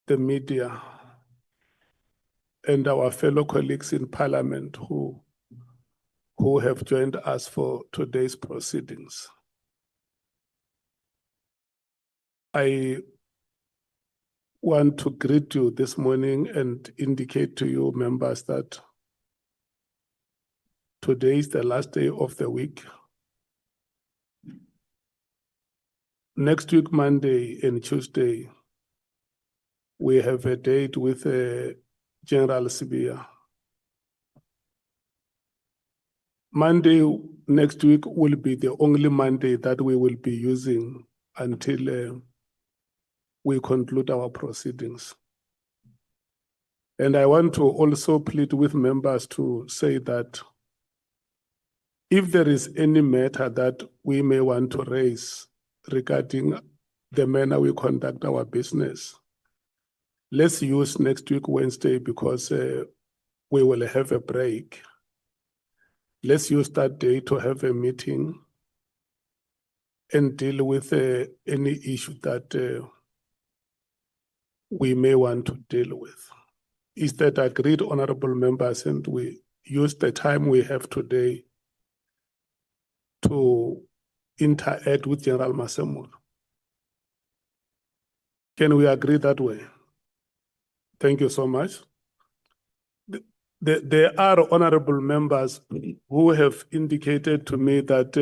the media, and our fellow colleagues in Parliament who have joined us for today's proceedings. I want to greet you this morning and indicate to you, members, that today is the last day of the week. Next week, Monday and Tuesday, we have a date with General Masemola. Monday next week will be the only Monday that we will be using until we conclude our proceedings. And I want to also plead with members to say that if there is any matter that we may want to raise regarding the manner we conduct our business, let's use next week, Wednesday, because we will have a break. Let's use that day to have a meeting and deal with any issue that we may want to deal with. Is that agreed, honorable members? And we use the time we have today to interact with General Masemola. Can we agree that way? Thank you so much. There are honorable members who have indicated to me that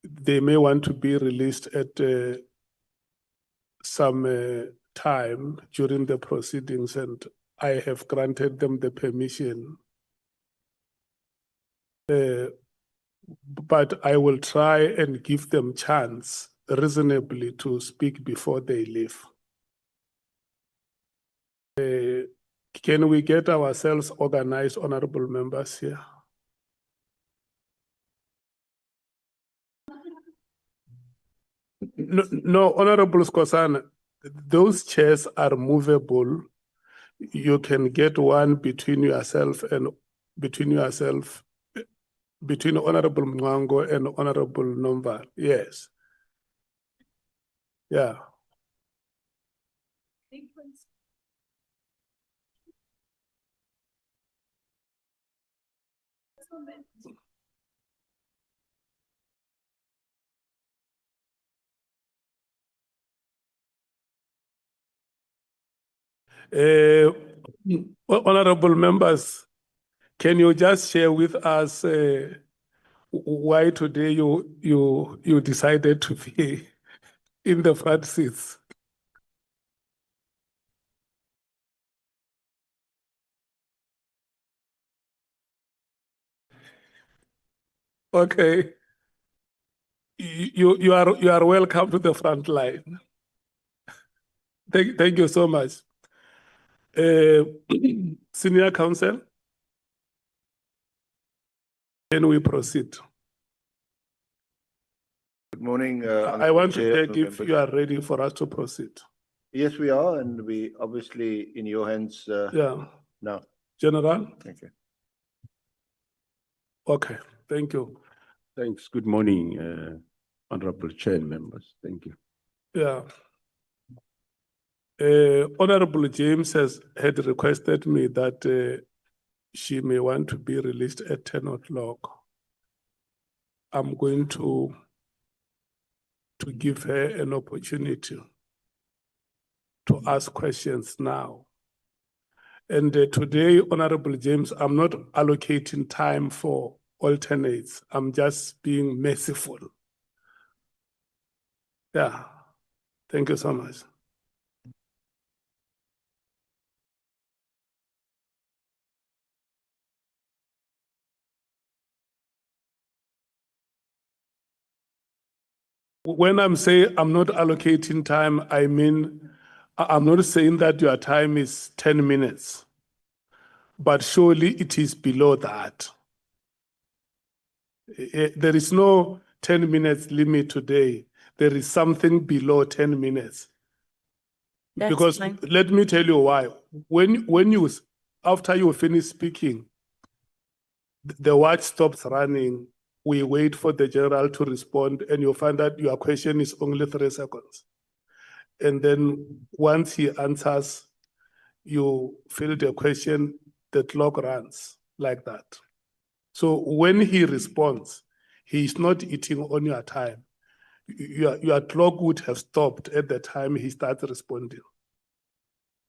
they may want to be released at some time during the proceedings, and I have granted them the permission. But I will try and give them chance reasonably to speak before they leave. Can we get ourselves organized, honorable members here? No, Honorable Skosana, those chairs are movable. You can get one between between Honorable Mwango and Honorable Nomba. Yes. Yeah. Honorable members, can you just share with us why today you decided to be in the front seats? Okay. You are welcome to the front line. Thank you so much. Senior Counsel, can we proceed? Good morning. I want to check if you are ready for us to proceed. Yes, we are, and we obviously in your hands. Yeah. Now. General? Thank you. Okay, thank you. Thanks. Good morning, Honorable Chair and members. Thank you. Yeah. Honorable James had requested me that she may want to be released at 10 o'clock. I'm going to give her an opportunity to ask questions now. And today, Honorable James, I'm not allocating time for alternates. I'm just being merciful. Yeah. Thank you so much. When I'm saying I'm not allocating time, I mean, I'm not saying that your time is 10 minutes, but surely it is below that. There is no 10 minutes limit today. There is something below 10 minutes. That's because fine. Let me tell you why. After you finish speaking, the watch stops running. We wait for the general to respond, and you find that your question is only 3 seconds. and then once he answers, you fill the question, the clock runs like that. So when he responds, he is not eating on your time. Your clock would have stopped at the time he starts responding.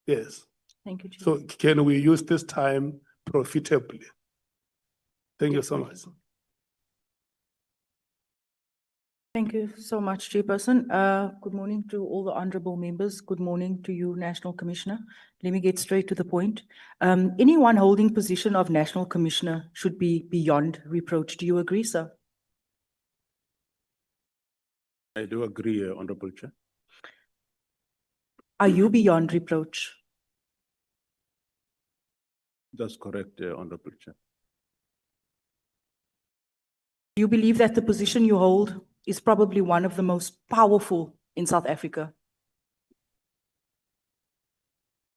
Yes. Thank you, Chair. So can we use this time profitably? Thank you so much. Thank you so much, Chairperson. Good morning to all the honorable members. Good morning to you, National Commissioner. Let me get straight to the point. Anyone holding position of National Commissioner should be beyond reproach. Do you agree, sir? I do agree, Honorable Chair. Are you beyond reproach? That's correct, Honorable Chair. Do you believe that the position you hold is probably one of the most powerful in South Africa?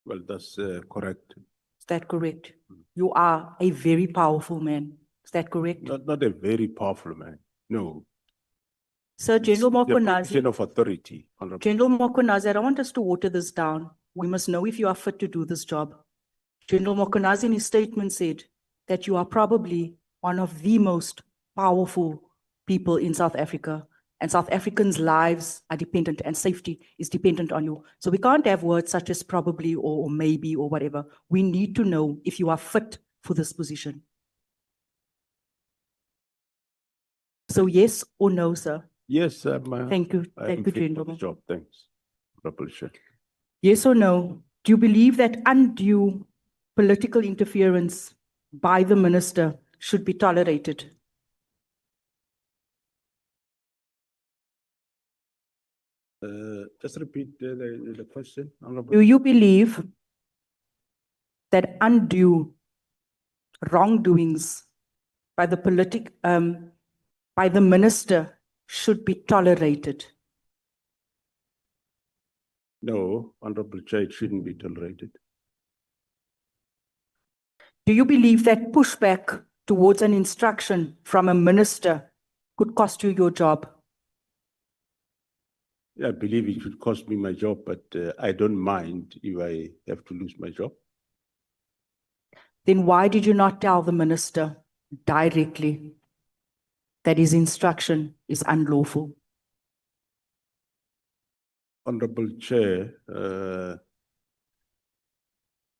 Well, that's correct. Is that correct? You are a very powerful man. Is that correct? Not a very powerful man, no. Sir, General The Mkhwanazi, position of authority, Honorable. General Mkhwanazi, I don't want us to water this down. We must know if you are fit to do this job. General Mkhwanazi in his statement said that you are probably one of the most powerful people in South Africa, and South Africans' lives are dependent and safety is dependent on you. So we can't have words such as probably or maybe or whatever. We need to know if you are fit for this position. So yes or no, sir? Yes, Thank you. I Thank am you, fit for the gentlemen. job, thanks, Honorable Chair. Yes or no? Do you believe that undue political interference by the minister should be tolerated? Just repeat the question, Honorable. Do you believe that undue wrongdoings by the by the minister should be tolerated? No, Honorable Chair, it shouldn't be tolerated. Do you believe that pushback towards an instruction from a minister could cost you your job? I believe it should cost me my job, but I don't mind if I have to lose my job. Then why did you not tell the minister directly that his instruction is unlawful? Honorable Chair,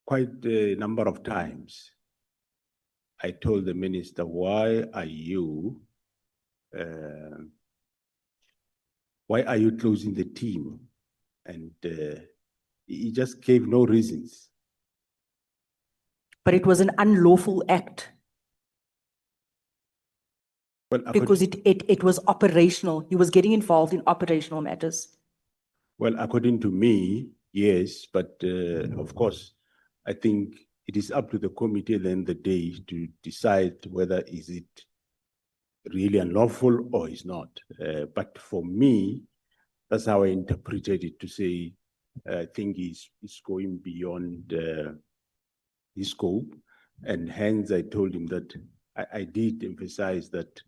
quite a number of times, I told the minister, why are you closing the team? And he just gave no reasons. But it was an unlawful act Well, because it was operational. He was getting involved in operational matters. well, according to me, yes, but of course, I think it is up to the committee at the end of the day to decide whether is it really unlawful or is not. But for me, that's how I interpreted it, to say, I think it's going beyond his scope. And hence I told him that I did emphasize that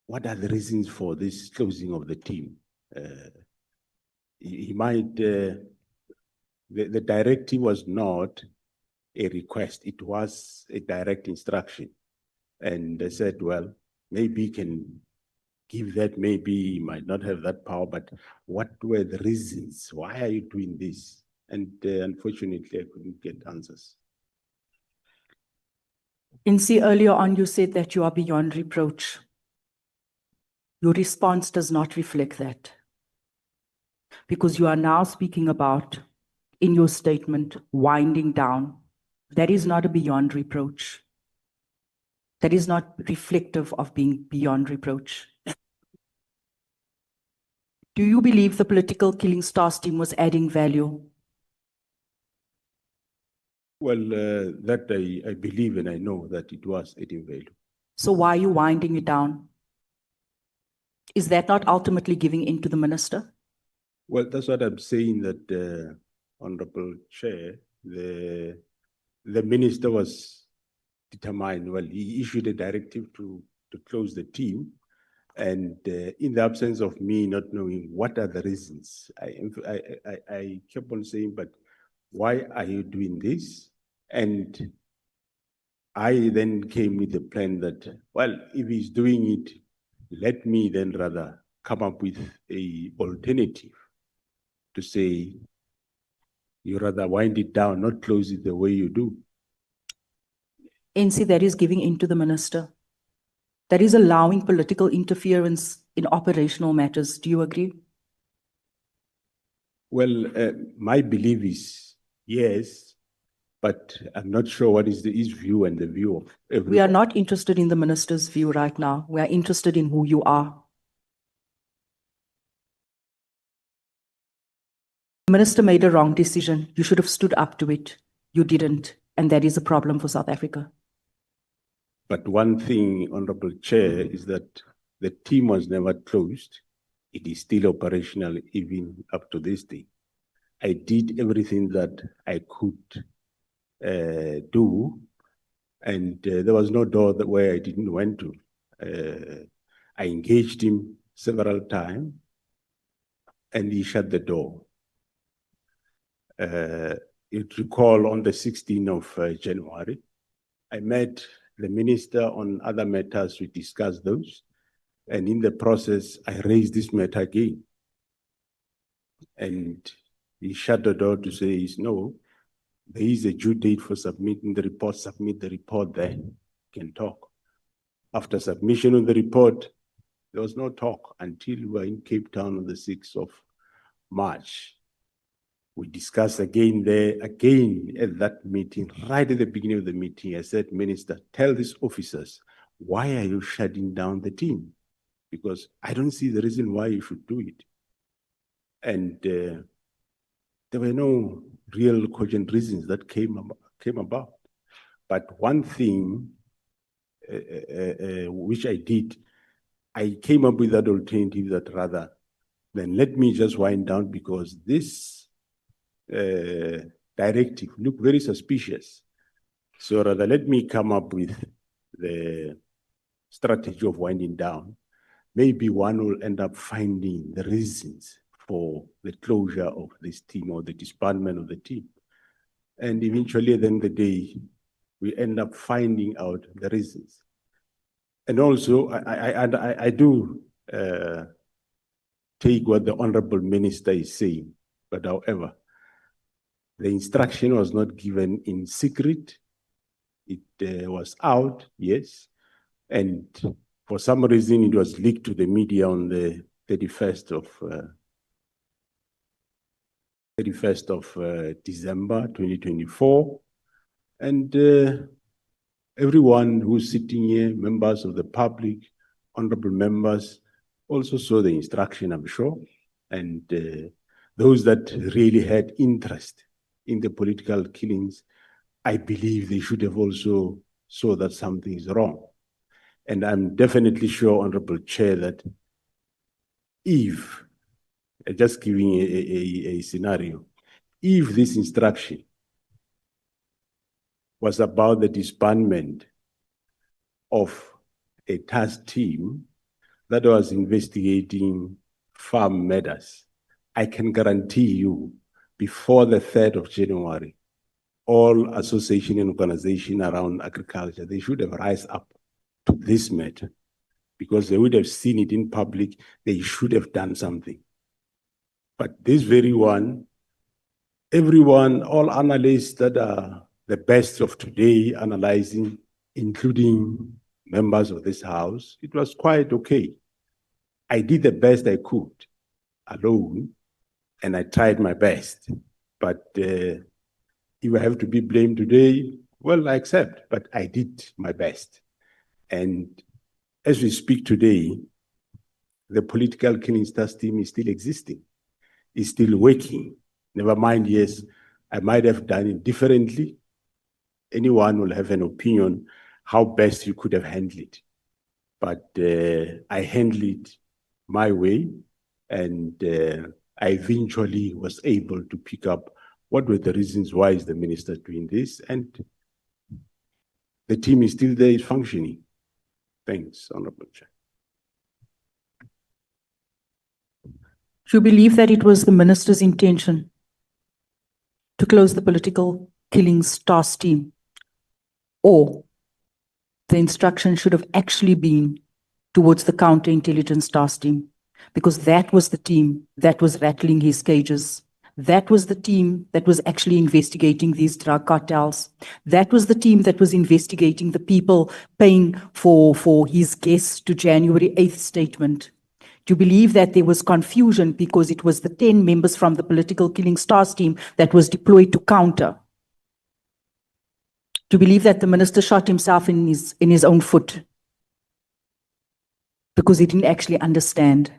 what are the reasons for this closing of the team? He might, the directive was not a request, it was a direct instruction. And I said, well, maybe he can give that, maybe he might not have that power, but what were the reasons? Why are you doing this? And unfortunately, I couldn't get answers. Insi, earlier on you said that you are beyond reproach. Your response does not reflect that, because you are now speaking about, in your statement, winding down. That is not a beyond reproach. That is not reflective of being beyond reproach. Do you believe the political killing stars team was adding value? Well, that I believe and I know that it was adding value. So why are you winding it down? Is that not ultimately giving in to the minister? Well, that's what I'm saying, that Honorable Chair, the minister was determined, well, he issued a directive to close the team. And in the absence of me not knowing what are the reasons, I kept on saying, but why are you doing this? And I then came with the plan that, well, if he's doing it, let me then rather come up with a alternative to say, you rather wind it down, not close it the way you do. NC, that is giving in to the minister. That is allowing political interference in operational matters. Do you agree? Well, my belief is yes, but I'm not sure what is his view and the view of everyone. We are not interested in the minister's view right now. We are interested in who you are. The minister made a wrong decision. You should have stood up to it. You didn't. And that is a problem for South Africa. But one thing, Honorable Chair, is that the team was never closed. It is still operational even up to this day. I did everything that I could do, and there was no door where I didn't went to. I engaged him several times, and he shut the door. You'd recall on the 16th of January, I met the minister on other matters. We discussed those. And in the process, I raised this matter again. And he shut the door to say, no, there is a due date for submitting the report. Submit the report, then we can talk. After submission of the report, there was no talk until we were in Cape Town on the 6th of March. We discussed again there, again at that meeting, right at the beginning of the meeting, I said, Minister, tell these officers, why are you shutting down the team? Because I don't see the reason why you should do it. And there were no real cogent reasons that came about. But one thing which I did, I came up with that alternative that rather than let me just wind down, because this directive looked very suspicious. So rather let me come up with the strategy of winding down. Maybe one will end up finding the reasons for the closure of this team or the disbandment of the team. And eventually, at the end of the day, we end up finding out the reasons. And also, I do take what the Honorable Minister is saying, but however, the instruction was not given in secret. It was out, yes, and for some reason, it was leaked to the media on the 31st of December 2024. And everyone who's sitting here, members of the public, honorable members, also saw the instruction, I'm sure. And those that really had interest in the political killings, I believe they should have also saw that something is wrong. And I'm definitely sure, Honorable Chair, that if, just giving a scenario, if this instruction was about the disbandment of a task team that was investigating farm matters, I can guarantee you, before the 3rd of January, all association and organization around agriculture, they should have rise up to this matter, because they would have seen it in public. They should have done something. But this very one, everyone, all analysts that are the best of today analyzing, including members of this house, it was quite okay. I did the best I could alone, and I tried my best. But if I have to be blamed today, well, I accept, but I did my best. And as we speak today, the political killing task team is still existing, is still working. Never mind, yes, I might have done it differently. Anyone will have an opinion how best you could have handled it. But I handled it my way, and I eventually was able to pick up what were the reasons why is the minister doing this, and the team is still there, is functioning. Thanks, Honorable Chair. Do you believe that it was the minister's intention to close the political killings task team? Or the instruction should have actually been towards the counterintelligence task team? Because that was the team that was rattling his cages. That was the team that was actually investigating these drug cartels. That was the team that was investigating the people paying for his guests to January 8th statement. Do you believe that there was confusion because it was the 10 members from the political killings task team that was deployed to counter? Do you believe that the minister shot himself in his own foot because he didn't actually understand?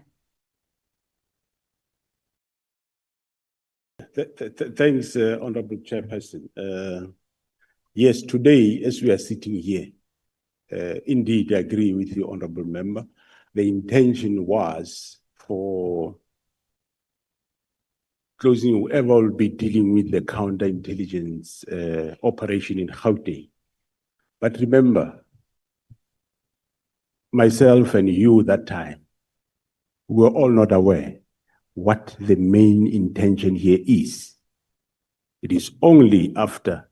Thanks, Honorable Chairperson. Yes, today, as we are sitting here, indeed, I agree with you, Honorable Member. The intention was for closing whoever will be dealing with the counterintelligence operation in Gauteng. But remember, myself and you that time, we were all not aware what the main intention here is. It is only after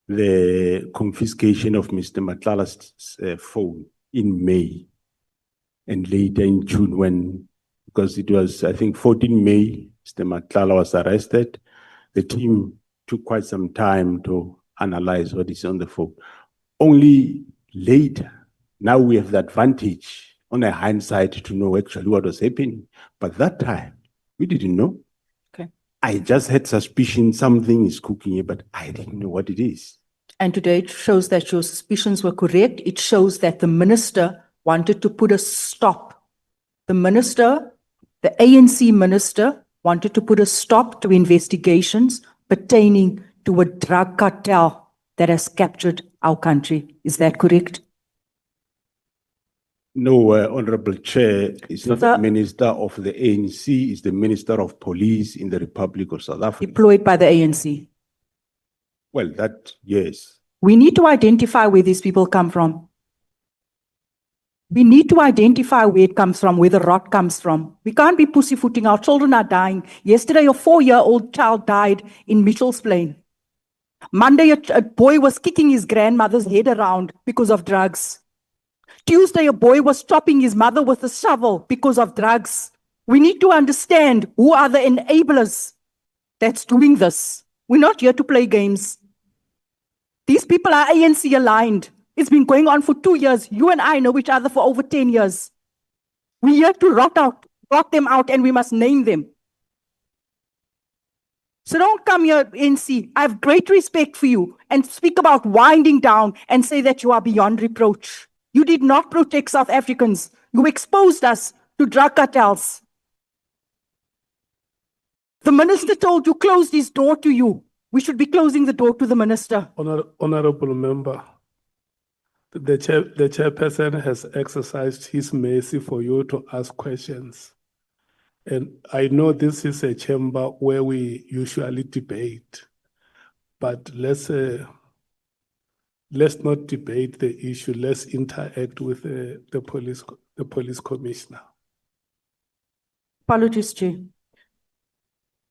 the confiscation of Mr. Matlala's phone in May and later in June when, because it was, I think, 14 May, Mr. Matlala was arrested. The team took quite some time to analyze what is on the phone. Only later, now we have the advantage on a hindsight to know actually what was happening. But that time, we didn't know. Okay. I just had suspicion something is cooking here, but I didn't know what it is. And today it shows that your suspicions were correct. It shows that the minister wanted to put a stop. The minister, the ANC minister, wanted to put a stop to investigations pertaining to a drug cartel that has captured our country. Is that correct? No, Honorable Chair, it's not Sir. the Minister of the ANC, it's the Minister of Police in the Republic of South Africa. Deployed by the ANC. Well, that, yes. We need to identify where these people come from. We need to identify where it comes from, where the rot comes from. We can't be pussyfooting. Our children are dying. Yesterday, a 4-year-old child died in Mitchell's Plain. Monday, a boy was kicking his grandmother's head around because of drugs. Tuesday, a boy was chopping his mother with a shovel because of drugs. We need to understand who are the enablers that's doing this. We're not here to play games. These people are ANC aligned. It's been going on for 2 years. You and I know each other for over 10 years. We're here to rot them out, and we must name them. So don't come here, ANC. I have great respect for you and speak about winding down and say that you are beyond reproach. You did not protect South Africans. You exposed us to drug cartels. The minister told you, closed his door to you. We should be closing the door to the minister. Honorable Member, the chairperson has exercised his mercy for you to ask questions. And I know this is a chamber where we usually debate, but let's not debate the issue. Let's interact with the police commissioner. Apologies, Chair.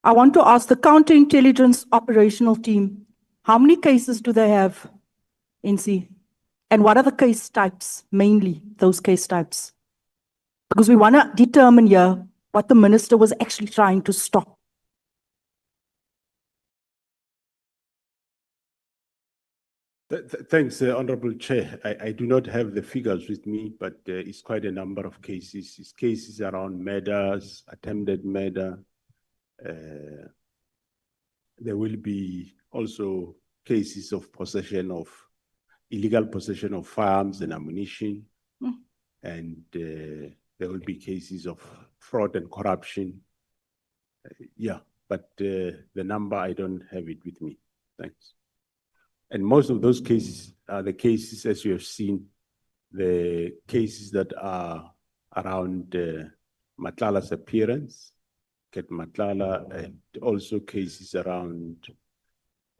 I want to ask the counterintelligence operational team, how many cases do they have, NC? And what are the case types, mainly those case types? Because we want to determine here what the minister was actually trying to stop. Thanks, Honorable Chair. I do not have the figures with me, but it's quite a number of cases. It's cases around murders, attempted murder. There will be also cases of illegal possession of firearms and ammunition. And there will be cases of fraud and corruption. Yeah, but the number, I don't have it with me. Thanks. And most of those cases are the cases, as you have seen, the cases that are around Matlala's appearance, Matlala, and also cases around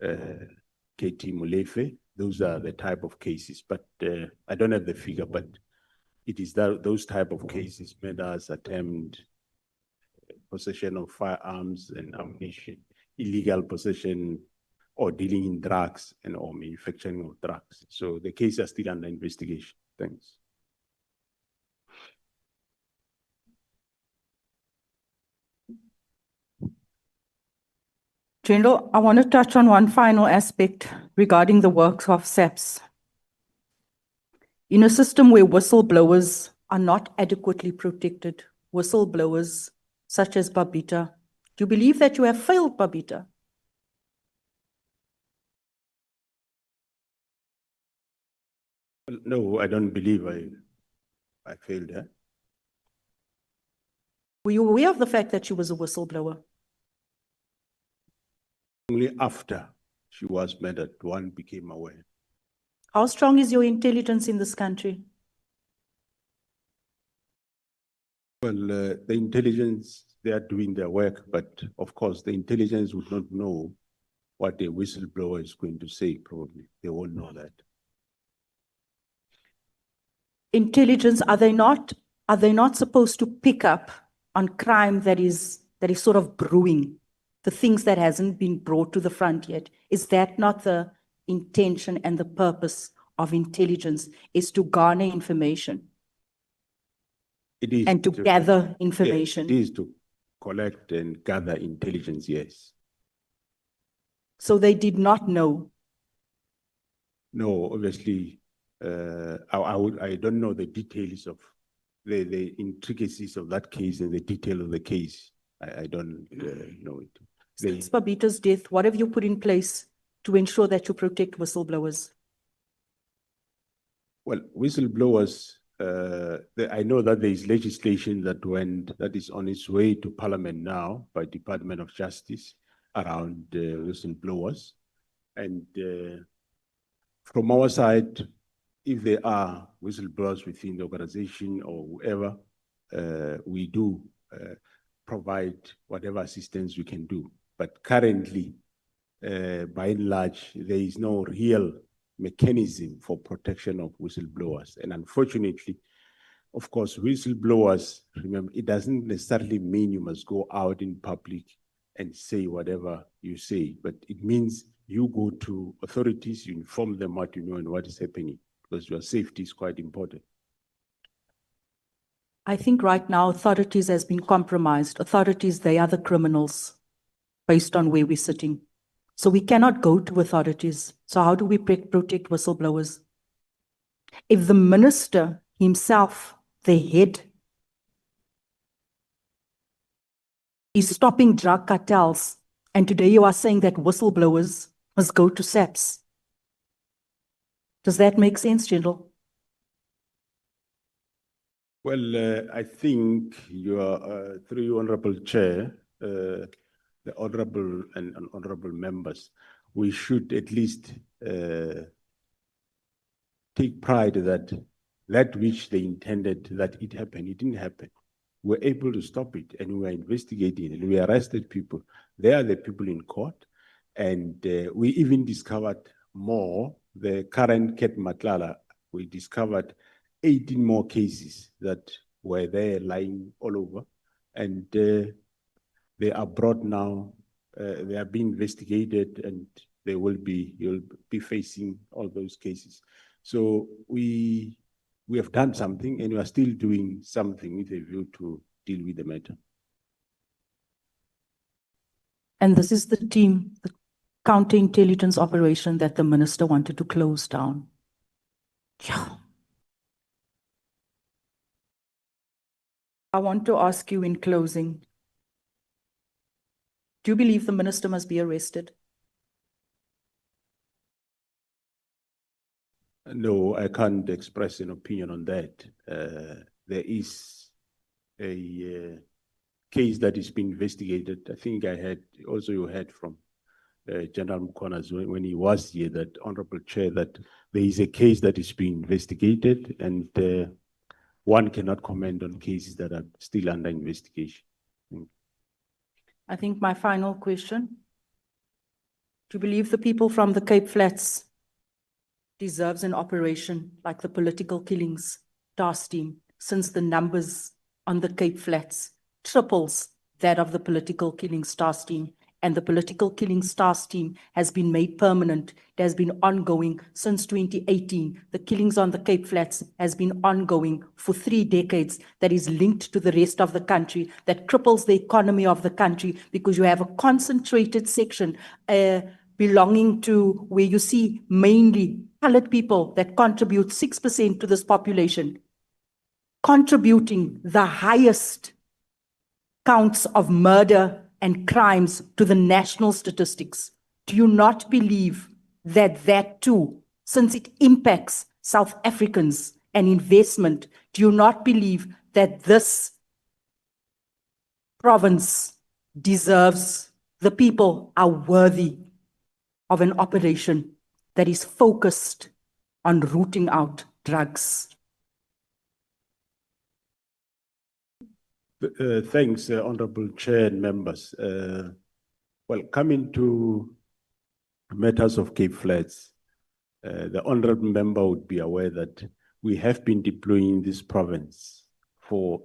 KT Molefe. Those are the type of cases, but I don't have the figure, but it is those type of cases, murders, attempt, possession of firearms and ammunition, illegal possession, or dealing in drugs and or manufacturing of drugs. So the case is still under investigation. Thanks. General, I want to touch on one final aspect regarding the works of SAPS. In a system where whistleblowers are not adequately protected, whistleblowers such as Babita, do you believe that you have failed, Babita? No, I don't believe I failed her. Were you aware of the fact that she was a whistleblower? Only after she was murdered, one became aware. How strong is your intelligence in this country? Well, the intelligence, they are doing their work, but of course, the intelligence would not know what a whistleblower is going to say, probably. They won't know that. Intelligence, are they not supposed to pick up on crime that is sort of brewing, the things that hasn't been brought to the front yet? Is that not the intention and the purpose of intelligence, is to garner information? It is And to gather information. Yes, it is to collect and gather intelligence, yes. So they did not know. No, obviously, I don't know the details of the intricacies of that case and the detail of the case. I don't know it. Since Babita's death, what have you put in place to ensure that you protect whistleblowers? Well, whistleblowers, I know that there is legislation that is on its way to Parliament now by Department of Justice around whistleblowers. And from our side, if there are whistleblowers within the organization or whoever, we do provide whatever assistance we can do. But currently, by and large, there is no real mechanism for protection of whistleblowers. And unfortunately, of course, whistleblowers, remember, it doesn't necessarily mean you must go out in public and say whatever you say, but it means you go to authorities, you inform them what you know and what is happening, because your safety is quite important. I think right now authorities has been compromised. Authorities, they are the criminals based on where we're sitting. So we cannot go to authorities. So how do we protect whistleblowers? If the minister himself, the head, is stopping drug cartels, and today you are saying that whistleblowers must go to SAPS. Does that make sense, General? Well, I think through your Honorable Chair, the Honorable and Honorable members, we should at least take pride that which they intended that it happened, it didn't happen. We're able to stop it, and we are investigating, and we arrested people. They are the people in court, and we even discovered more. The current Ket Matlala, we discovered 18 more cases that were there lying all over, and they are brought now. They are being investigated, and you'll be facing all those cases. So we have done something, and we are still doing something with a view to deal with the matter. And this is the team, the counterintelligence operation that the minister wanted to close down. Yeah. I want to ask you in closing, do you believe the minister must be arrested? No, I can't express an opinion on that. There is a case that is being investigated. I think you heard from General Mkhwanazi when he was here, that Honorable Chair, that there is a case that is being investigated, and one cannot comment on cases that are still under investigation. I think my final question, do you believe the people from the Cape Flats deserves an operation like the political killings task team, since the numbers on the Cape Flats triples that of the political killing stars team. And the political killing stars team has been made permanent. It has been ongoing since 2018. The killings on the Cape Flats has been ongoing for 3 decades. That is linked to the rest of the country, that cripples the economy of the country, because you have a concentrated section belonging to where you see mainly colored people that contribute 6% to this population, contributing the highest counts of murder and crimes to the national statistics. Do you not believe that that too, since it impacts South Africans and investment, do you not believe that this province deserves, the people are worthy of an operation that is focused on rooting out drugs? Thanks, Honorable Chair and members. Well, coming to matters of Cape Flats, the Honorable Member would be aware that we have been deploying this province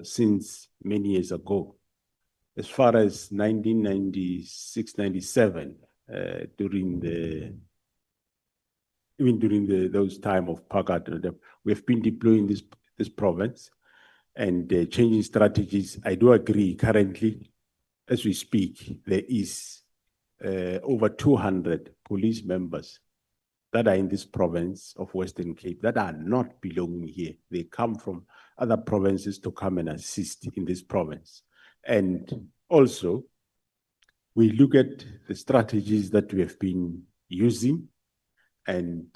since many years ago. As far as 1996-97, during those time of Pagat, we have been deploying this province and changing strategies. I do agree, currently, as we speak, there is over 200 police members that are in this province of Western Cape that are not belonging here. They come from other provinces to come and assist in this province. And also, we look at the strategies that we have been using, and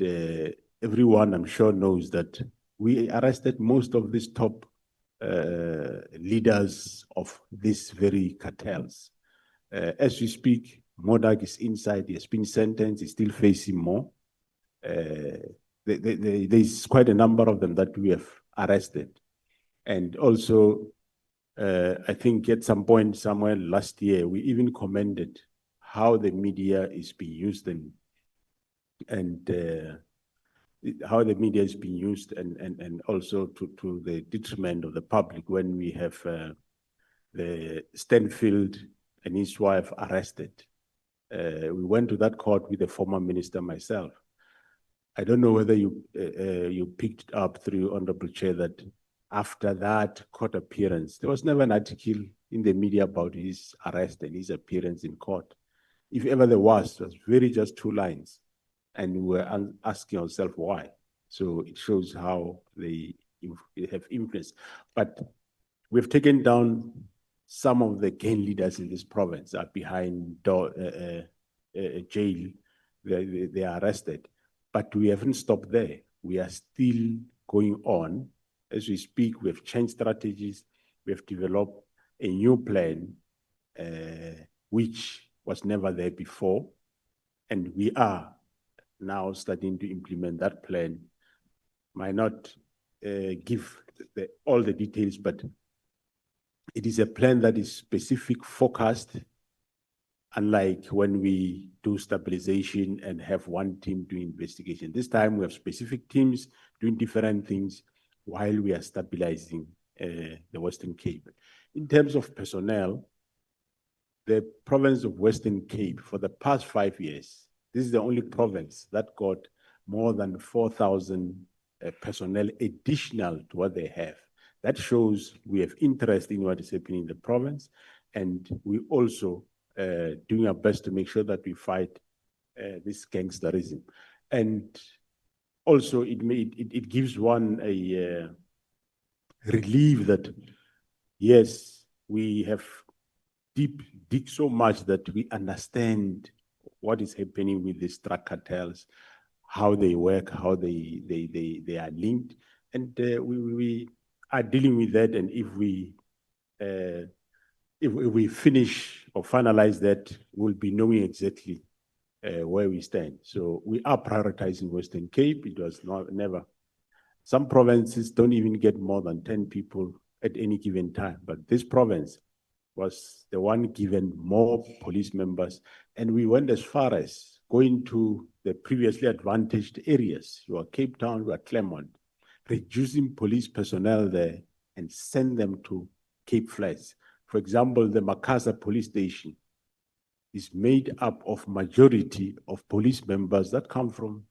everyone, I'm sure, knows that we arrested most of these top leaders of these very cartels. As we speak, Modak is inside, he has been sentenced, he's still facing more. There's quite a number of them that we have arrested. And also, I think at some point somewhere last year, we even commended how the media is being used and how the media is being used and also to the detriment of the public when we have the Stanfield and his wife arrested. We went to that court with the former minister myself. I don't know whether you picked it up through Honorable Chair that after that court appearance, there was never an article in the media about his arrest and his appearance in court. If ever there was, it was very just 2 lines. And we were asking ourselves why. So it shows how they have influence. But we've taken down some of the gang leaders in this province are behind jail. They are arrested. But we haven't stopped there. We are still going on. As we speak, we have changed strategies. We have developed a new plan, which was never there before. And we are now starting to implement that plan. Might not give all the details, but it is a plan that is specific, focused, unlike when we do stabilization and have one team doing investigation. This time we have specific teams doing different things while we are stabilizing the Western Cape. In terms of personnel, the province of Western Cape for the past 5 years, this is the only province that got more than 4,000 personnel additional to what they have. That shows we have interest in what is happening in the province, and we also doing our best to make sure that we fight this gangsterism. And also it gives one a relief that, yes, we have dig so much that we understand what is happening with these drug cartels, how they work, how they are linked, and we are dealing with that. And if we finish or finalize that, we'll be knowing exactly where we stand. So we are prioritizing Western Cape. It was never. Some provinces don't even get more than 10 people at any given time, but this province was the one given more police members, and we went as far as going to the previously advantaged areas. You are Cape Town, you are Claremont, reducing police personnel there and send them to Cape Flats For example, the Makaza police station is made up of majority of police members that come from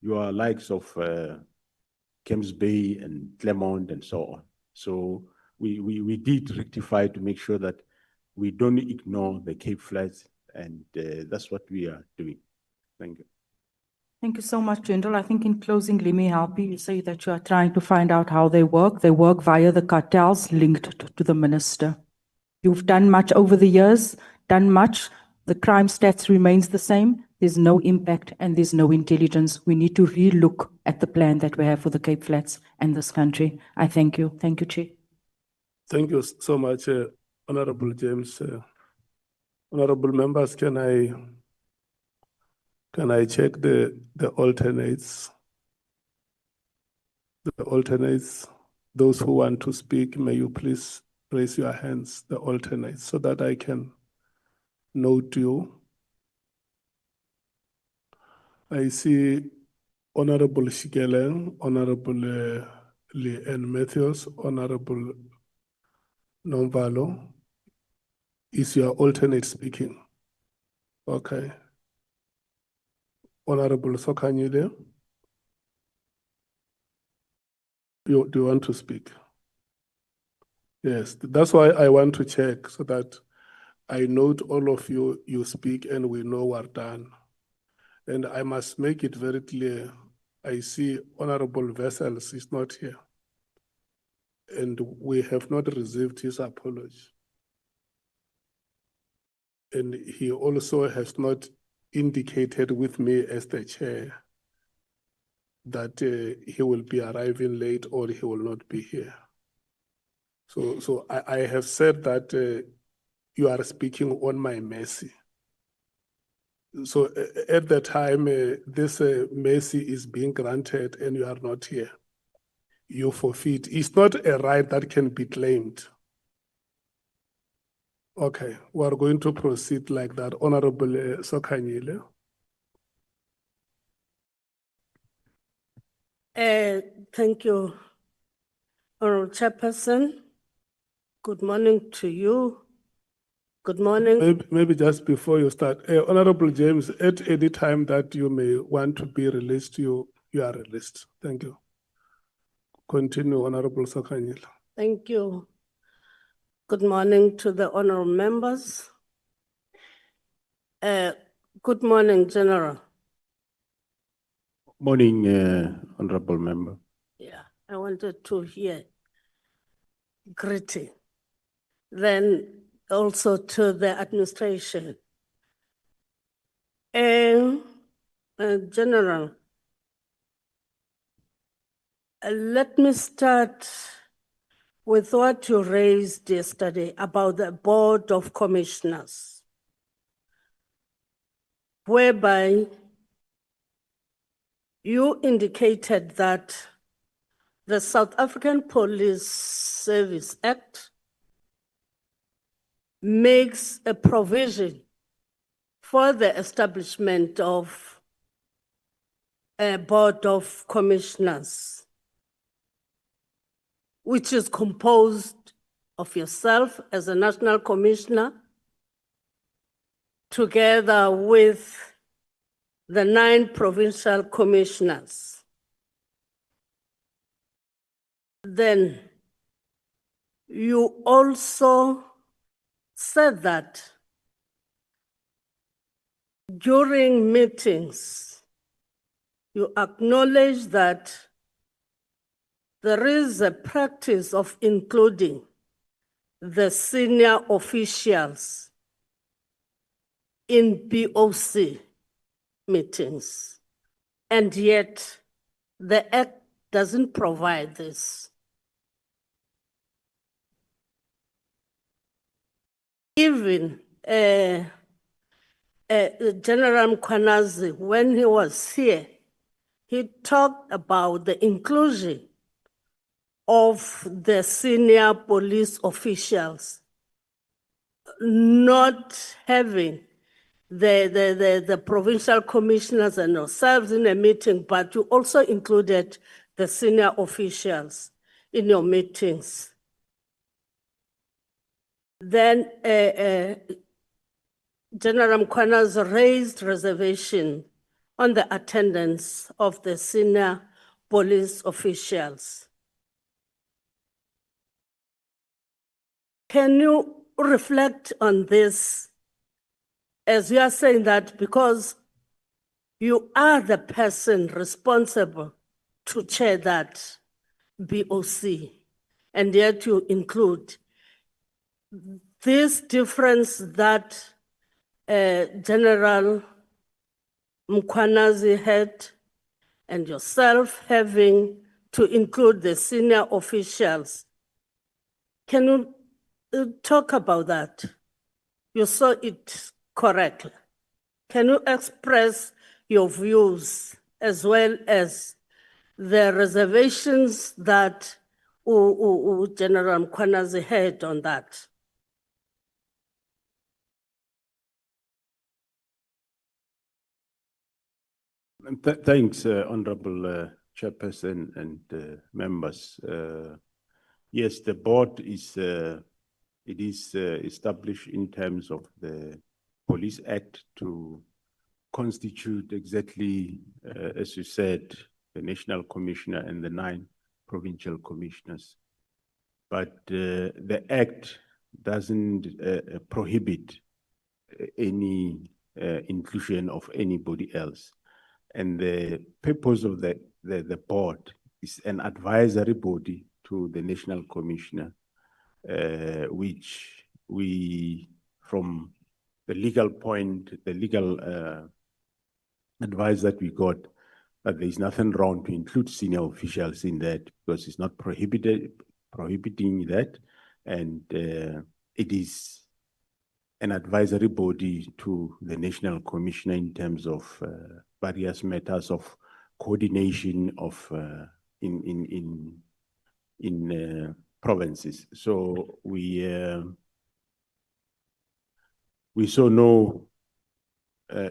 your likes of Kems Bay and Claremont and so on. So we did rectify to make sure that we don't ignore the Cape Flats, and that's what we are doing. Thank you. Thank you so much, General. I think in closing, let me help you. You say that you are trying to find out how they work. They work via the cartels linked to the minister. You've done much over the years, done much. The crime stats remains the same. There's no impact and there's no intelligence. We need to relook at the plan that we have for the Cape Flats and this country. I thank you. Thank you, Chair. Thank you so much, Honorable James. Honorable members, can I check the alternates? The alternates, those who want to speak, may you please raise your hands, the alternates, so that I can note you. I see Honorable Shikelen, Honorable Leanne Matthews, Honorable Nomvalo. Is your alternate speaking? Okay. Honorable Sokanyile, do you want to speak? Yes, that's why I want to check so that I note all of you, you speak and we know we're done. And I must make it very clear. I see Honorable Vessels is not here. And we have not received his apology. And he also has not indicated with me as the chair that he will be arriving late or he will not be here. So I have said that you are speaking on my mercy. So at the time this mercy is being granted and you are not here, you forfeit. It's not a right that can be claimed. Okay, we are going to proceed like that. Honorable Sokanyile. Thank you, Honorable Chairperson. Good morning to you. Good morning. Maybe just before you start, Honorable James, at any time that you may want to be released, you are released. Thank you. Continue, Honorable Sokanyile. Thank you. Good morning to the honorable members. Good morning, General. Morning, Honorable Member. Yeah, I wanted to hear greeting. Then also to the administration. General, let me start with what you raised yesterday about the Board of Commissioners, whereby you indicated that the South African Police Service Act makes a provision for the establishment of a Board of Commissioners, which is composed of yourself as a National Commissioner, together with the 9 provincial commissioners. Then you also said that during meetings, you acknowledge that there is a practice of including the senior officials in BOC meetings, and yet the Act doesn't provide this. Even General Mkhwanazi, when he was here, he talked about the inclusion of the senior police officials not having the provincial commissioners and ourselves in a meeting, but you also included the senior officials in your meetings. Then General Mkhwanazi raised reservation on the attendance of the senior police officials. Can you reflect on this, as you are saying that because you are the person responsible to chair that BOC, and yet you include this difference that General Mkhwanazi had and yourself having to include the senior officials. Can you talk about that? You saw it correctly. Can you express your views as well as the reservations that General Mkhwanazi had on that? Thanks, Honorable Chairperson and members. Yes, the board is established in terms of the Police Act to constitute exactly, as you said, the National Commissioner and the 9 provincial commissioners. But the Act doesn't prohibit any inclusion of anybody else. And the purpose of the board is an advisory body to the National Commissioner, which we, from the legal point, the legal advice that we got, that there is nothing wrong to include senior officials in that because it's not prohibiting that. And it is an advisory body to the National Commissioner in terms of various matters of coordination of in provinces. So we saw no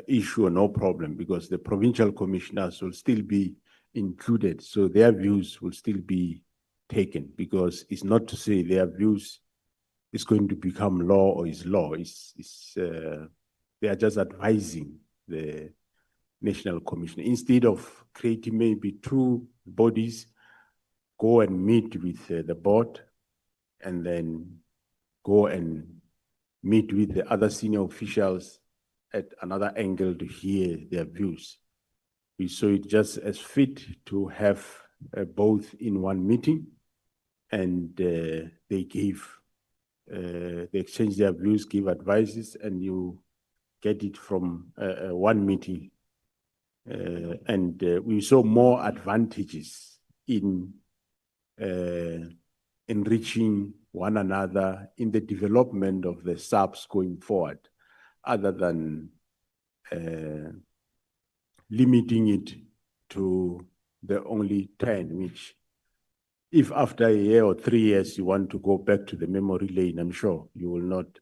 issue or no problem because the provincial commissioners will still be included. So their views will still be taken because it's not to say their views is going to become law or is law. They are just advising the National Commission. Instead of creating maybe 2 bodies, go and meet with the board and then go and meet with the other senior officials at another angle to hear their views. We saw it just as fit to have both in one meeting, and they exchange their views, give advices, and you get it from one meeting. And we saw more advantages in enriching one another in the development of the SAPS going forward, other than limiting it to the only 10, which if after a year or 3 years you want to go back to the memory lane, I'm sure you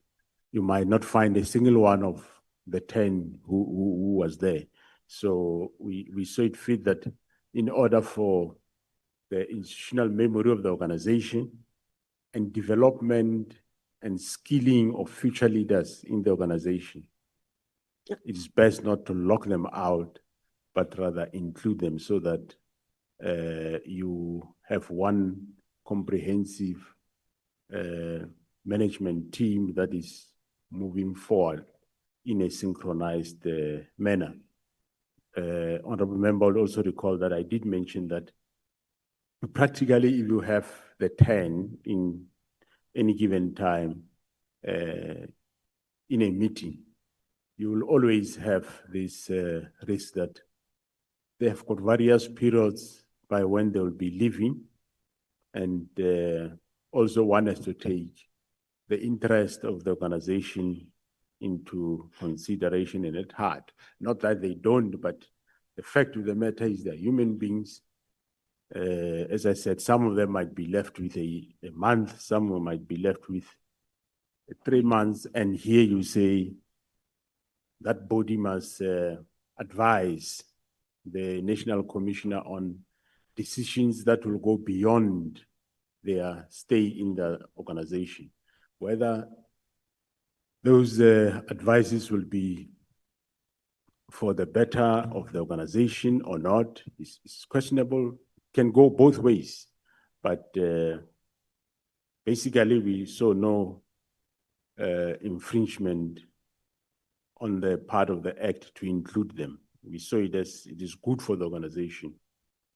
might not find a single one of the 10 who was there. So we saw it fit that in order for the institutional memory of the organization and development and skilling of future leaders in the organization, it is best not to lock them out, but rather include them so that you have one comprehensive management team that is moving forward in a synchronized manner. Honorable member will also recall that I did mention that practically if you have the 10 in any given time in a meeting, you will always have this risk that they have got various periods by when they will be leaving, and also one has to take the interest of the organization into consideration and at heart. Not that they don't, but the fact of the matter is they're human beings. As I said, some of them might be left with a month, some might be left with 3 months, and here you say that body must advise the National Commissioner on decisions that will go beyond their stay in the organization, whether Those advices will be for the better of the organization or not. It's questionable, can go both ways. But basically, we saw no infringement on the part of the act to include them. We saw it as it is good for the organization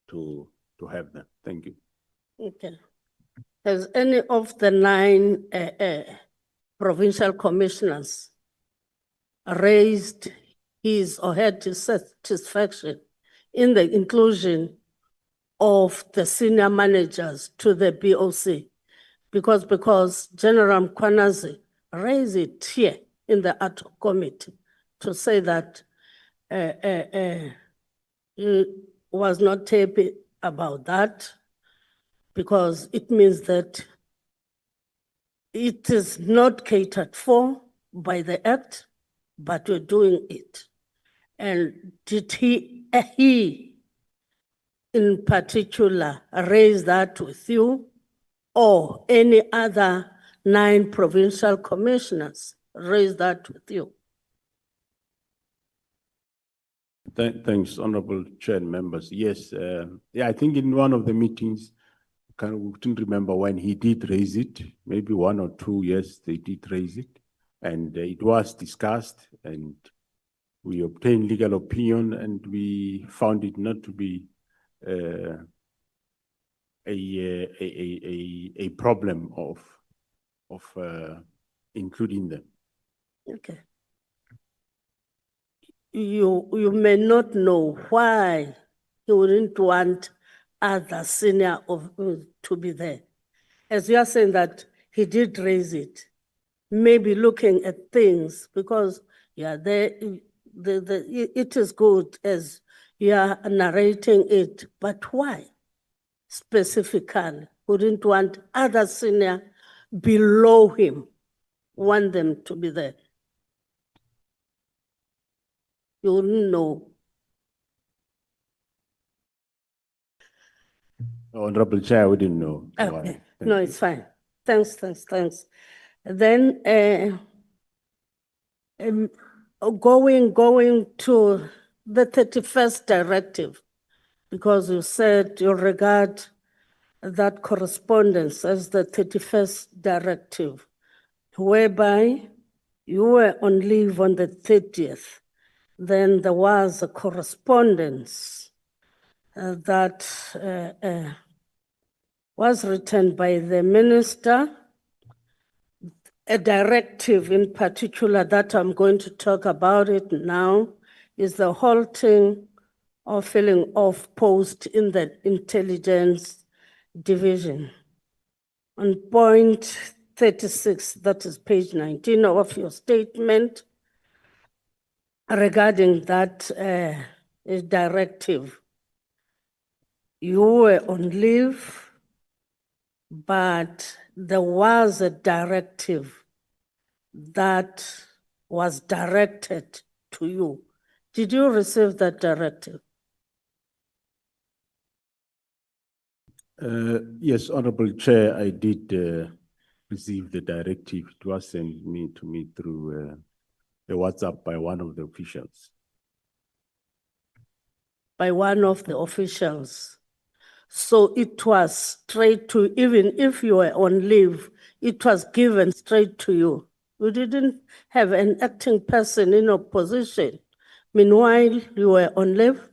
to have them. Thank you. Okay. Has any of the 9 provincial commissioners raised his or her dissatisfaction in the inclusion of the senior managers to the BOC? Because General Mkhwanazi raised it here in the ad hoc committee to say that he was not happy about that, because it means that it is not catered for by the act, but we're doing it. And did he in particular raise that with you, or any other 9 provincial commissioners raise that with you? Thanks, Honorable Chair and members. Yes, I think in one of the meetings, I couldn't remember when he did raise it, maybe 1 or 2 years they did raise it. And it was discussed, and we obtained legal opinion, and we found it not to be a problem of including them. Okay. You may not know why he wouldn't want other senior to be there. As you are saying that he did raise it, maybe looking at things, because it is good as you are narrating it, but why specifically wouldn't want other senior below him, want them to be there? You wouldn't know. Honorable Chair, we didn't know. Okay. Thank No, you. it's fine. Thanks. Then going to the 31st directive, because you said you regard that correspondence as the 31st directive, whereby you were on leave on the 30th. Then there was a correspondence that was written by the minister, a directive in particular that I'm going to talk about it now, is the halting or filling of post in the intelligence division. On point 36, that is page 19 of your statement, regarding that directive, you were on leave, but there was a directive that was directed to you. Did you receive that directive? Yes, Honorable Chair, I did receive the directive. It was sent to me through a WhatsApp by one of the officials. By one of the officials. So it was straight to, even if you were on leave, it was given straight to you. You didn't have an acting person in opposition. Meanwhile, you were on leave?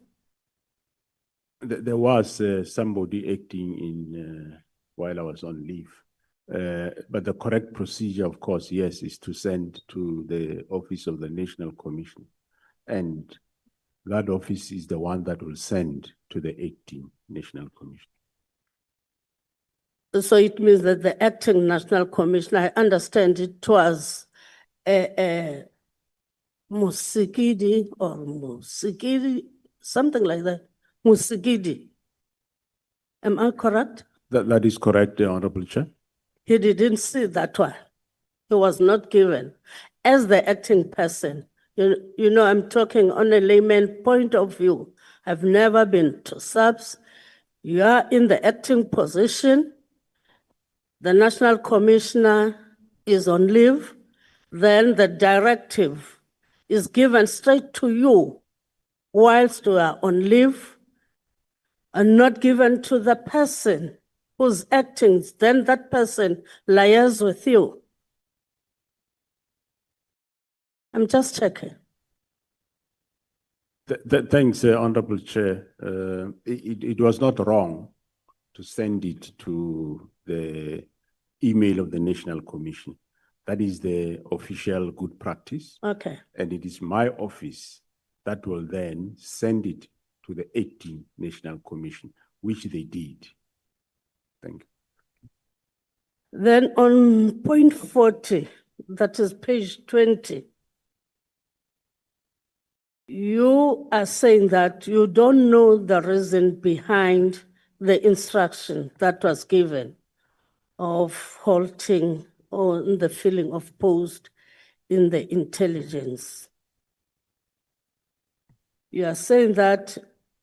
There was somebody acting in while I was on leave. But the correct procedure, of course, yes, is to send to the Office of the National Commission. And that office is the one that will send to the acting National Commission. So it means that the acting National Commission, I understand it was Musikidi or Musikidi, something like that. Musikidi. Am I correct? That is correct, Honorable Chair. He didn't see that one. He was not given. As the acting person, you know, I'm talking on a layman point of view. I've never been to SAPS. You are in the acting position. The National Commissioner is on leave. then the directive is given straight to you whilst you are on leave and not given to the person who's acting, then that person liaises with you. I'm just checking. Thanks, Honorable Chair. It was not wrong to send it to the email of the National Commission. That is the official good practice. Okay. And it is my office that will then send it to the 18 National Commission, which they did. Thank you. Then on point 40, that is page 20, you are saying that you don't know the reason behind the instruction that was given of halting on the filling of post in the intelligence. You are saying that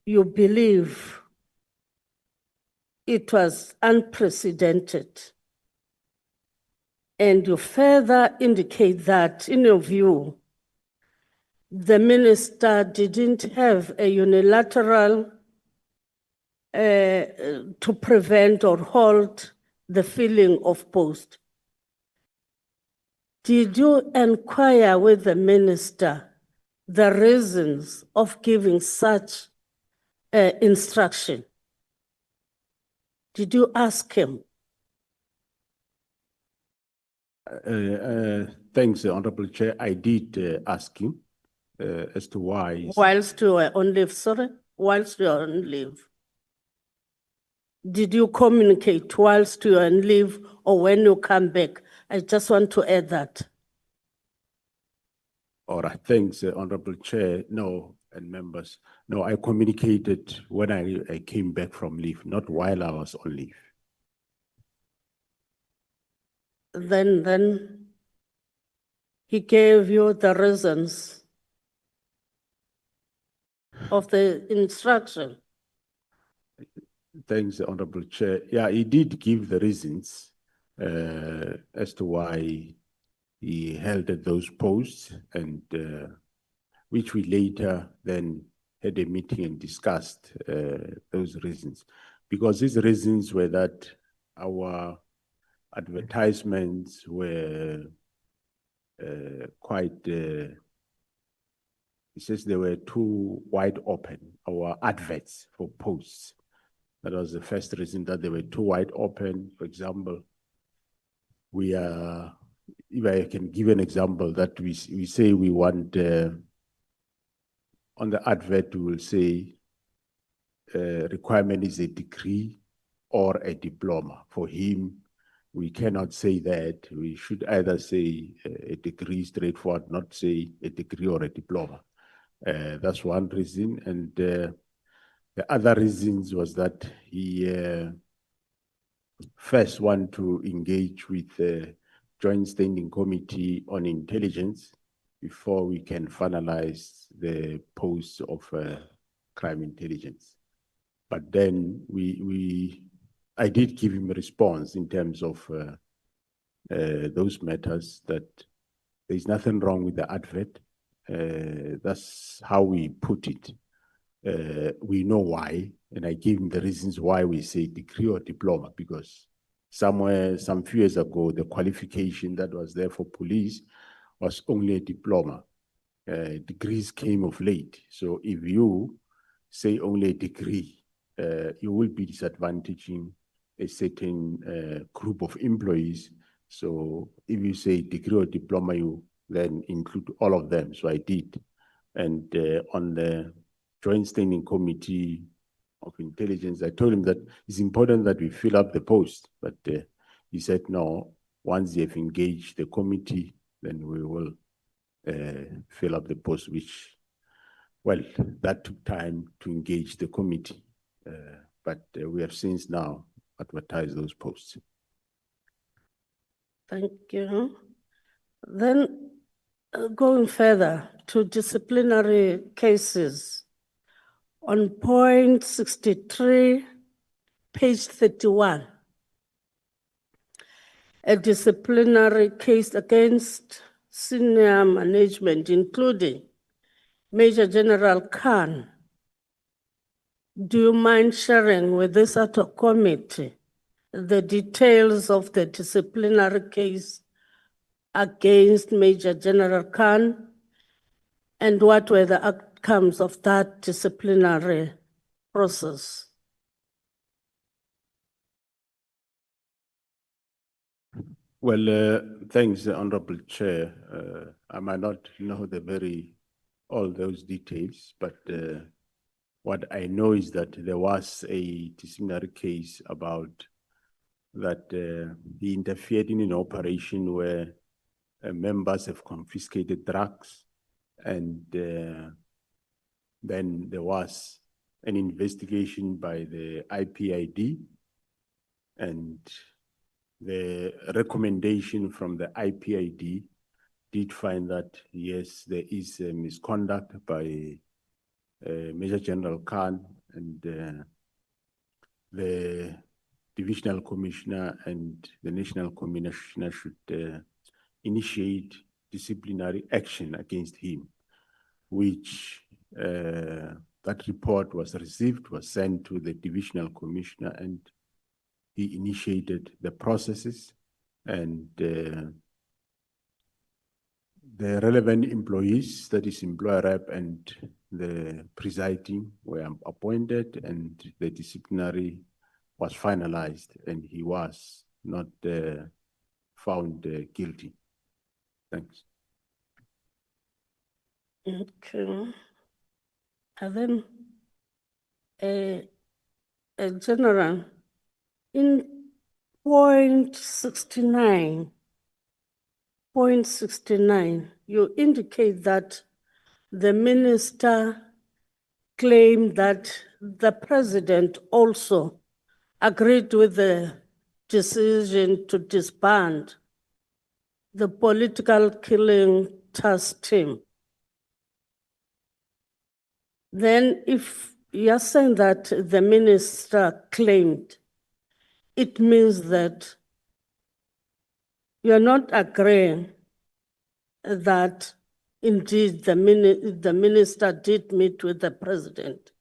you believe it was unprecedented. And you further indicate that, in your view, the minister didn't have a unilateral to prevent or halt the filling of post. Did you inquire with the minister the reasons of giving such instruction? Did you ask him? Thanks, Honorable Chair. I did ask him as to why. Whilst you were on leave, sorry? Whilst you were on leave. Did you communicate whilst you were on leave or when you come back? I just want to add that. All right, thanks, Honorable Chair. No, and members. No, I communicated when I came back from leave, not while I was on leave. Then he gave you the reasons of the instruction. Thanks, Honorable Chair. Yeah, he did give the reasons as to why he held those posts, and which we later then had a meeting and discussed those reasons. Because these reasons were that our advertisements were quite, he says they were too wide open, our adverts for posts. That was the first reason, that they were too wide open. For example, we are, if I can give an example, that we say we want, on the advert we will say, requirement is a degree or a diploma. For him, we cannot say that. We should either say a degree straightforward, not say a degree or a diploma. That's one reason. And the other reasons was that he first want to engage with the Joint Standing Committee on Intelligence before we can finalize the post of crime intelligence. But then I did give him a response in terms of those matters, that there's nothing wrong with the advert. That's how we put it. We know why, and I gave him the reasons why we say degree or diploma, because some few years ago, the qualification that was there for police was only a diploma. Degrees came of late. So if you say only a degree, you will be disadvantaging a certain group of employees. So if you say degree or diploma, you then include all of them. So I did. And on the Joint Standing Committee of Intelligence, I told him that it's important that we fill up the post. But he said, no, once they've engaged the committee, then we will fill up the post, which, well, that took time to engage the committee. But we have since now advertised those posts. Thank you. Then going further to disciplinary cases, on point 63, page 31, a disciplinary case against senior management, including Major General Khan, do you mind sharing with this ad hoc committee the details of the disciplinary case against Major General Khan and what were the outcomes of that disciplinary process? Well, thanks, Honorable Chair. I might not know all those details, but what I know is that there was a disciplinary case about that he interfered in an operation where members have confiscated drugs, and then there was an investigation by the IPID, and the recommendation from the IPID did find that, yes, there is a misconduct by Major General Khan, and the Divisional Commissioner and the National Commissioner should initiate disciplinary action against him, which that report was received, was sent to the Divisional Commissioner, and he initiated the processes, and the relevant employees, that is employer rep and the presiding, were appointed, and the disciplinary was finalized, and he was not found guilty. Thanks. Okay. And then, a general, in point 69, you indicate that the minister claimed that the president also agreed with the decision to disband the political killing task team. Then if you're saying that the minister claimed, it means that you're not agreeing that indeed the minister did meet with the president.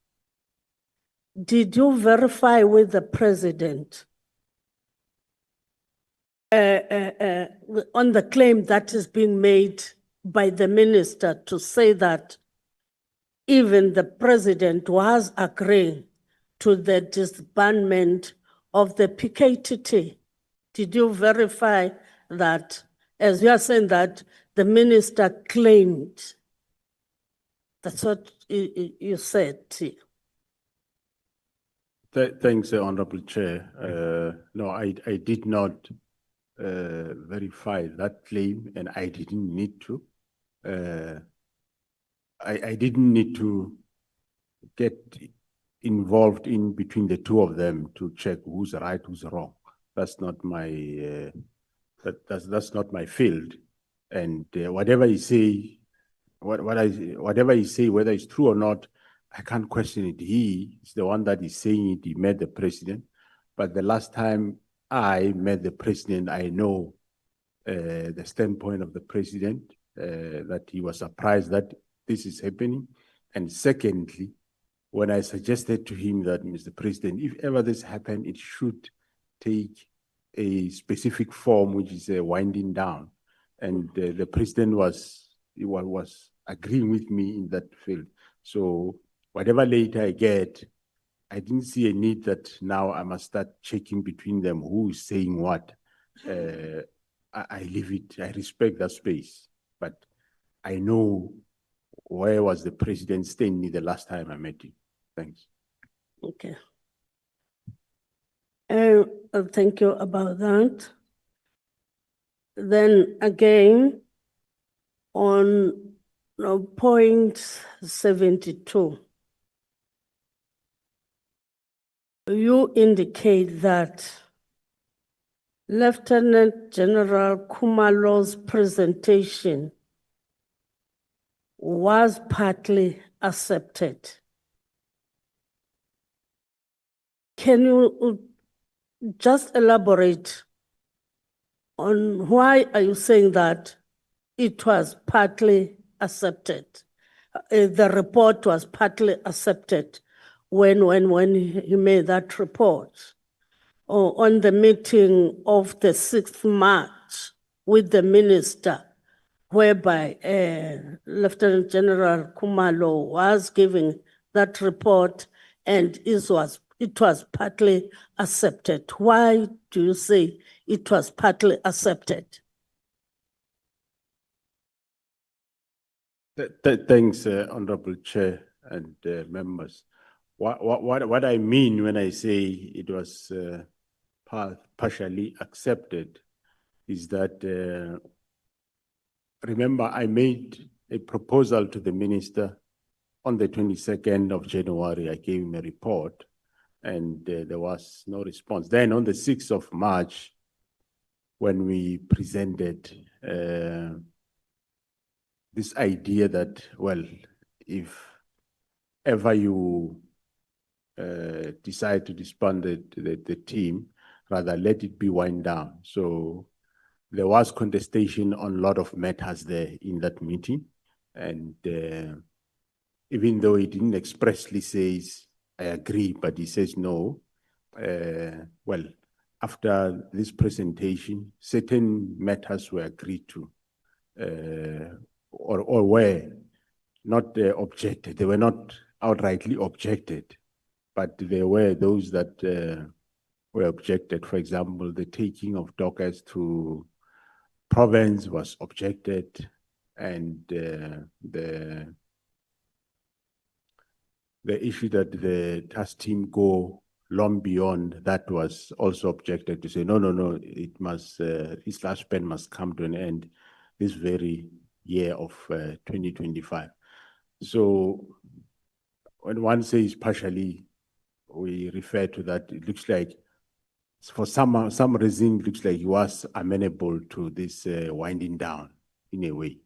Did you verify with the president on the claim that is being made by the minister to say that even the president was agreeing to the disbandment of the PKTT? Did you verify that, as you are saying that the minister claimed? That's what you said. Thanks, Honorable Chair. No, I did not verify that claim, and I didn't need to. I didn't need to get involved in between the two of them to check who's right, who's wrong. That's not my that's not my field. And whatever he say, whatever he say, whether it's true or not, I can't question it. He is the one that is saying it. He met the president, but the last time I met the president, I know the standpoint of the president, that he was surprised that this is happening. And secondly, when I suggested to him that, Mr. President, if ever this happened, it should take a specific form, which is a winding down. And the president was agreeing with me in that field. So whatever later I get, I didn't see a need that now I must start checking between them who is saying what. I leave it, I respect that space, but I know where was the president standing the last time I met him. Thanks. Okay. Thank you about that. Then again, on point 72, you indicate that Lieutenant General Khumalo's presentation was partly accepted. Can you just elaborate on why are you saying that it was partly accepted. The report was partly accepted when he made that report. On the meeting of the 6th March with the minister, whereby Lieutenant General Kumalo was giving that report and it was partly accepted. Why do you say it was partly accepted? Thanks, Honorable Chair and members. What I mean when I say it was partially accepted is that, remember, I made a proposal to the minister on the 22nd of January. I gave him a report and there was no response. Then on the 6th of March, when we presented this idea that, well, if ever you decide to disband the team, rather let it be wind down. So there was contestation on a lot of matters there in that meeting. And even though he didn't expressly say, I agree, but he says no, well, after this presentation, certain matters were agreed to, or were not objected. They were not outrightly objected, but there were those that were objected. For example, the taking of dockers to province was objected, and the issue that the task team go long beyond that was also objected to say, no, it must, this last spend must come to an end this very year of 2025. So when one says partially, we refer to that, it looks like for some reason, it looks like he was amenable to this winding down in a way.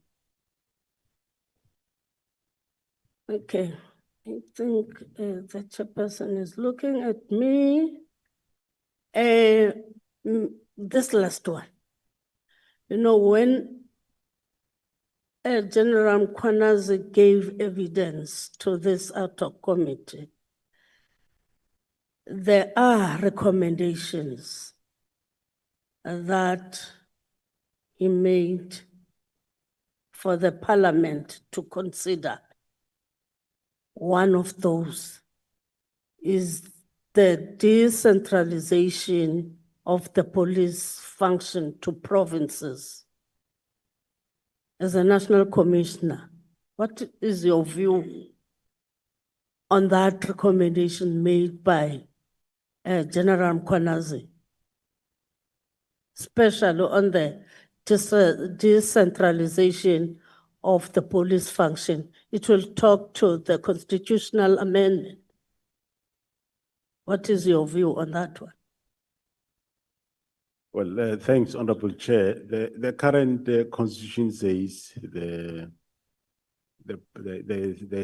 Okay, I think the chairperson is looking at me. This last one, you know, when General Mkhwanazi gave evidence to this ad hoc committee, there are recommendations that he made for the parliament to consider. One of those is the decentralization of the police function to provinces. As a national commissioner, what is your view on that recommendation made by General Mkhwanazi, especially on the decentralization of the police function? It will talk to the constitutional amendment. What is your view on that one? Well, thanks, Honorable Chair. The current constitution says there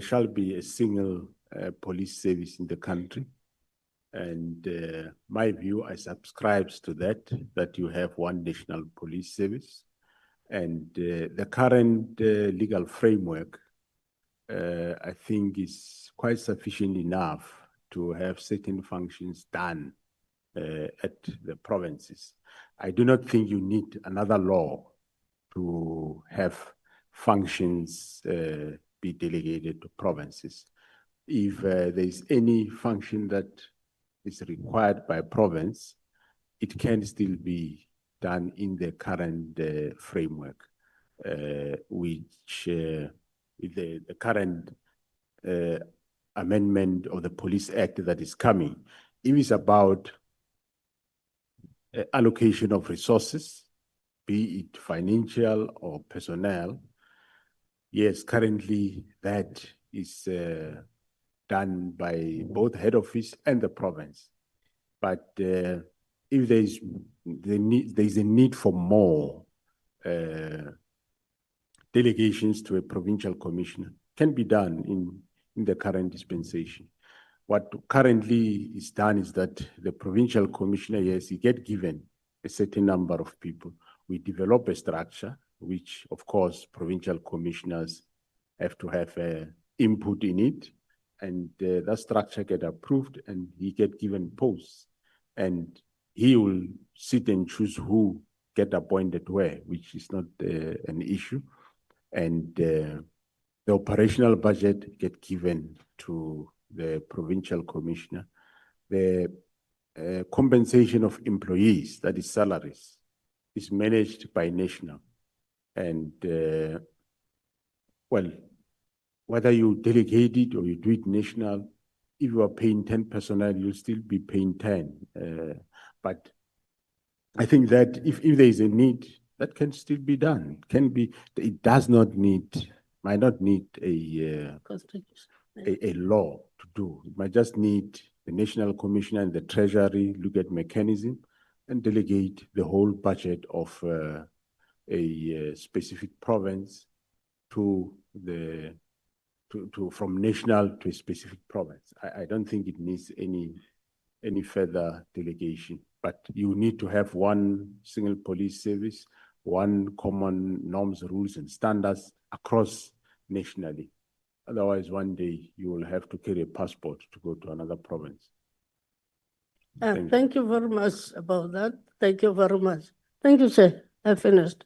shall be a single police service in the country. And my view, I subscribe to that you have one national police service. And the current legal framework, I think, is quite sufficient enough to have certain functions done at the provinces. I do not think you need another law to have functions be delegated to provinces. If there is any function that is required by province, it can still be done in the current framework, which with the current amendment of the Police Act that is coming, it is about allocation of resources, be it financial or personnel. Yes, currently that is done by both head office and the province. But if there is a need for more delegations to a provincial commissioner, can be done in the current dispensation. What currently is done is that the provincial commissioner, yes, he get given a certain number of people. We develop a structure which of course provincial commissioners have to have input in it, and that structure get approved and he get given posts, and he will sit and choose who get appointed where, which is not an issue. And the operational budget get given to the provincial commissioner. The compensation of employees, that is salaries, is managed by national. And well, whether you delegate it or you do it national, if you are paying 10 personnel, you'll still be paying 10. But I think that if there is a need, that can still be done. It can be, it does not need, might not need a law to do. It might just need the National Commissioner and the Treasury look at mechanism and delegate the whole budget of a specific province to the from national to a specific province. I don't think it needs any further delegation, but you need to have one single police service, one common norms, rules, and standards across nationally. Otherwise, one day you will have to carry a passport to go to another province. Thank you very much about that. Thank you very much. Thank you, sir. I finished.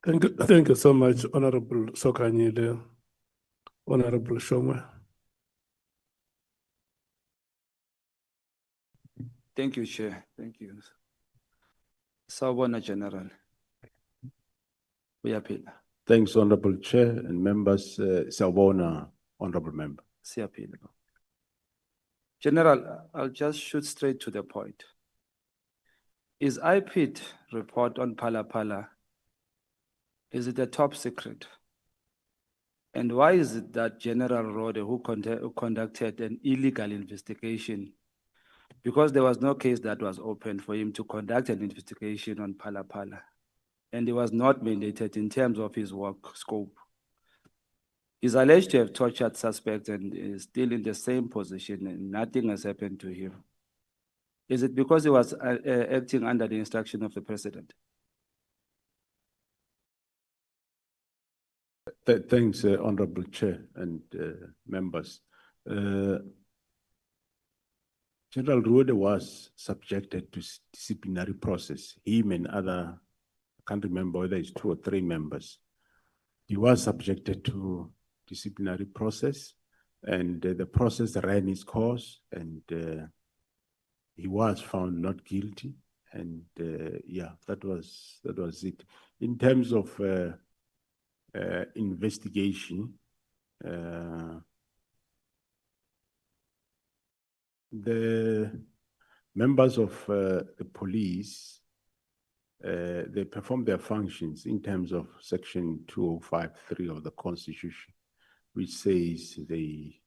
Thank you so much, Honorable Sokanyile, Honorable Shongwe. Thank you, Chair. Thank you. Sawubona, General. Uyaphila. Thanks, Honorable Chair and members. Sawubona, Honorable Member. Siyaphila. General, I'll just shoot straight to the point. Is IPIT report on Phala, is it a top secret? And why is it that General Rode, who conducted an illegal investigation, because there was no case that was open for him to conduct an investigation on Phala, and he was not mandated in terms of his work scope. He's alleged to have tortured suspects and is still in the same position and nothing has happened to him. Is it because he was acting under the instruction of the president? Thanks, Honorable Chair and members. General Rode was subjected to disciplinary process. Him and other, I can't remember whether it's 2 or 3 members. He was subjected to disciplinary process, and the process ran its course, and he was found not guilty. And yeah, that was it. In terms of investigation, the members of the police, they perform their functions in terms of Section 205(3) of the Constitution, which says they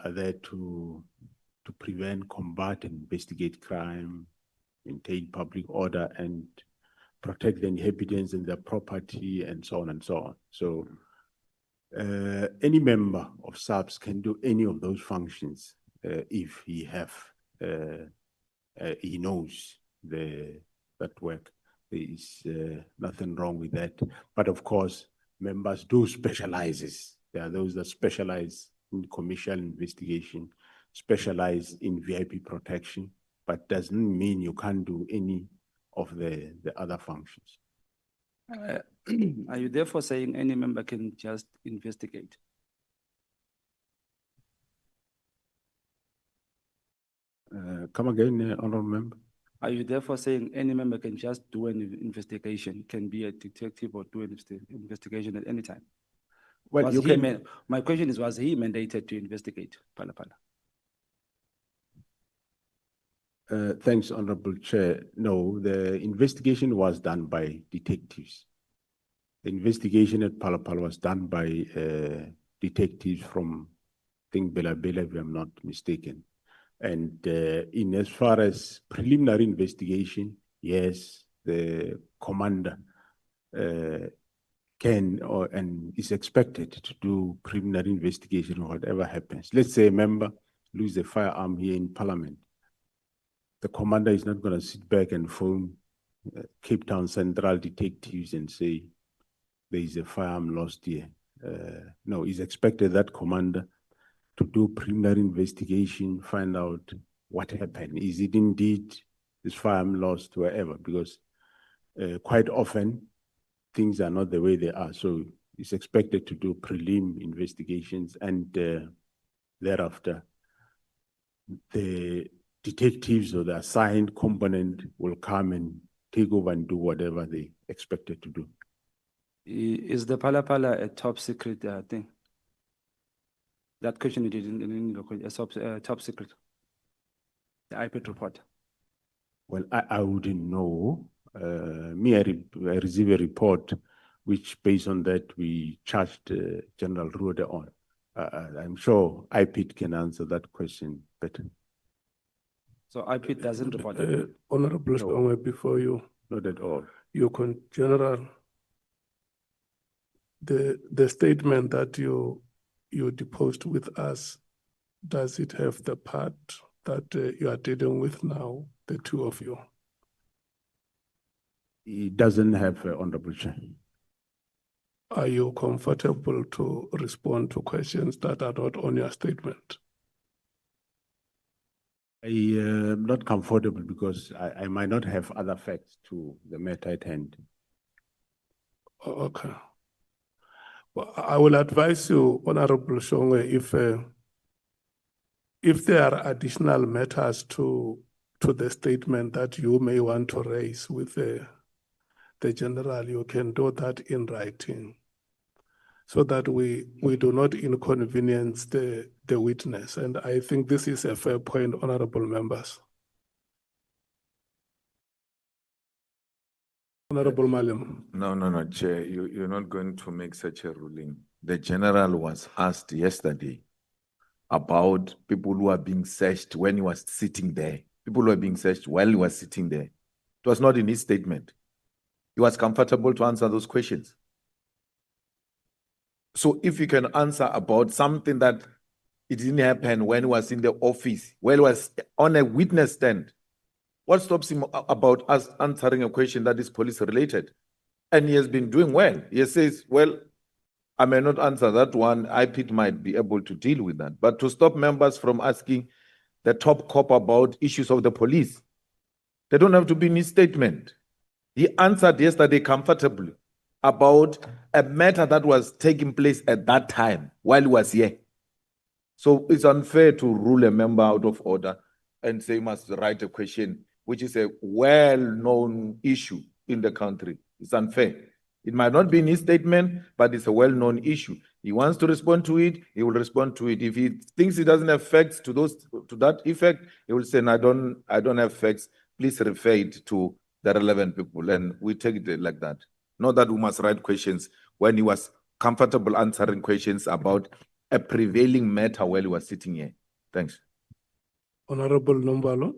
are there to prevent, combat, and investigate crime, maintain public order, and protect the inhabitants and their property, and so on and so on. So any member of SAPS can do any of those functions if he knows that work. There is nothing wrong with that. But of course, members do specialize. There are those that specialize in commercial investigation, specialize in VIP protection, but doesn't mean you can't do any of the other functions. Are you therefore saying any member can just investigate? Come again, Honorable Member. Are you therefore saying any member can just do an investigation, can be a detective or do an investigation at any time? Well, my question is, was he mandated to investigate Phala? Thanks, Honorable Chair. No, the investigation was done by detectives. The investigation at Phala was done by detectives from, I think, Bela, if I'm not mistaken. And in as far as preliminary investigation, yes, the commander can and is expected to do preliminary investigation or whatever happens. Let's say a member loses a firearm here in Parliament. The commander is not going to sit back and phone Cape Town Central detectives and say there is a firearm lost here. No, it's expected that commander to do preliminary investigation, find out what happened. Is it indeed this firearm lost wherever? Because quite often things are not the way they are. So it's expected to do prelim investigations, and thereafter the detectives or the assigned component will come and take over and do whatever they expected to do. Is the Pala a top secret thing? That question you didn't a top secret. The IPIT report. Well, I wouldn't know. I received a report which, based on that, we charged General Rode on. I'm sure IPIT can answer that question better. So IPIT doesn't report it. Honorable Shongwe, before you, Not at all. General, the statement that you deposed with us, does it have the part that you are dealing with now, the two of you? It doesn't have Honorable Chair. Are you comfortable to respond to questions that are not on your statement? I am not comfortable because I might not have other facts to the matter at hand. Okay. Well, I will advise you, Honorable Shongwe, if there are additional matters to the statement that you may want to raise with the General, you can do that in writing, so that we do not inconvenience the witness. And I think this is a fair point, honorable members. Honorable Malim. No, Chair, you're not going to make such a ruling. The General was asked yesterday about people who are being searched when he was sitting there. People who are being searched while he was sitting there. It was not in his statement. He was comfortable to answer those questions. So if you can answer about something that it didn't happen when he was in the office, when he was on a witness stand, what stops him about us answering a question that is police related? And he has been doing well. He says, well, I may not answer that one. IPIT might be able to deal with that. But to stop members from asking the top cop about issues of the police, they don't have to be in his statement. He answered yesterday comfortably about a matter that was taking place at that time while he was here. So it's unfair to rule a member out of order and say he must write a question, which is a well-known issue in the country. It's unfair. It might not be in his statement, but it's a well-known issue. He wants to respond to it, he will respond to it. If he thinks it doesn't have facts to that effect, he will say, no, I don't have facts. Please refer it to the relevant people, and we take it like that. Not that we must write questions when he was comfortable answering questions about a prevailing matter while he was sitting here. Thanks. Honorable Nombalo.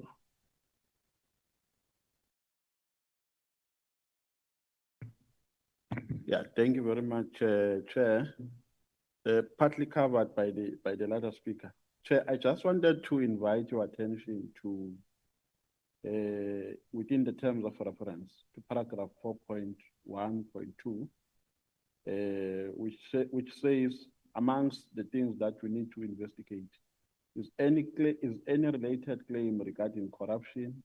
Yeah, thank you very much, Chair. Partly covered by the latter speaker. Chair, I just wanted to invite your attention to within the terms of reference to paragraph 4.1.2, which says, amongst the things that we need to investigate is any related claim regarding corruption,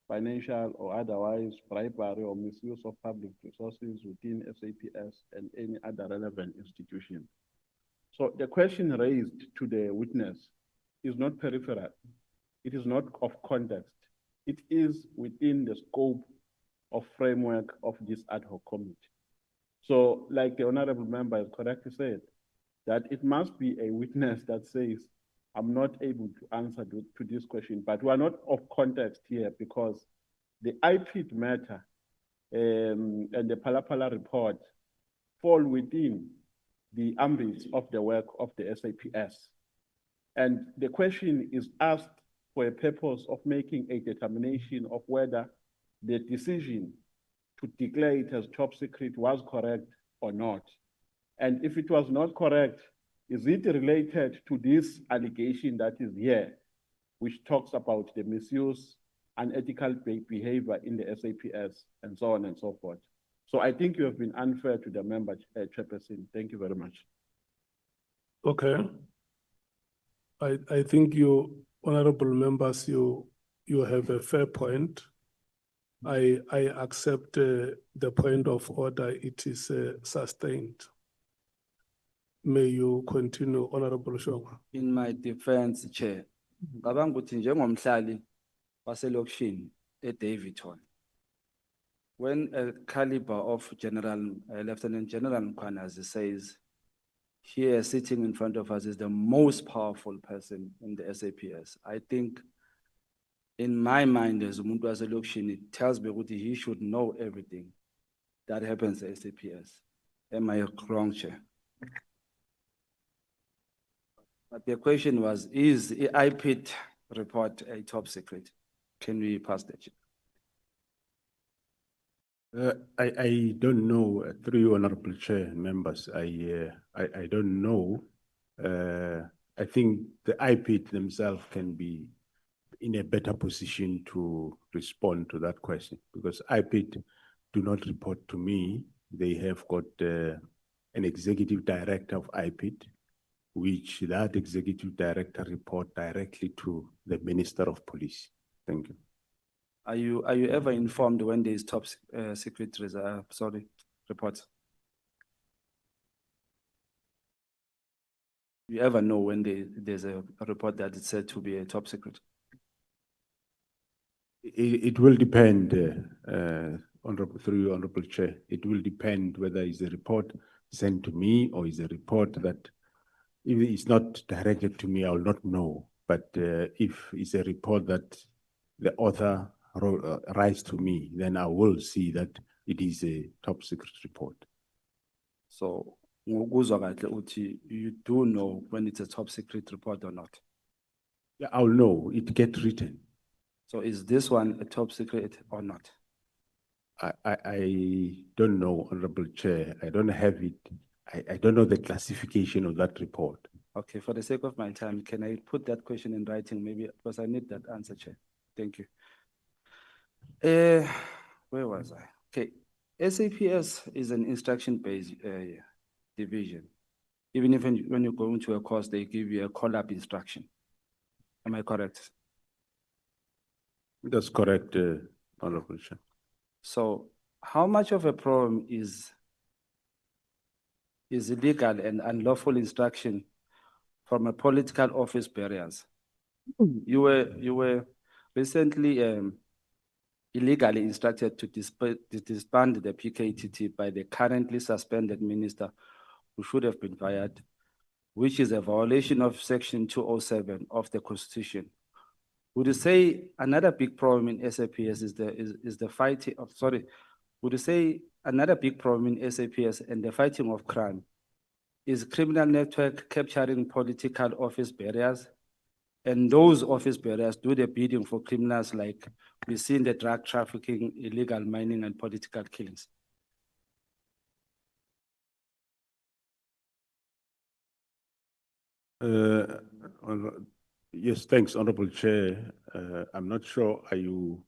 financial or otherwise bribery or misuse of public resources within SAPS and any other relevant institution. So the question raised to the witness is not peripheral. It is not of context. It is within the scope of framework of this ad hoc committee. So like the honorable member has correctly said, that it must be a witness that says, I'm not able to answer to this question, but we are not of context here because the IPIT matter and the Pala report fall within the ambit of the work of the SAPS. And the question is asked for a purpose of making a determination of whether the decision to declare it as top secret was correct or not. And if it was not correct, is it related to this allegation that is here, which talks about the misuse unethical behavior in the SAPS and so on and so forth. So I think you have been unfair to the member, Chairperson. Thank you very much. Okay. I think you, honorable members, you have a fair point. I accept the point of order. It is sustained. May you continue, Honorable Shonga. In my defense, Chair, ngicabanga ukuthi njengomhlali waselokishini eDavidton, when a caliber of Lieutenant General Mkhwanazi says here sitting in front of us is the most powerful person in the SAPS, I think in my mind as umuntu waselokishini, it tells me that he should know everything that happens at SAPS. Am I wrong, Chair? But the question was, is the IPIT report a top secret? Can we pass that? I don't know, through you, Honorable Chair, members, I don't know. I think the IPIT themselves can be in a better position to respond to that question, because IPIT do not report to me. They have got an executive director of IPIT, which that executive director report directly to the Minister of Police. Thank you. Are you ever informed when there is top secret reports? You ever know when there's a report that is said to be a top secret? It will depend, through you, Honorable Chair. It will depend whether it's a report sent to me or is a report that, if it's not directed to me, I will not know. But if it's a report that the author writes to me, then I will see that it is a top secret report. So, ngokuzwa kahle uthi you do know when it's a top secret report or not. Yeah, I'll know. It gets written. So is this one a top secret or not? I don't know, Honorable Chair. I don't have it. I don't know the classification of that report. Okay, for the sake of my time, can I put that question in writing maybe, because I need that answer, Chair. Thank you. Where was I? Okay, SAPS is an instruction-based division. Even if when you go into a course, they give you a call-up instruction. Am I correct? That's correct, Honorable Chair. So how much of a problem is illegal and unlawful instruction from a political office bearers? You were recently illegally instructed to disband the PKTT by the currently suspended minister who should have been fired, which is a violation of Section 207 of the Constitution. Would you say another big problem in SAPS is the fighting of, would you say another big problem in SAPS and the fighting of crime is criminal network capturing political office bearers, and those office bearers do the bidding for criminals like we see in the drug trafficking, illegal mining, and political killings? Yes, thanks, Honorable Chair. I'm not sure, are you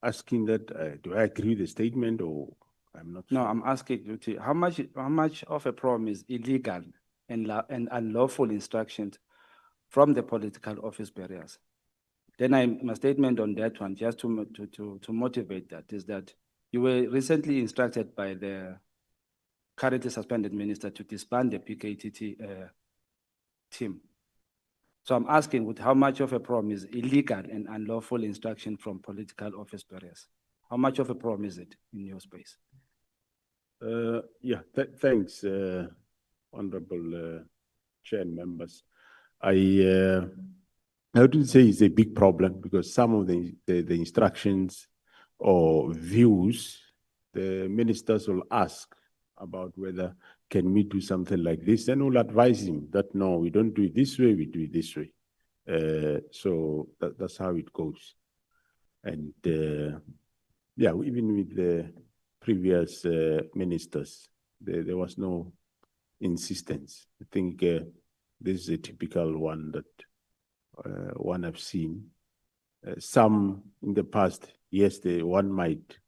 asking that, do I agree with the statement, or I'm not sure? No, I'm asking you how much of a problem is illegal and unlawful instructions from the political office bearers? Then my statement on that one, just to motivate that, is that you were recently instructed by the currently suspended minister to disband the PKTT team. So I'm asking with how much of a problem is illegal and unlawful instruction from political office bearers? How much of a problem is it in your space? Yeah, thanks, Honorable Chair and members. I wouldn't say it's a big problem, because some of the instructions or views, the ministers will ask about whether can we do something like this, and we'll advise him that no, we don't do it this way, we do it this way. So that's how it goes. And yeah, even with the previous ministers, there was no insistence. I think this is a typical one that one I've seen. Some in the past, yes, one might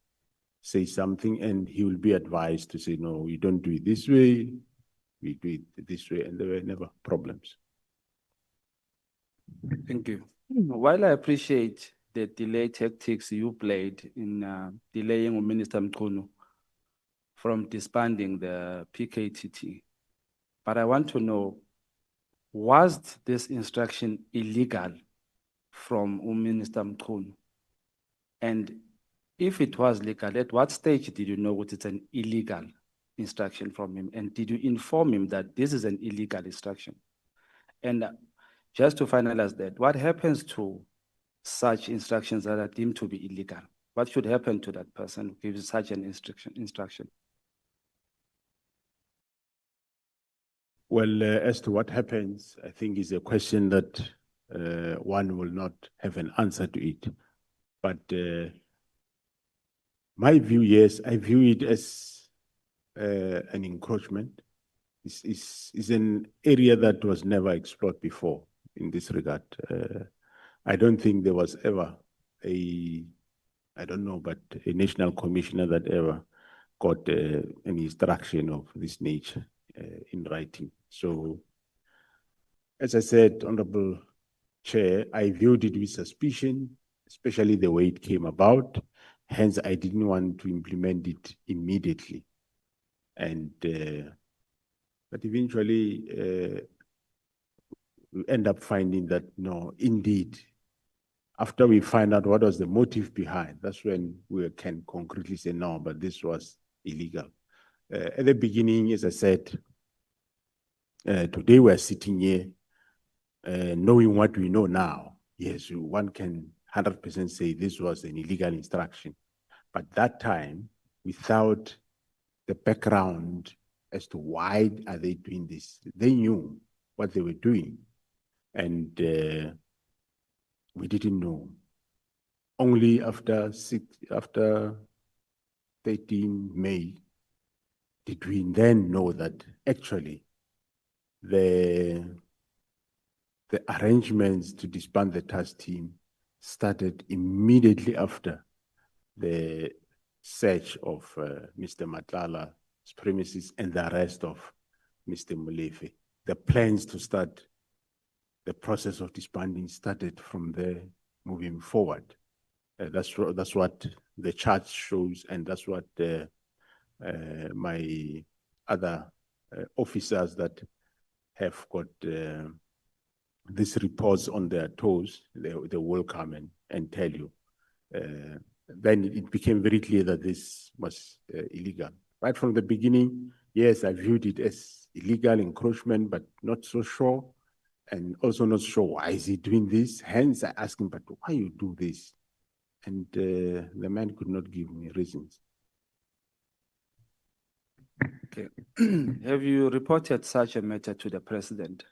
say something and he will be advised to say, no, we don't do it this way, we do it this way, and there were never problems. Thank you. While I appreciate the delay tactics you played in delaying Minister Mkhunu from disbanding the PKTT, but I want to know, was this instruction illegal from Minister Mkhunu? And if it was legal, at what stage did you know what it's an illegal instruction from him? And did you inform him that this is an illegal instruction? And just to finalize that, what happens to such instructions that are deemed to be illegal? What should happen to that person who gives such an instruction? Well, as to what happens, I think is a question that one will not have an answer to it. But my view, yes, I view it as an encroachment. It's an area that was never explored before in this regard. I don't think there was ever I don't know, but a national commissioner that ever got an instruction of this nature in writing. So, as I said, Honorable Chair, I viewed it with suspicion, especially the way it came about. Hence, I didn't want to implement it immediately. And, but eventually, we end up finding that, no, indeed, after we find out what was the motive behind, that's when we can concretely say, no, but this was illegal. At the beginning, as I said, today we're sitting here knowing what we know now. Yes, one can 100% say this was an illegal instruction. But that time, without the background as to why are they doing this, they knew what they were doing. And we didn't know. Only after 13 May did we then know that actually the arrangements to disband the task team started immediately after the search of Mr. Matlala's premises and the arrest of Mr. Molefe. The plans to start the process of disbanding started from there moving forward. That's what the chart shows, and that's what my other officers that have got these reports on their toes, they will come and tell you. Then it became very clear that this was illegal. Right from the beginning, yes, I viewed it as illegal encroachment, but not so sure, and also not sure why is he doing this. Hence, I asked him, but why you do this? And the man could not give me reasons. Okay. Have you reported such a matter to the president?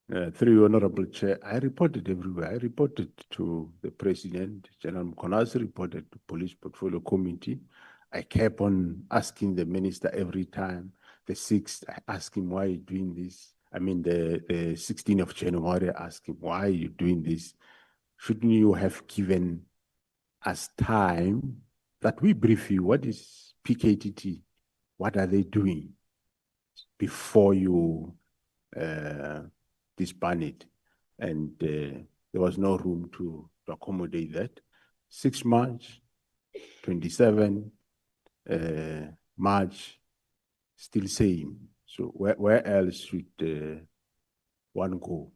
Through you, Honorable Chair, I reported everywhere. I reported to the President, General Mkhwanazi, reported to Police Portfolio Committee. I kept on asking the minister every time. The 6th, I asked him, why are you doing this? I mean, the 16th of January, I asked him, why are you doing this? Shouldn't you have given us time that we brief you? What is PKTT? What are they doing before you disband it? And there was no room to accommodate that. 6 March, 27 March, still same. So where else should one go?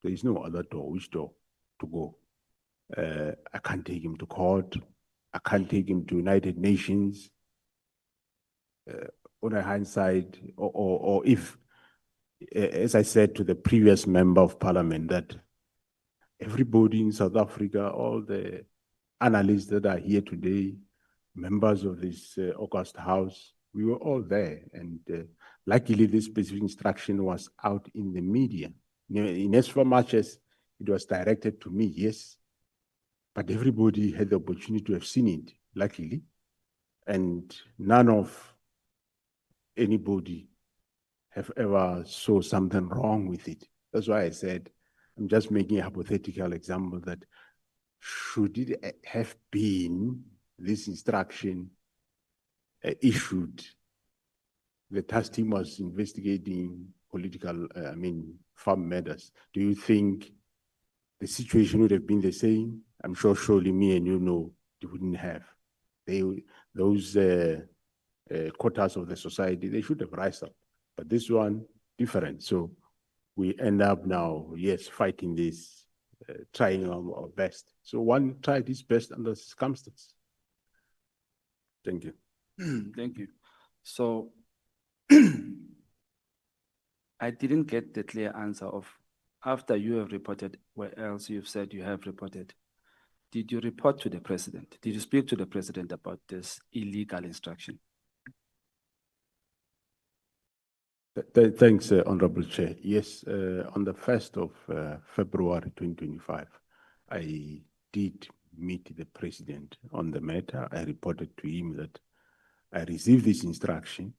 There is no other door. Which door to go? I can't take him to court. I can't take him to United Nations. On a hindsight, or if, as I said to the previous member of parliament, that everybody in South Africa, all the analysts that are here today, members of this August House, we were all there. And luckily, this specific instruction was out in the media. In as much as it was directed to me, yes, but everybody had the opportunity to have seen it, luckily. And none of anybody have ever saw something wrong with it. That's why I said I'm just making a hypothetical example that should it have been this instruction issued, the task team was investigating political, farm matters. Do you think the situation would have been the same? I'm sure surely me and you know they wouldn't have. Those quarters of the society, they should have risen up. But this one, different. So we end up now, yes, fighting this, trying our best. So one tried his best under circumstances. Thank you. Thank you. So I didn't get the clear answer of after you have reported where else you've said you have reported. Did you report to the president? Did you speak to the president about this illegal instruction? Thanks, Honorable Chair. Yes, on the 1st of February 2025, I did meet the president on the matter. I reported to him that I received this instruction,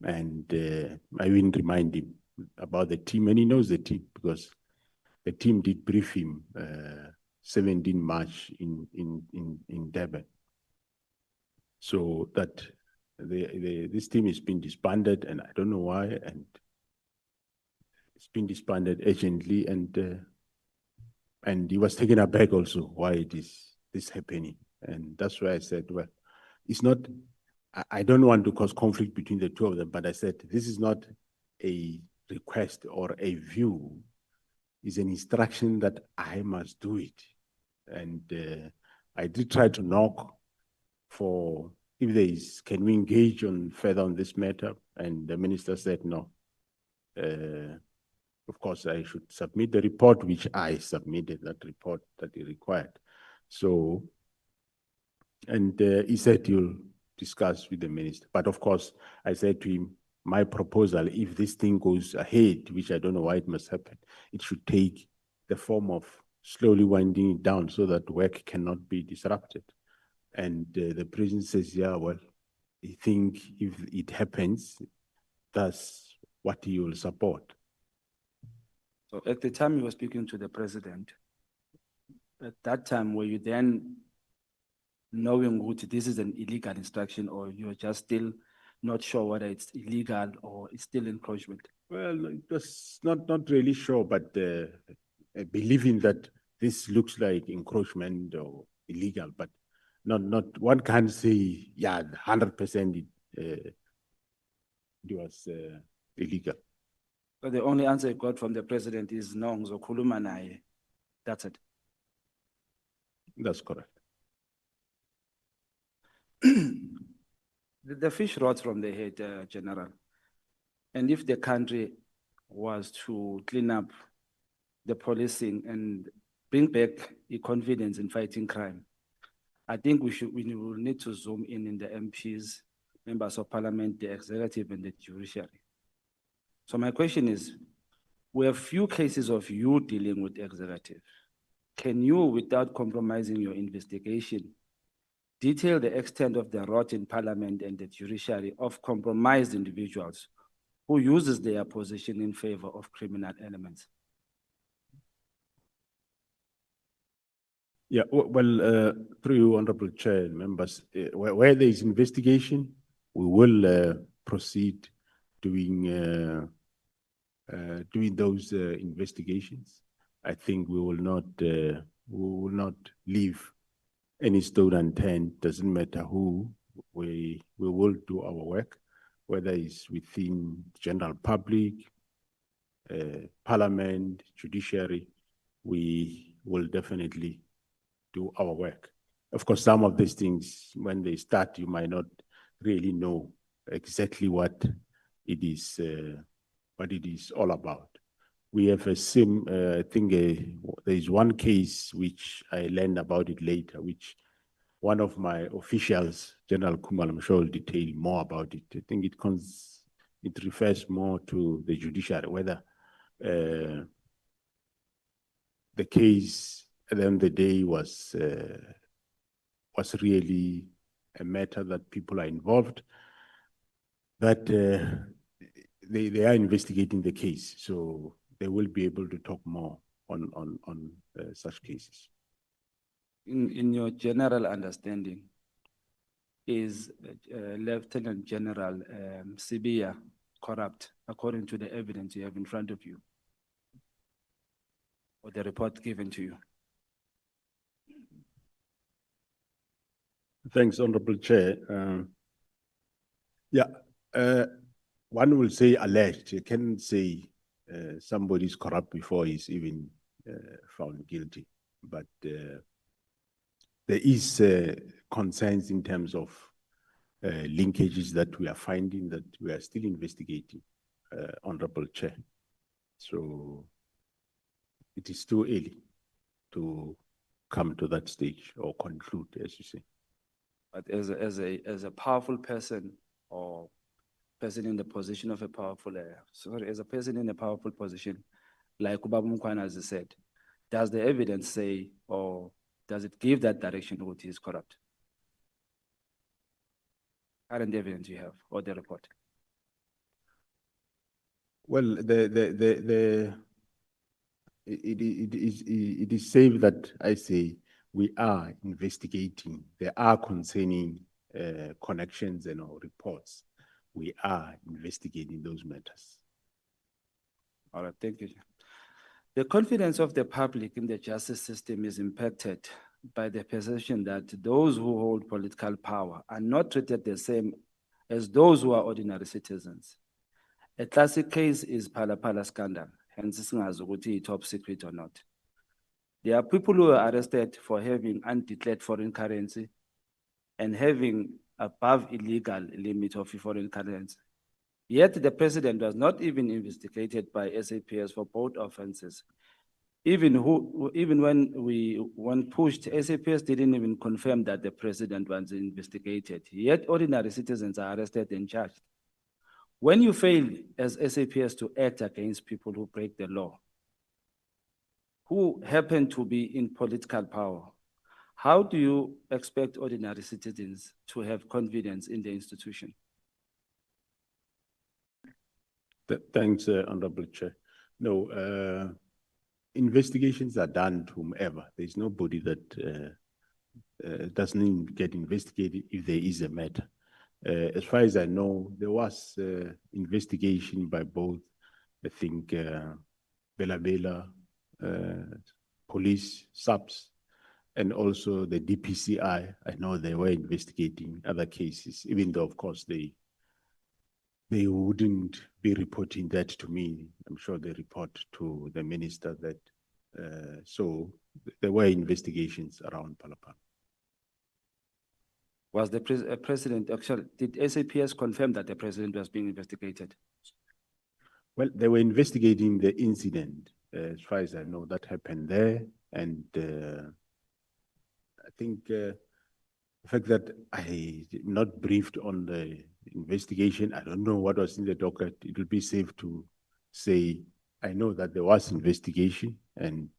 and I will remind him about the team, and he knows the team because the team did brief him 17 March in Durban. So that this team has been disbanded, and I don't know why, and it's been disbanded urgently, and he was taken aback also why it is this happening, and that's why I said, well, it's not. I don't want to cause conflict between the two of them, but I said this is not a request or a view; it's an instruction that I must do it, and I did try to knock for. If there is, can we engage on further on this matter? And the minister said no. Of course, I should submit the report, which I submitted, that report that he required. So, and he said he'll discuss with the minister. But of course, I said to him, my proposal, if this thing goes ahead, which I don't know why it must happen, it should take the form of slowly winding it down so that work cannot be disrupted. And the president says, yeah, well, I think if it happens, that's what he will support. So at the time you were speaking to the president, at that time, were you then knowing what this is an illegal instruction, or you're just still not sure whether it's illegal or it's still encroachment? Well, it was not really sure, but believing that this looks like encroachment or illegal, but not one can't say, yeah, 100% it was illegal. So the only answer I got from the president is no, ngizokhuluma naye. That's it. That's correct. The fish rots from the head, General. And if the country was to clean up the policing and bring back the confidence in fighting crime, I think we will need to zoom in the MPs, members of parliament, the executive and the judiciary. So my question is, we have few cases of you dealing with executive. Can you, without compromising your investigation, detail the extent of the rot in parliament and the judiciary of compromised individuals who uses their position in favor of criminal elements? Yeah, well, through you, Honorable Chair, members, where there is investigation, we will proceed doing those investigations. I think we will not leave any stone unturned. Doesn't matter who. We will do our work, whether it's within general public, parliament, judiciary. We will definitely do our work. Of course, some of these things, when they start, you might not really know exactly what it is all about. We have a I think there is one case which I learned about it later, which one of my officials, General Kumal, I'm sure will detail more about it. I think it refers more to the judiciary, whether the case at the end of the day was really a matter that people are involved, that they are investigating the case, so they will be able to talk more on such cases. In your general understanding, is Lieutenant General Sibia corrupt according to the evidence you have in front of you? Or the report given to you? Thanks, Honorable Chair. One will say alleged. You can say somebody is corrupt before he's even found guilty. But there is concerns in terms of linkages that we are finding that we are still investigating, Honorable Chair. So it is too early to come to that stage or conclude, as you say. But as a powerful person or person in the position of a powerful, as a person in a powerful position, like Mkhwanazi said, does the evidence say, or does it give that direction that he is corrupt? Current evidence you have, or the report? Well, it is safe that I say we are investigating. There are concerning connections and reports. We are investigating those matters. All right, thank you. The confidence of the public in the justice system is impacted by the perception that those who hold political power are not treated the same as those who are ordinary citizens. A classic case is Phala scandal, hence it's top secret or not. There are people who are arrested for having undeclared foreign currency and having above illegal limit of foreign currency. Yet the president was not even investigated by SAPS for both offenses. Even when pushed, SAPS didn't even confirm that the president was investigated. Yet ordinary citizens are arrested and charged. When you fail as SAPS to act against people who break the law, who happen to be in political power, how do you expect ordinary citizens to have confidence in the institution? Thanks, Honorable Chair. No, investigations are done to whomever. There's nobody that doesn't get investigated if there is a matter. As far as I know, there was investigation by both, I think, Bela, police, SAPS, and also the DPCI. I know they were investigating other cases, even though, of course, they wouldn't be reporting that to me. I'm sure they report to the minister that, so there were investigations around Palapala. Was the president, actually, did SAPS confirm that the president was being investigated? Well, they were investigating the incident, as far as I know, that happened there. And I think the fact that I did not briefed on the investigation, I don't know what was in the docket. It will be safe to say, I know that there was investigation and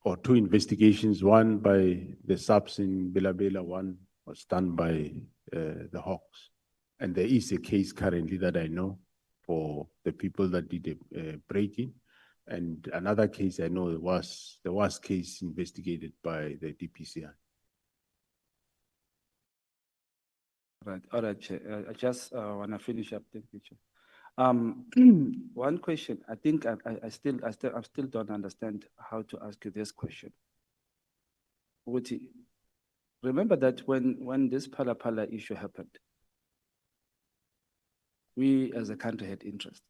or two investigations, one by the SAPS in Bela, one was done by the Hawks. And there is a case currently that I know for the people that did a break-in. And another case I know there was case investigated by the DPCI. Right, all right, Chair. I just want to finish up the picture. One question, I think I still don't understand how to ask you this question. Remember that when this Phala issue happened, we as a country had interest.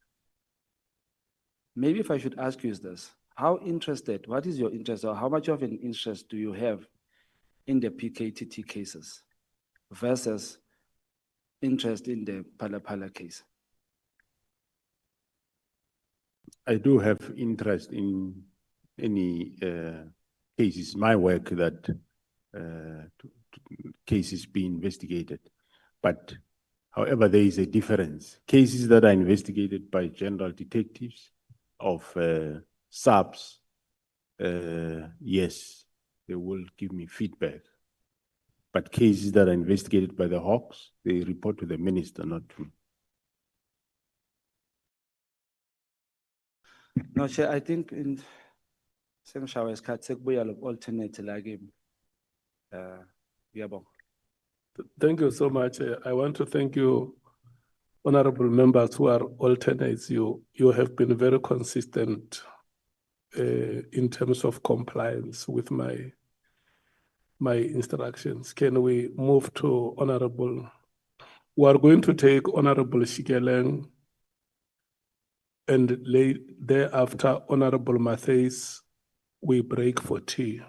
Maybe if I should ask you is this, how interested, what is your interest or how much of an interest do you have in the PKTT cases versus interest in the Phala case? I do have interest in any cases, my work that cases be investigated. But however, there is a difference. Cases that are investigated by general detectives of SAPS, yes, they will give me feedback. But cases that are investigated by the Hawks, they report to the minister, not to me. No, Chair, I think in Semshawa isikhathi sekubuya lo alternate la kimi. Ngiyabonga. Thank you so much. I want to thank you, honorable members who are alternates. You have been very consistent in terms of compliance with my instructions. Can we move to honorable? We are going to take Honorable Shikeleng and thereafter Honorable Matthews. We break for tea.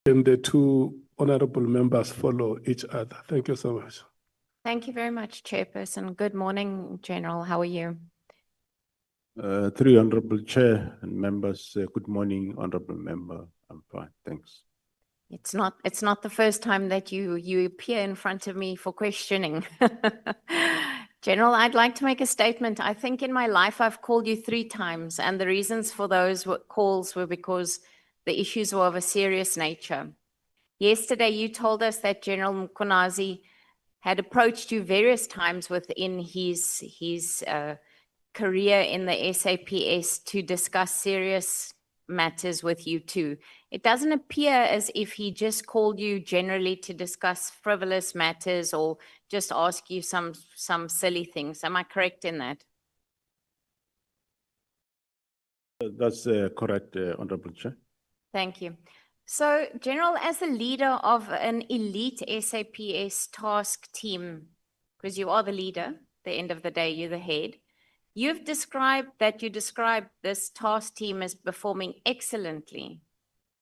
And the two honorable members follow each other. Thank you so much. Thank you very much, Chairperson. Good morning, General. How are you? Three honorable chair and members, good morning, honorable member. I'm fine, thanks. It's not the first time that you appear in front of me for questioning. General, I'd like to make a statement. I think in my life I've called you 3 times, and the reasons for those calls were because the issues were of a serious nature. Yesterday, you told us that General Mkhwanazi had approached you various times within his career in the SAPS to discuss serious matters with you too. It doesn't appear as if he just called you generally to discuss frivolous matters or just ask you some silly things. Am I correct in that? That's correct, honorable chair. Thank you. So, General, as the leader of an elite SAPS task team, because you are the leader, at the end of the day, you're the head, you described this task team as performing excellently.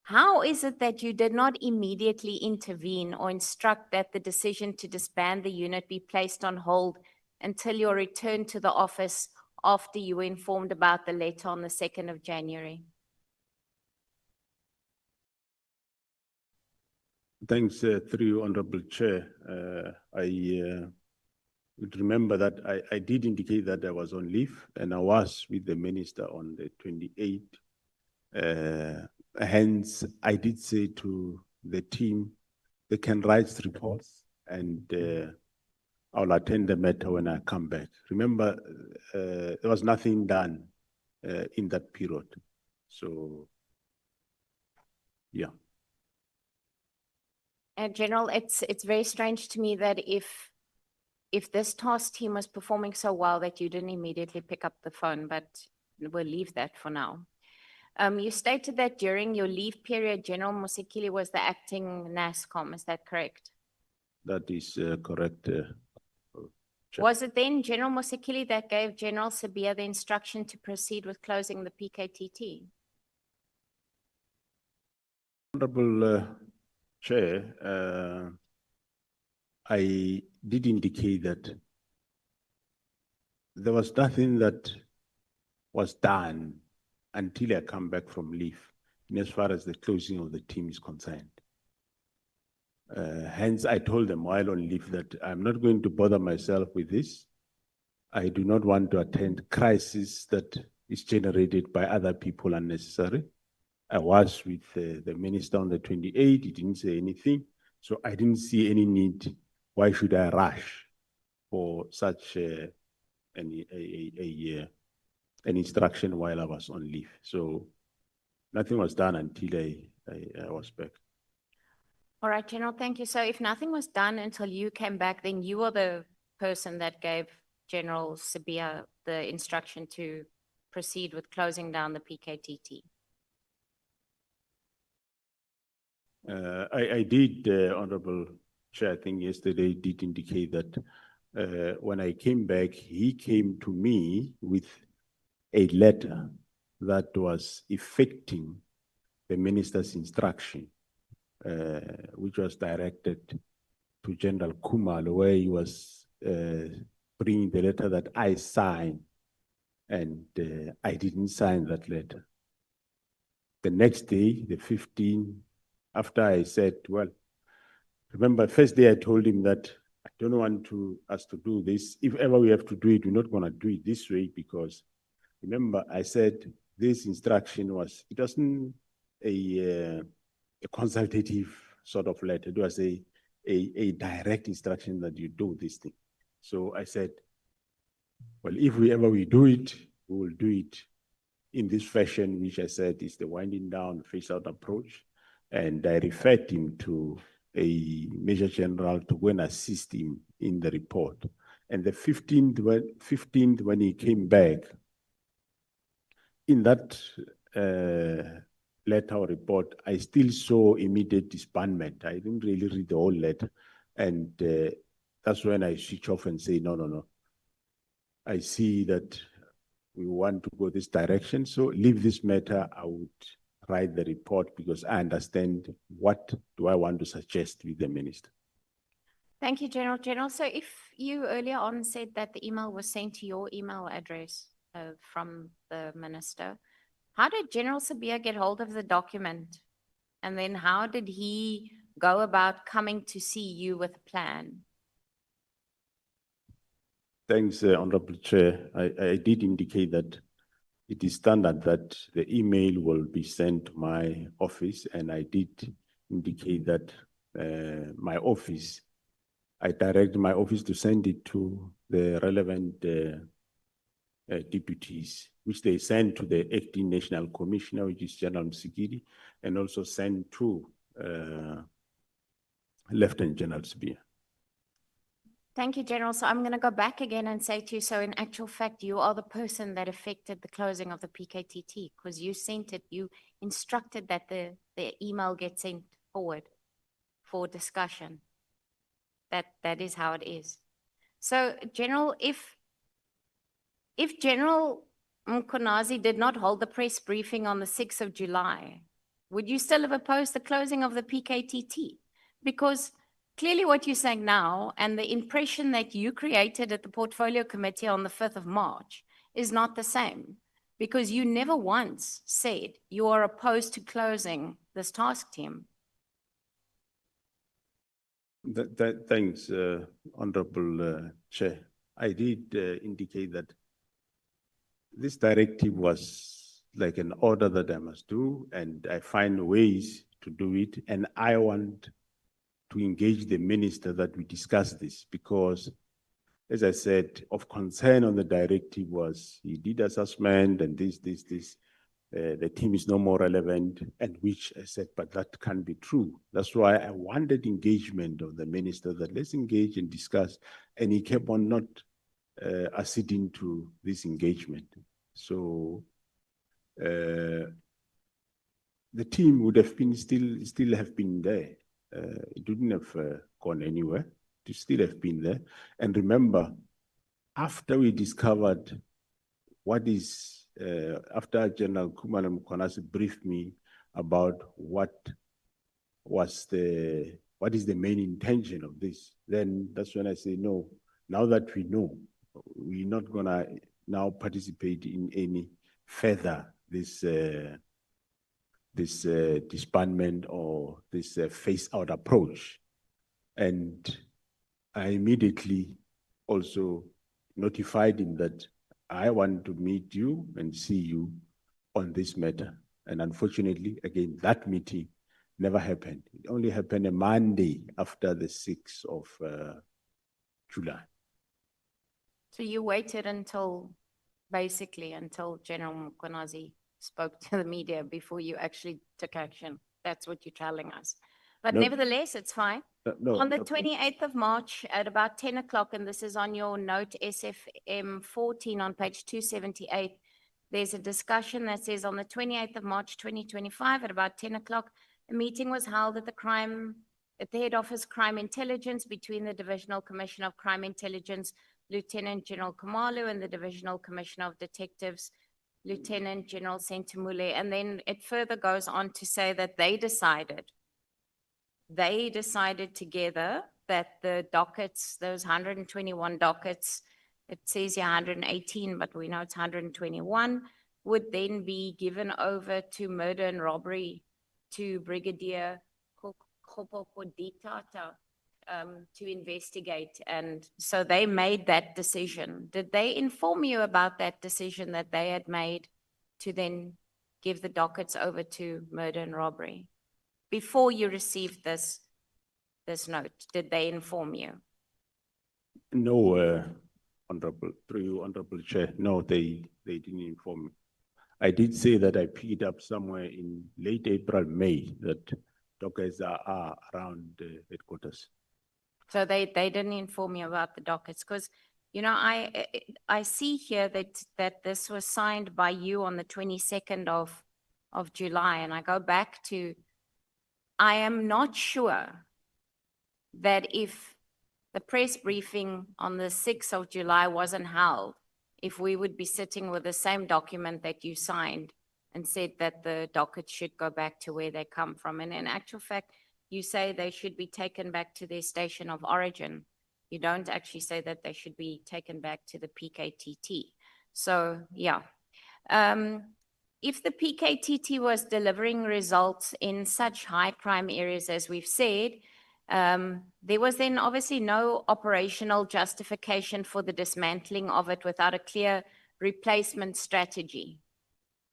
How is it that you did not immediately intervene or instruct that the decision to disband the unit be placed on hold until your return to the office after you were informed about the letter on the 2nd of January? Thanks, through honorable chair. I would remember that I did indicate that I was on leave and I was with the minister on the 28th. Hence, I did say to the team, they can write reports and I'll attend the matter when I come back. Remember, there was nothing done in that period. So, yeah. General, it's very strange to me that if this task team was performing so well that you didn't immediately pick up the phone, but we'll leave that for now. You stated that during your leave period, General Mosekile was the acting NASCOM. Is that correct? That is correct. Chair. Was it then General Mosekile that gave General Sabia the instruction to proceed with closing the PKTT? Honorable Chair, I did indicate that there was nothing that was done until I come back from leave, in as far as the closing of the team is concerned. Hence, I told them while on leave that I'm not going to bother myself with this. I do not want to attend crisis that is generated by other people unnecessary. I was with the minister on the 28th, he didn't say anything. So I didn't see any need. Why should I rush for such an instruction while I was on leave? So nothing was done until I was back. All right, General, thank you. So if nothing was done until you came back, then you were the person that gave General Sabia the instruction to proceed with closing down the PKTT. I did, Honorable Chair, I think yesterday did indicate that when I came back, he came to me with a letter that was effecting the minister's instruction, which was directed to General Kumal, where he was bringing the letter that I signed, and I didn't sign that letter. The next day, the 15th, after I said, well, remember, first day I told him that I don't want us to do this. If ever we have to do it, we're not going to do it this way, because remember, I said this instruction it wasn't a consultative sort of letter. It was a direct instruction that you do this thing. So I said, Well, if we do it, we will do it in this fashion, which I said is the winding down, phase out approach. And I referred him to a Major General to go and assist him in the report. And the 15th, when he came back, in that letter or report, I still saw immediate disbandment. I didn't really read the whole letter. And that's when I switch off and say, no. I see that we want to go this direction, so leave this matter. I would write the report because I understand what do I want to suggest with the minister. Thank you, General. General, so if you earlier on said that the email was sent to your email address from the minister, how did General Sabia get hold of the document? And then how did he go about coming to see you with a plan? Thanks, Honorable Chair. I did indicate that it is standard that the email will be sent to my office, and I did indicate that my office, I direct my office to send it to the relevant deputies, which they send to the acting national commissioner, which is General Msikiri, and also send to Lieutenant General Sabia. Thank you, General. So I'm going to go back again and say to you, so in actual fact, you are the person that affected the closing of the PKTT because you sent it, you instructed that the email gets sent forward for discussion. That is how it is. So, General, if General Mkhwanazi did not hold the press briefing on the 6th of July, would you still have opposed the closing of the PKTT? Because clearly what you're saying now and the impression that you created at the Portfolio Committee on the 5th of March is not the same, because you never once said you are opposed to closing this task team. Thanks, Honorable Chair. I did indicate that this directive was like an order that I must do, and I find ways to do it, and I want to engage the minister that we discuss this, because, as I said, of concern on the directive was he did assessment and this. The team is no more relevant, and which I said, but that can't be true. That's why I wanted engagement of the minister, that let's engage and discuss, and he kept on not acceding to this engagement. So the team would have been still have been there. It wouldn't have gone anywhere. To still have been there. And remember, after we discovered what is, after General Mkhwanazi briefed me about what is the main intention of this, then that's when I say, no, now that we know, we're not gonna now participate in any further this disbandment or this phase-out approach. And I immediately also notified him that I want to meet you and see you on this matter. And unfortunately, again, that meeting never happened. It only happened a Monday after the 6th of July. So you waited until General Mkhwanazi spoke to the media before you actually took action. That's what you're telling us. But No. nevertheless, it's fine. No, On the 28th of March at about 10 o'clock, and this is on your note SFM 14 on page 278, there's a discussion that says on the 28th of March 2025 at about 10 o'clock, a meeting was held at the Head Office Crime Intelligence between the Divisional Commissioner of Crime Intelligence, Lieutenant General Khumalo, and the Divisional Commissioner of Detectives, Lieutenant General Sentimule. And then it further goes on to say that they decided together that the dockets, those 121 dockets, it says here 118, but we know it's 121, would then be given over to murder and robbery to Brigadier Khopopoditata to investigate. And so they made that decision. Did they inform you about that decision that they had made to then give the dockets over to murder and robbery? Before you received this note, did they inform you? No, through you, Honorable Chair. No, they didn't inform me. I did say that I picked up somewhere in late April, May, that dockets are around headquarters. So they didn't inform me about the dockets because, you know, I see here that this was signed by you on the 22nd of July, and I go back to, I am not sure that if the press briefing on the 6th of July wasn't held, if we would be sitting with the same document that you signed and said that the docket should go back to where they come from. And in actual fact, you say they should be taken back to their station of origin. You don't actually say that they should be taken back to the PKTT. So, yeah. If the PKTT was delivering results in such high crime areas as we've said, there was then obviously no operational justification for the dismantling of it without a clear replacement strategy.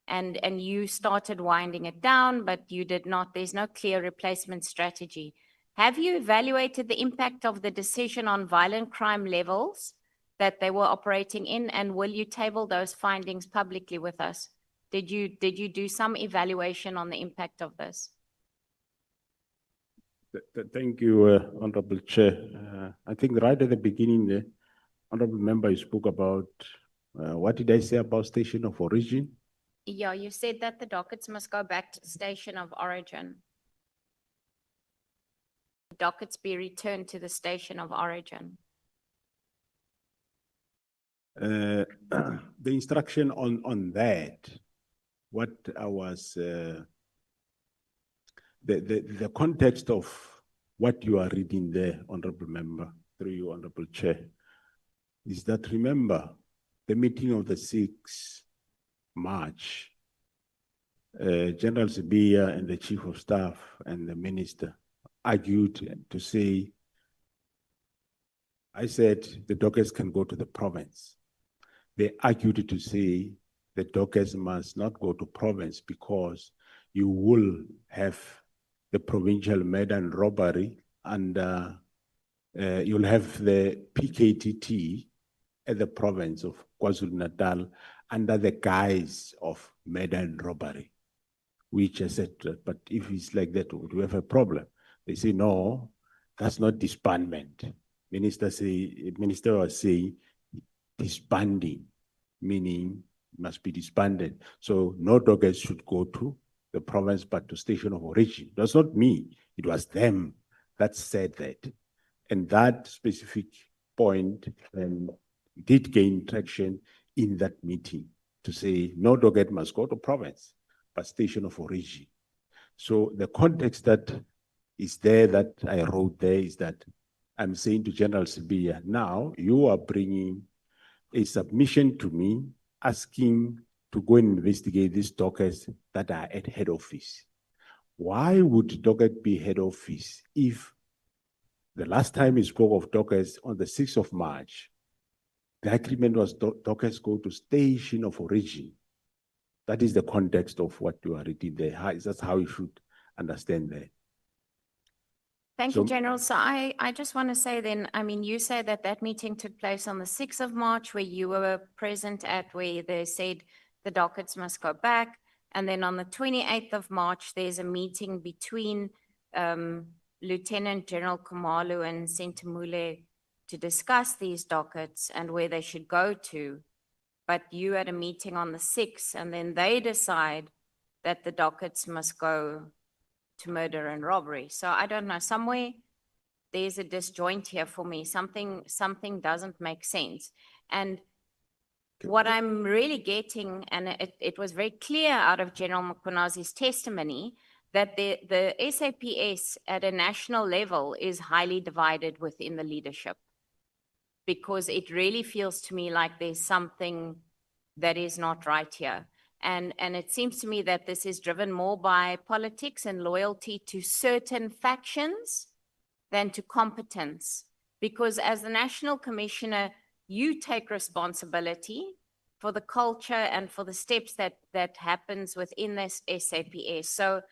And you started winding it down, but you did not. There's no clear replacement strategy. Have you evaluated the impact of the decision on violent crime levels that they were operating in, and will you table those findings publicly with us? Did you do some evaluation on the impact of this? Thank you, Honorable Chair. I think right at the beginning, the Honorable Member spoke about, what did I say about station of origin? Yeah, you said that the dockets must go back to the station of origin. The dockets be returned to the station of origin. The instruction on that, what I was, the context of what you are reading there, Honorable Member, through you, Honorable Chair, is that, remember, the meeting of the 6th March, General Sibia and the Chief of Staff and the Minister argued to say, I said the dockets can go to the province. They argued to say the dockets must not go to province because you will have the provincial murder and robbery, and you'll have the PKTT at the province of KwaZulu-Natal under the guise of murder and robbery, which I said, but if it's like that, would we have a problem? They say, no, that's not disbandment. Minister was saying disbanding, meaning must be disbanded. So no dockets should go to the province, but to station of origin. That's not me. It was them that said that. And that specific point did gain traction in that meeting to say no docket must go to province, but station of origin. So the context that is there that I wrote there is that I'm saying to General Sibia, now you are bringing a submission to me asking to go and investigate these dockets that are at head office. Why would docket be head office if the last time we spoke of dockets on the 6th of March, the agreement was dockets go to station of origin? That is the context of what you are reading there. That's how you should understand that. Thank you, General. So I just want to say then, I mean, you say that that meeting took place on the 6th of March where you were present at, where they said the dockets must go back. And then on the 28th of March, there's a meeting between Lieutenant General Khumalo and Sentamule to discuss these dockets and where they should go to. But you had a meeting on the 6th, and then they decide that the dockets must go to murder and robbery. So I don't know, somewhere there's a disjoint here for me. Something doesn't make sense. And what I'm really getting, and it was very clear out of General Mkhwanazi's testimony, that the SAPS at a national level is highly divided within the leadership, because it really feels to me like there's something that is not right here. And it seems to me that this is driven more by politics and loyalty to certain factions than to competence. Because as the National Commissioner, you take responsibility for the culture and for the steps that happens within this SAPS. So,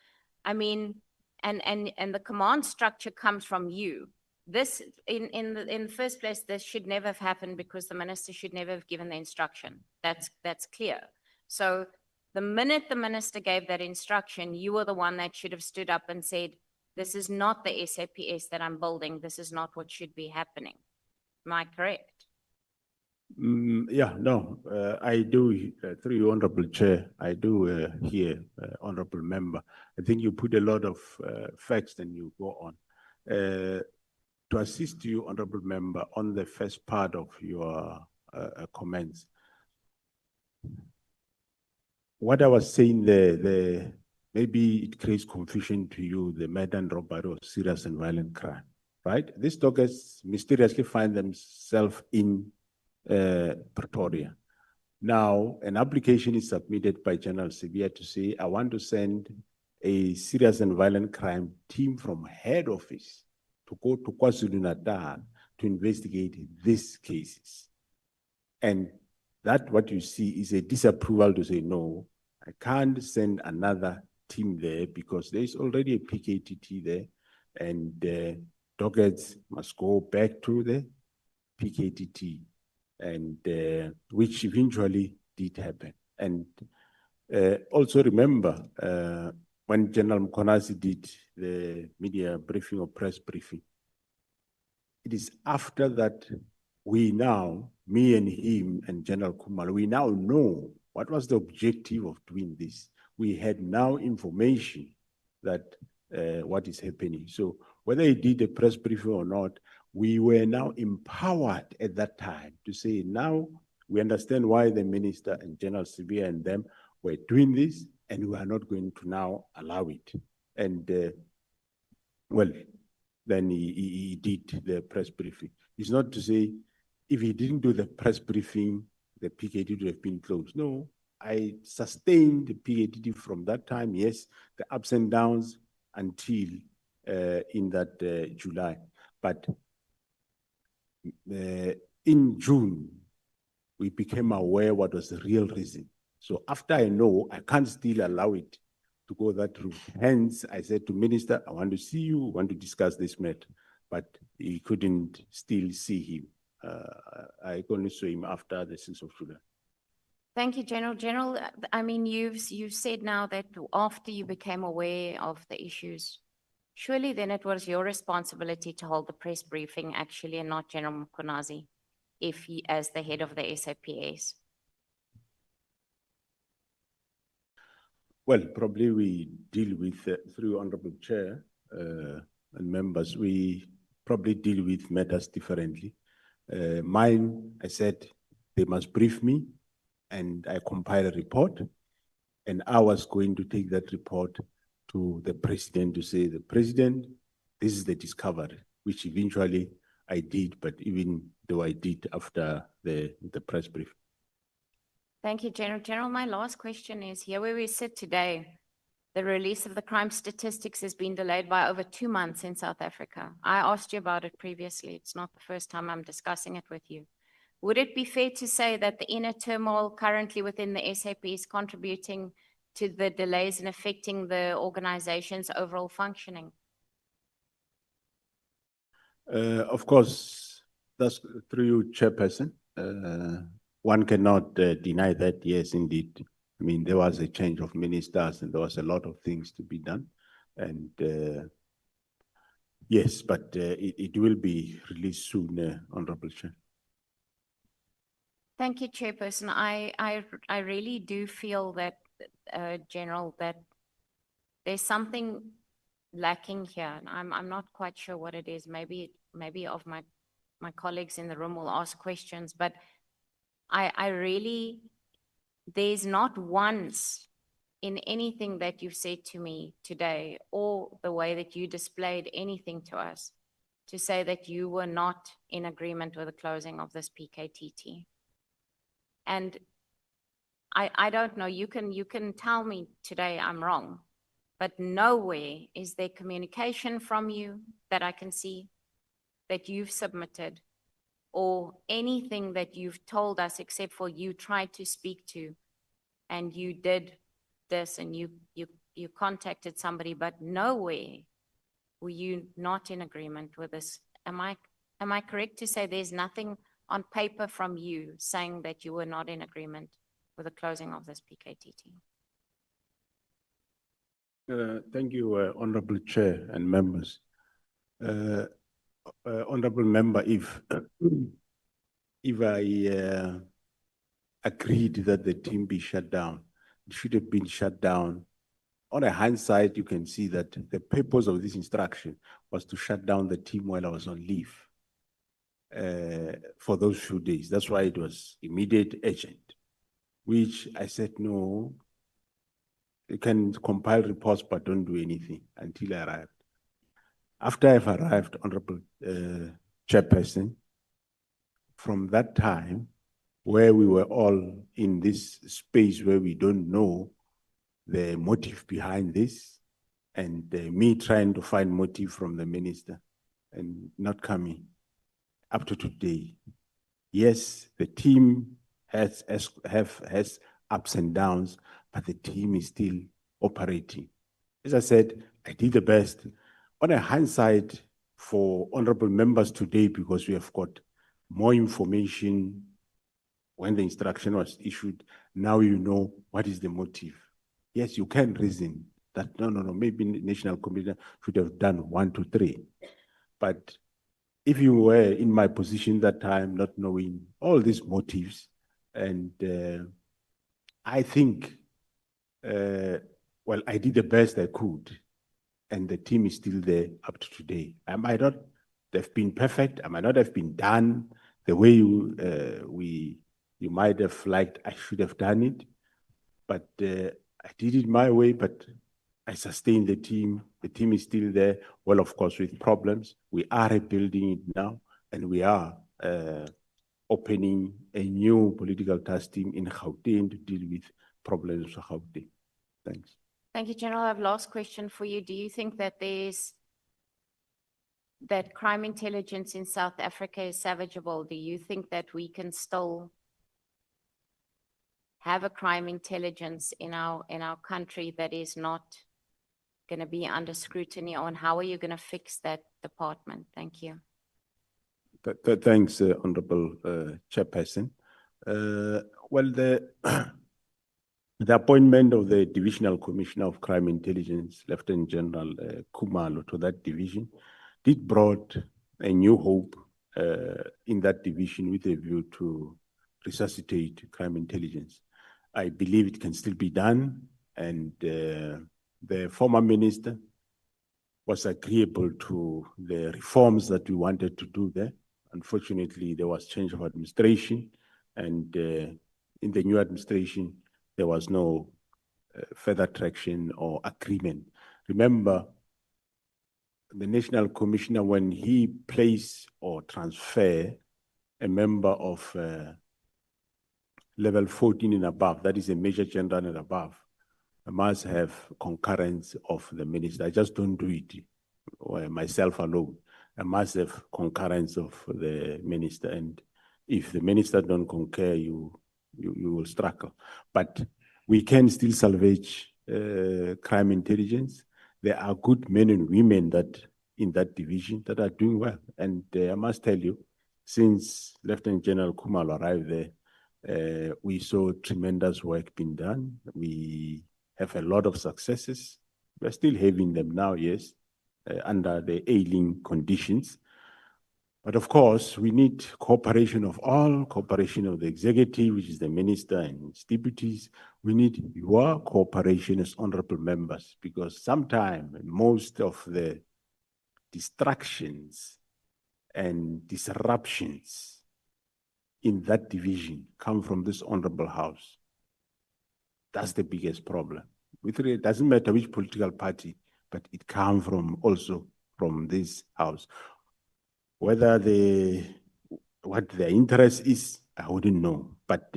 I mean, and the command structure comes from you. this, in the first place, this should never have happened because the minister should never have given the instruction. That's clear. So the minute the minister gave that instruction, you were the one that should have stood up and said, this is not the SAPS that I'm building. This is not what should be happening. Am I correct? Yeah, no, I do, through you, Honorable Chair, I do hear, Honorable Member. I think you put a lot of facts and you go on. To assist you, Honorable Member, on the first part of your comments, what I was saying there, maybe it creates confusion to you, the murder and robbery of serious and violent crime, right? These doggers mysteriously find themselves in Pretoria. Now, an application is submitted by General Severe to say, I want to send a serious and violent crime team from head office to go to KwaZulu-Natal to investigate these cases. And that what you see is a disapproval to say, no, I can't send another team there because there is already a PKTT there, and doggers must go back to the PKTT, and which eventually did happen. And also remember, when General Mkhwanazi did the media briefing or press briefing, it is after that we now, me and him and General Kumalo, we now know what was the objective of doing this. We had now information that what is happening. So whether he did a press briefing or not, we were now empowered at that time to say, now we understand why the minister and General Severe and them were doing this, and we are not going to now allow it. And well, then he did the press briefing. It's not to say, if he didn't do the press briefing, the PKTT would have been closed. No, I sustained the PKTT from that time, yes, the ups and downs until in that July. But in June, we became aware what was the real reason. So after I know, I can't still allow it to go that route. Hence, I said to Minister, I want to see you, want to discuss this matter. But he couldn't still see him. I only saw him after the 6th of July. Thank you, General. General, I mean, you've said now that after you became aware of the issues, surely then it was your responsibility to hold the press briefing actually, and not General Mkhwanazi, if he, as the head of the SAPS. Well, probably we deal with, through Honorable Chair and members, we probably deal with matters differently. Mine, I said, they must brief me, and I compile a report, and I was going to take that report to the president to say, the president, this is the discovery, which eventually I did, but even though I did after the press brief. Thank you, General. General, my last question is, here where we sit today, the release of the crime statistics has been delayed by over 2 months in South Africa. I asked you about it previously. It's not the first time I'm discussing it with you. Would it be fair to say that the inner turmoil currently within the SAP is contributing to the delays and affecting the organization's overall functioning? Of course, that's through you, Chairperson. One cannot deny that, yes, indeed. I mean, there was a change of ministers and there was a lot of things to be done. And yes, but it will be released soon, Honorable Chair. Thank you, Chairperson. I really do feel that, General, that there's something lacking here. And I'm not quite sure what it is. Maybe of my colleagues in the room will ask questions, but I really, there's not once in anything that you've said to me today or the way that you displayed anything to us to say that you were not in agreement with the closing of this PKTT. And I don't know, you can tell me today I'm wrong, but nowhere is there communication from you that I can see that you've submitted or anything that you've told us except for you tried to speak to and you did this and you contacted somebody, but nowhere were you not in agreement with this Am I correct to say there's nothing on paper from you saying that you were not in agreement with the closing of this PKTT? Thank you, Honorable Chair and members. Honorable Member, if I agreed that the team be shut down, it should have been shut down. On a hindsight, you can see that the purpose of this instruction was to shut down the team while I was on leave for those few days. That's why it was immediate, urgent, which I said, no, you can compile reports, but don't do anything until I arrived. After I've arrived, Honorable Chairperson, from that time, where we were all in this space where we don't know the motive behind this, and me trying to find motive from the minister and not coming up to today. Yes, the team has ups and downs, but the team is still operating. As I said, I did the best. On a hindsight for honorable members today, because we have got more information when the instruction was issued, now you know what is the motive. Yes, you can reason that, no, maybe National Commission should have done 1, 2, 3. But if you were in my position that time, not knowing all these motives, and I think, well, I did the best I could, and the team is still there up to today. I might not have been perfect. I might not have been done the way you might have liked I should have done it, but I did it my way, but I sustained the team. The team is still there. Well, of course, with problems. We are rebuilding it now, and we are opening a new political task team in Gauteng to deal with problems of Gauteng. Thanks. Thank you, General. I have last question for you. Do you think that that crime intelligence in South Africa is savageable? Do you think that we can still have a crime intelligence in our country that is not going to be under scrutiny, and how are you going to fix that department? Thank you. Thanks, Honorable Chairperson. Well, the appointment of the Divisional Commissioner of Crime Intelligence, Lieutenant General Khumalo, to that division did brought a new hope in that division with a view to resuscitate crime intelligence. I believe it can still be done, and the former minister was agreeable to the reforms that we wanted to do there. Unfortunately, there was change of administration, and in the new administration, there was no further traction or agreement. Remember, the National Commissioner, when he place or transfer a member of level 14 and above, that is a Major General and above, I must have concurrence of the minister. I just don't do it myself alone. I must have concurrence of the minister, and if the minister don't concur, you will struggle. But we can still salvage crime intelligence. There are good men and women that in that division that are doing well. And I must tell you, since Lieutenant General Khumalo arrived there, we saw tremendous work being done. We have a lot of successes. We're still having them now, yes, under the ailing conditions. But of course, we need cooperation of all, cooperation of the executive, which is the minister and his deputies. We need your cooperation as honorable members, because sometimes most of the distractions and disruptions in that division come from this honorable house. That's the biggest problem. It doesn't matter which political party, but it comes from also from this house. Whether what their interest is, I wouldn't know. But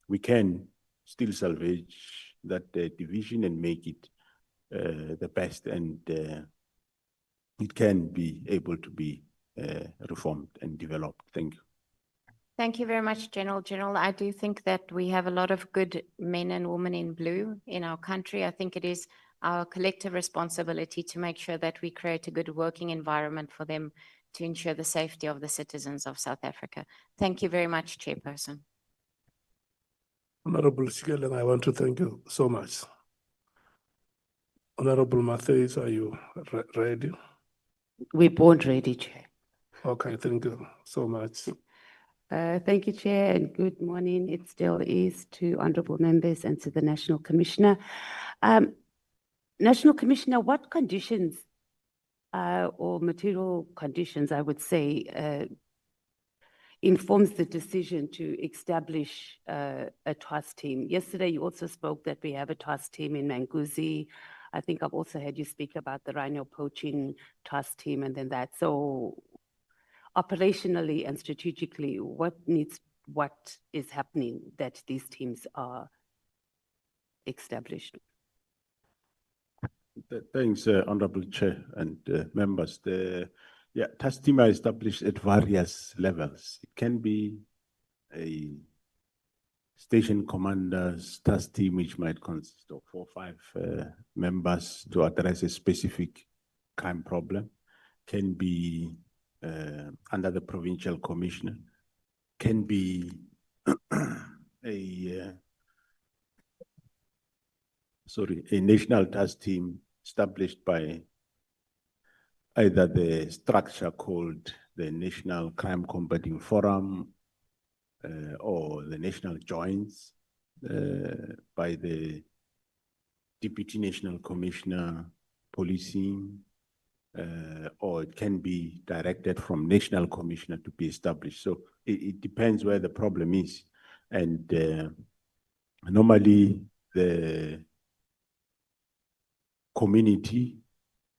we can still salvage that division and make it the best, and it can be able to be reformed and developed. Thank you. Thank you very much, General. General, I do think that we have a lot of good men and women in blue in our country. I think it is our collective responsibility to make sure that we create a good working environment for them to ensure the safety of the citizens of South Africa. Thank you very much, Chairperson. Honorable Shikeleng, I want to thank you so much. Honorable Matthews, are you ready? We're born ready, Chair. Okay, thank you so much. Thank you, Chair, and good morning. It still is to honorable members and to the National Commissioner. National Commissioner, what conditions or material conditions, I would say, informs the decision to establish a task team? Yesterday, you also spoke that we have a task team in Manguzi. I think I've also heard you speak about the rhino poaching task team and then that. So operationally and strategically, what is happening that these teams are established? Thanks, Honorable Chair and members. The task team are established at various levels. It can be a station commander's task team, which might consist of 4 or 5 members to address a specific crime problem. Can be under the provincial commissioner. Can be a national task team established by either the structure called the National Crime Combating Forum or the National Joints by the Deputy National Commissioner Policing, or it can be directed from National Commissioner to be established. So it depends where the problem is. And normally the community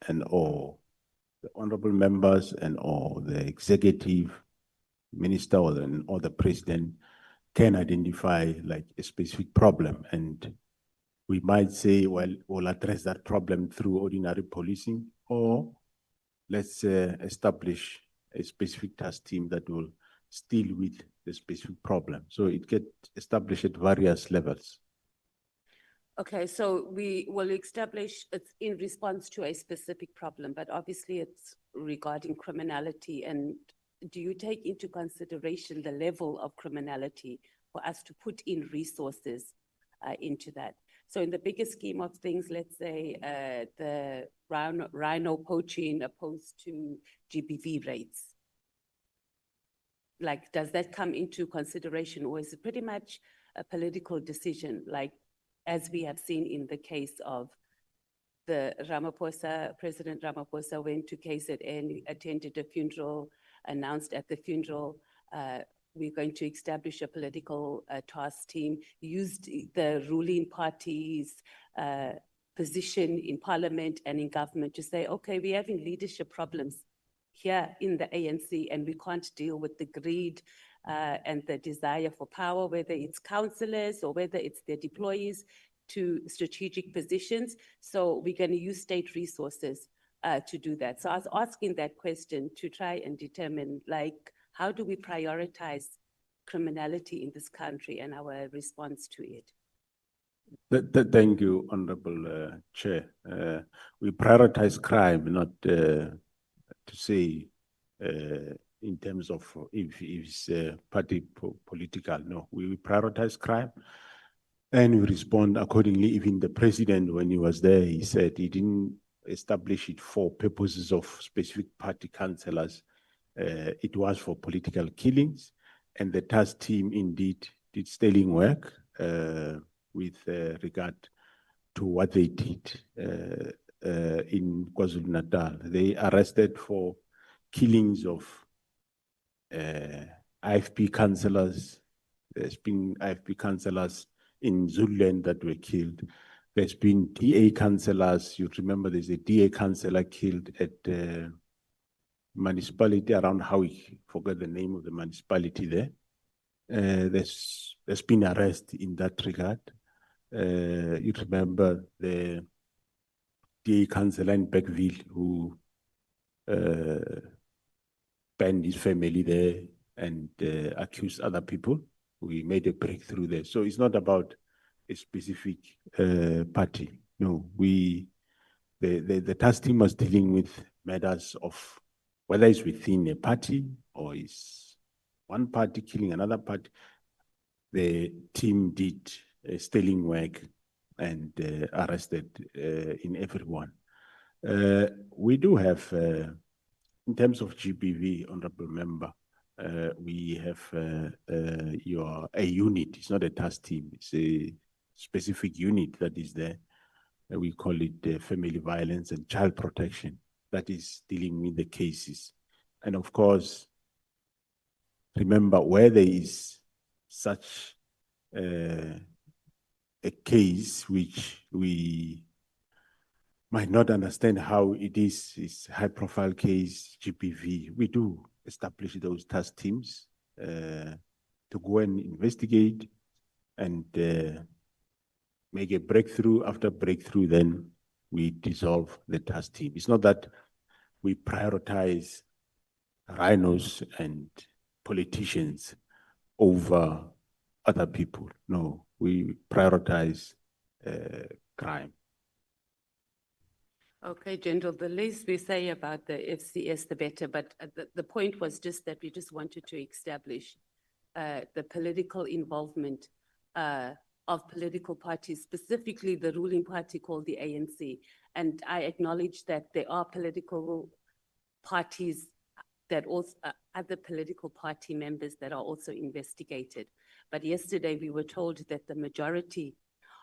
and or the honorable members and or the executive minister or the president can identify like a specific problem, and we might say, well, we'll address that problem through ordinary policing, or let's establish a specific task team that will deal with the specific problem. So it gets established at various levels. Okay, so we will establish it's in response to a specific problem, but obviously it's regarding criminality. And do you take into consideration the level of criminality for us to put in resources into that? So in the bigger scheme of things, let's say the rhino poaching opposed to GBV rates, like does that come into consideration, or is it pretty much a political decision, like as we have seen in the case of the Ramaphosa, President Ramaphosa went to KZN, attended a funeral, announced at the funeral, we're going to establish a political task team, used the ruling party's position in parliament and in government to say, okay, we're having leadership problems here in the ANC and we can't deal with the greed and the desire for power, whether it's councillors or whether it's their deployees to strategic positions. So we're going to use state resources to do that. So I was asking that question to try and determine, like, how do we prioritize criminality in this country and our response to it? Thank you, Honorable Chair. We prioritize crime, not to say in terms of if it's party political. No, we prioritize crime and we respond accordingly. Even the president, when he was there, he said he didn't establish it for purposes of specific party councillors. It was for political killings, and the task team indeed did sterling work with regard to what they did in KwaZulu-Natal. They arrested for killings of IFP councillors. There's been IFP councillors in Zululand that were killed. There's been DA councillors. You remember there's a DA councillor killed at municipality around Howick. Forgot the name of the municipality there. There's been arrest in that regard. You remember the DA councillor in Beckville who banned his family there and accused other people. We made a breakthrough there. So it's not about a specific party. No, the task team was dealing with matters of whether it's within a party or is one party killing another party, the team did sterling work and arrested in everyone. We do have, in terms of GBV, Honorable Member, we have a unit. It's not a task team. It's a specific unit that is there. We call it family violence and child protection. That is dealing with the cases. And of course, remember, where there is such a case which we might not understand how it is high profile case, GPV, we do establish those task teams to go and investigate and make a breakthrough. After breakthrough, then we dissolve the task team. It's not that we prioritize rhinos and politicians over other people. No, we prioritize crime. Okay, General, the least we say about the FCS, the better, but the point was just that we just wanted to establish the political involvement of political parties, specifically the ruling party called the ANC. And I acknowledge that there are political parties that also, other political party members that are also investigated. But yesterday we were told that the majority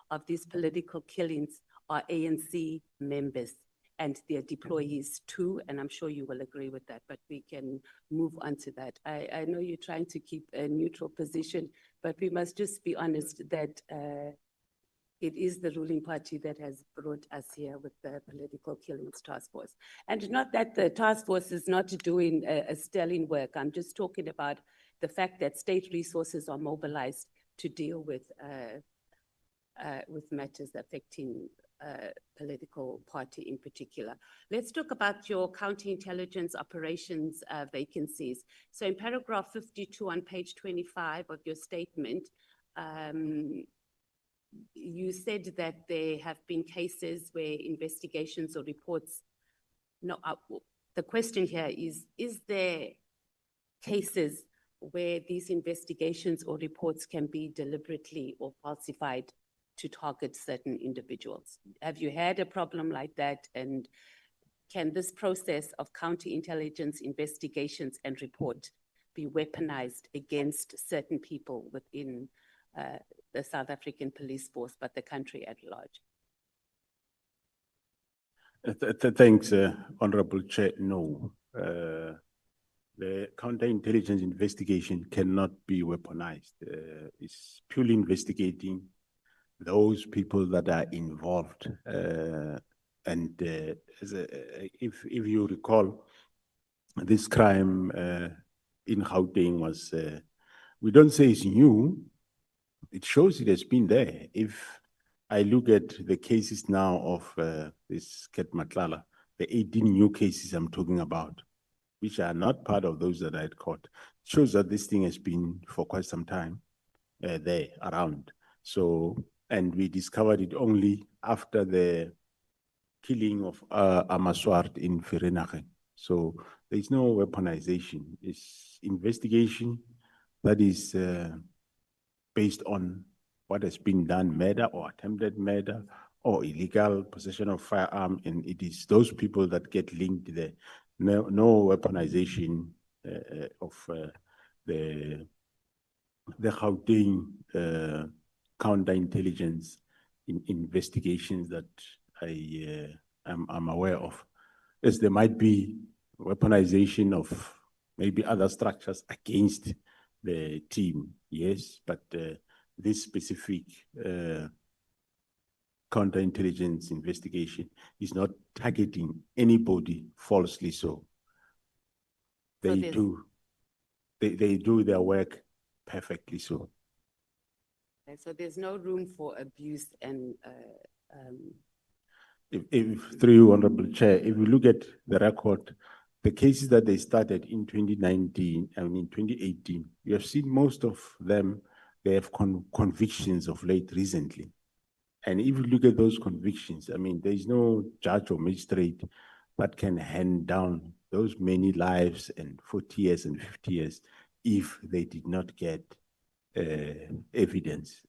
of these political killings are ANC members and their deployees too, and I'm sure you will agree with that, but we can move on to that. I know you're trying to keep a neutral position, but we must just be honest that it is the ruling party that has brought us here with the political killings task force. And not that the task force is not doing a sterling work. I'm just talking about the fact that state resources are mobilized to deal with matters affecting political party in particular. Let's talk about your counterintelligence operations vacancies. So in paragraph 52 on page 25 of your statement, you said that there have been cases where investigations or reports, no, the question here is there cases where these investigations or reports can be deliberately or falsified to target certain individuals? Have you had a problem like that? And can this process of counterintelligence investigations and report be weaponized against certain people within the South African police force, but the country at large? Thanks, Honorable Chair. No, the counterintelligence investigation cannot be weaponized. It's purely investigating those people that are involved. If you recall, this crime in Gauteng was, we don't say it's new, it shows it has been there. If I look at the cases now of this Ket Matlala, the 18 new cases I'm talking about, which are not part of those that I had caught, shows that this thing has been for quite some time there around. So, and we discovered it only after the killing of Amaswart in Vereeniging. So there is no weaponization. It's investigation that is based on what has been done, murder or attempted murder or illegal possession of firearm, and it is those people that get linked there. No weaponization of the Gauteng counterintelligence investigations that I'm aware of. Yes, there might be weaponization of maybe other structures against the team, yes, but this specific counterintelligence investigation is not targeting anybody falsely. So they do their work perfectly. So. So there's no room for abuse and. If through you, Honorable Chair, if we look at the record, the cases that they started in 2019, I mean 2018, you have seen most of them, they have convictions of late recently. And if you look at those convictions, I mean, there is no judge or magistrate that can hand down those many lives and 40 years and 50 years if they did not get evidence.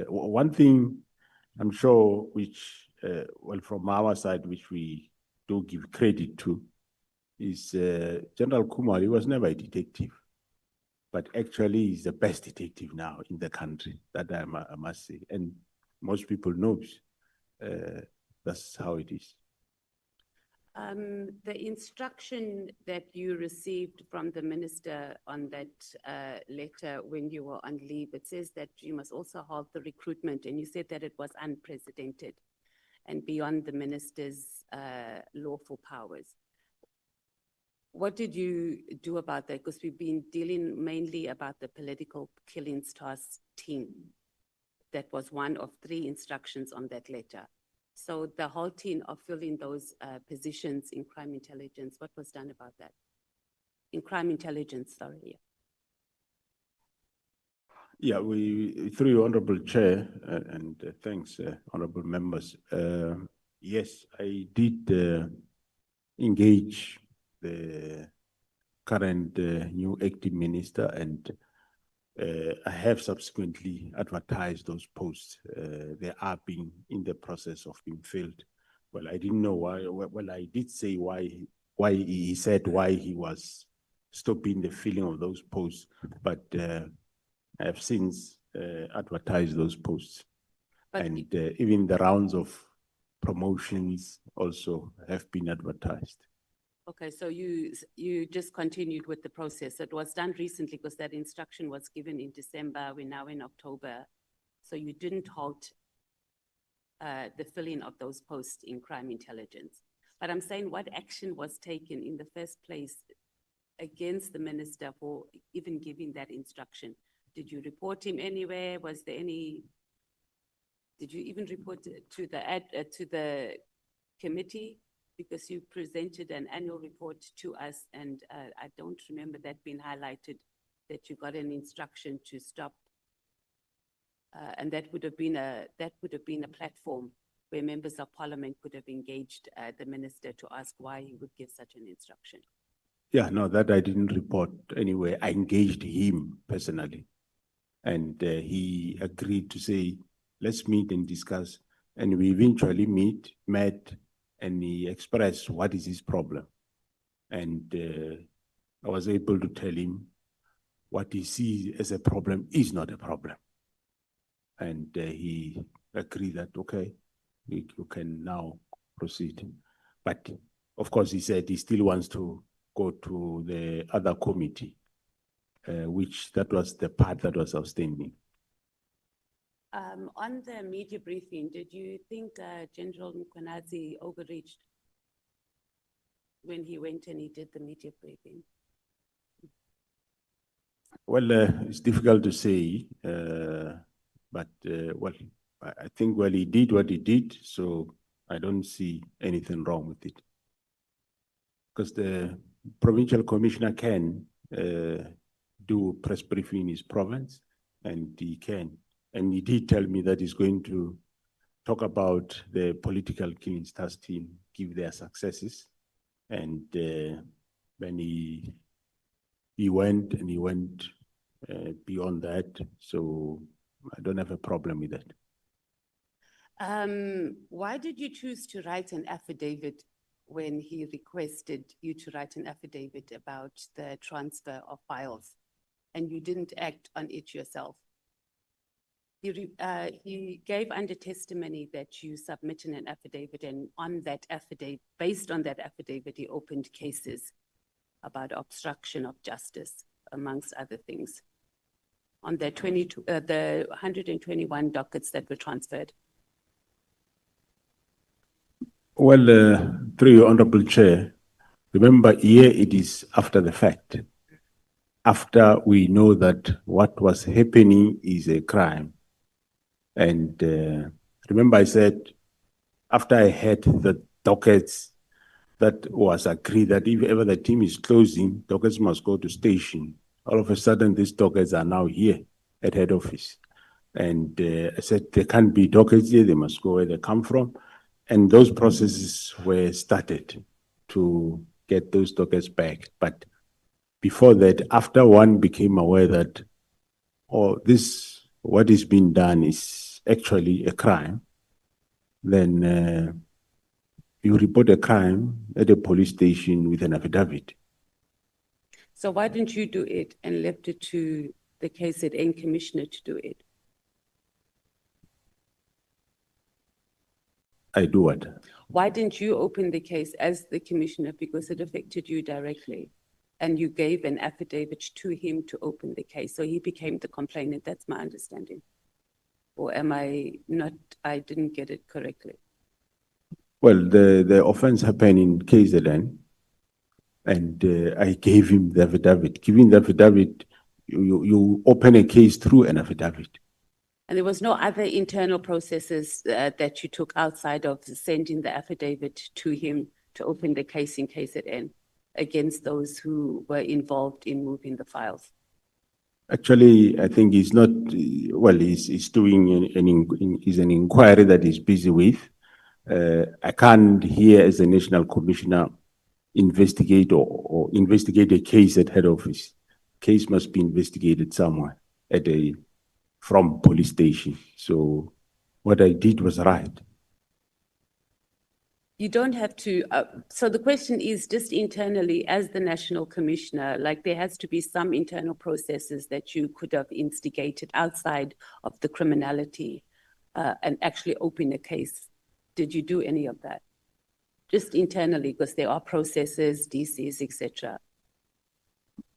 One thing I'm sure which, well, from our side, which we do give credit to, is General Kumar. He was never a detective, but actually he's the best detective now in the country, that I must say. And most people know that's how it is. The instruction that you received from the minister on that letter when you were on leave, it says that you must also halt the recruitment, and you said that it was unprecedented and beyond the minister's lawful powers. What did you do about that? Because we've been dealing mainly about the political killings task team. That was one of 3 instructions on that letter. So the whole team of filling those positions in crime intelligence, what was done about that? In crime intelligence, sorry. Yeah, we, through your Honorable Chair, and thanks, Honorable Members. Yes, I did engage the current new acting minister, and I have subsequently advertised those posts. They are being in the process of being filled. Well, I didn't know why. Well, I did say why he said why he was stopping the filling of those posts, but I have since advertised those posts. But and even the rounds of promotions also have been advertised. Okay, so you just continued with the process. It was done recently because that instruction was given in December. We're now in October. So you didn't halt the filling of those posts in crime intelligence. But I'm saying, what action was taken in the first place against the minister for even giving that instruction? Did you report him anywhere? Was there any, did you even report to the committee? Because you presented an annual report to us, and I don't remember that being highlighted, that you got an instruction to stop. And that would have been a platform where members of parliament could have engaged the minister to ask why he would give such an instruction. Yeah, no, that I didn't report anyway. I engaged him personally, and he agreed to say, let's meet and discuss. And we eventually met, and he expressed what is his problem. And I was able to tell him what he sees as a problem is not a problem. And he agreed that, okay, you can now proceed. But of course, he said he still wants to go to the other committee, which that was the part that was outstanding. On the media briefing, did you think General Mkhwanazi overreached when he went and he did the media briefing? Well, it's difficult to say, but well, I think, well, he did what he did, so I don't see anything wrong with it. Because the provincial commissioner can do press briefing in his province, and he can. And he did tell me that he's going to talk about the political killing task team, give their successes. And when he went beyond that. So I don't have a problem with that. Why did you choose to write an affidavit when he requested you to write an affidavit about the transfer of files, and you didn't act on it yourself? He gave under testimony that you submitted an affidavit, and on that affidavit, based on that affidavit, he opened cases about obstruction of justice, amongst other things, on the 121 dockets that were transferred. Well, through your Honorable Chair, remember here it is after the fact. After we know that what was happening is a crime. And remember I said, after I had the dockets, that was agreed that if ever the team is closing, dockets must go to station. All of a sudden, these dockets are now here at head office. And I said, there can't be dockets here, they must go where they come from. And those processes were started to get those dockets back. But before that, after one became aware that, oh, what is being done is actually a crime, then you report a crime at a police station with an affidavit. So why didn't you do it and left it to the KZN commissioner to do it? I do what? Why didn't you open the case as the commissioner, because it affected you directly? And you gave an affidavit to him to open the case, so he became the complainant. That's my understanding. Or am I not, I didn't get it correctly? Well, the offense happened in KZN, and I gave him the affidavit. Giving the affidavit, you open a case through an affidavit. And there was no other internal processes that you took outside of sending the affidavit to him to open the case in KZN against those who were involved in moving the files? Actually, I think he's not, well, he's doing an inquiry that he's busy with. I can't here as a national commissioner investigate or investigate a case at head office. Case must be investigated somewhere from police station. So what I did was right. You don't have to, so the question is just internally as the national commissioner, like there has to be some internal processes that you could have instigated outside of the criminality and actually open a case. Did you do any of that? Just internally, because there are processes, DCs, etc.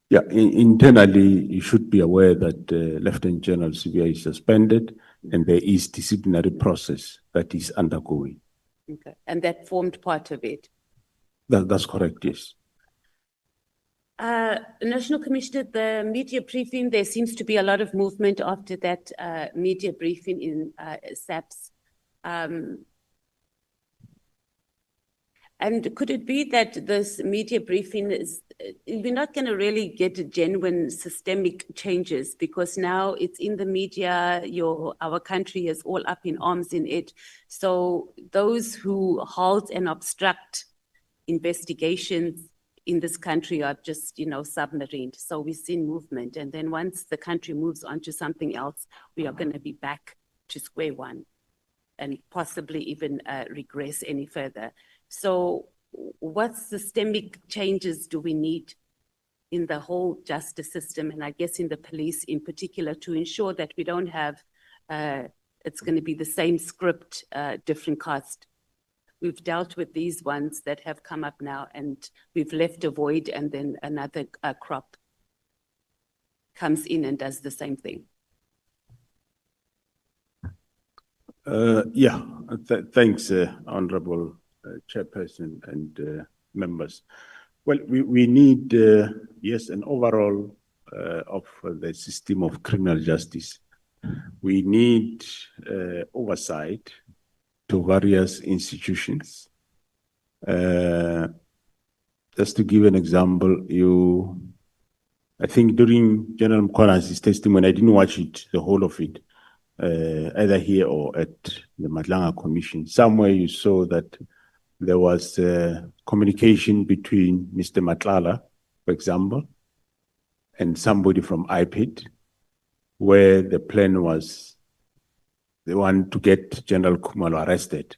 Yeah, internally, you should be aware that Lieutenant General CBI is suspended and there is disciplinary process that is undergoing. Okay, and that formed part of it? That's correct, yes. National Commissioner, the media briefing, there seems to be a lot of movement after that media briefing in SAPS. And could it be that this media briefing is, we're not going to really get genuine systemic changes because now it's in the media, our country is all up in arms in it. So those who halt and obstruct investigations in this country are just, submarined. So we've seen movement. And then once the country moves on to something else, we are going to be back to square one and possibly even regress any further. So what systemic changes do we need in the whole justice system, and I guess in the police in particular, to ensure that we don't have, it's going to be the same script, different cast? We've dealt with these ones that have come up now, and we've left a void, and then another crop comes in and does the same thing. Thanks, Honorable Chairperson and members. Well, we need, yes, an overall of the system of criminal justice. We need oversight to various institutions. Just to give an example, I think during General Mkhwanazi's testimony, I didn't watch it, the whole of it, either here or at the Matlala Commission. Somewhere you saw that there was communication between Mr. Matlala, for example, and somebody from IPID, where the plan was they want to get General Khumalo arrested.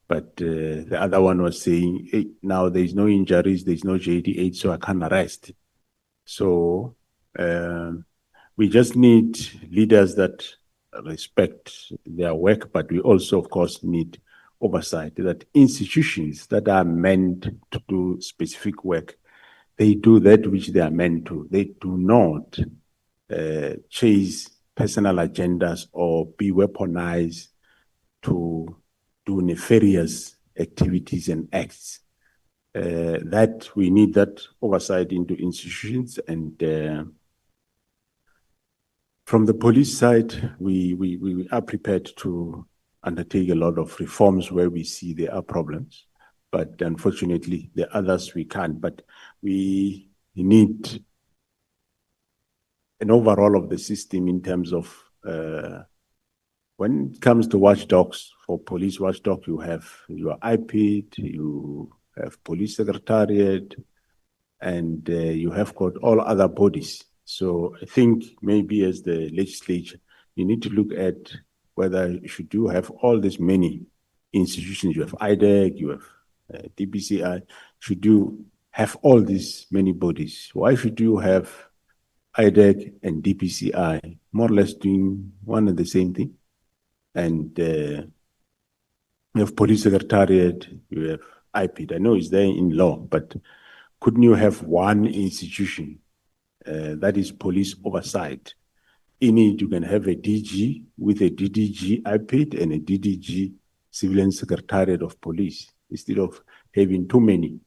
But the other one was saying, hey, now there's no injuries, there's no JD8, so I can't arrest. So we just need leaders that respect their work, but we also, of course, need oversight that institutions that are meant to do specific work, they do that which they are meant to. They do not chase personal agendas or be weaponized to do nefarious activities and acts. That we need that oversight into institutions, and from the police side, we are prepared to undertake a lot of reforms where we see there are problems, but unfortunately, the others we can't. But we need an overall of the system in terms of when it comes to watchdogs, for police watchdog, you have your IPID, you have police secretariat, and you have got all other bodies. So I think maybe as the legislature, you need to look at whether should you have all these many institutions. You have IDEC, you have DPCI. Should you have all these many bodies? Why should you have IDEC and DPCI more or less doing one and the same thing? And you have police secretariat, you have IPID. I know it's there in law, but couldn't you have one institution that is police oversight? In it, you can have a DG with a DDG IPID and a DDG Civilian Secretariat of Police, instead of having too many.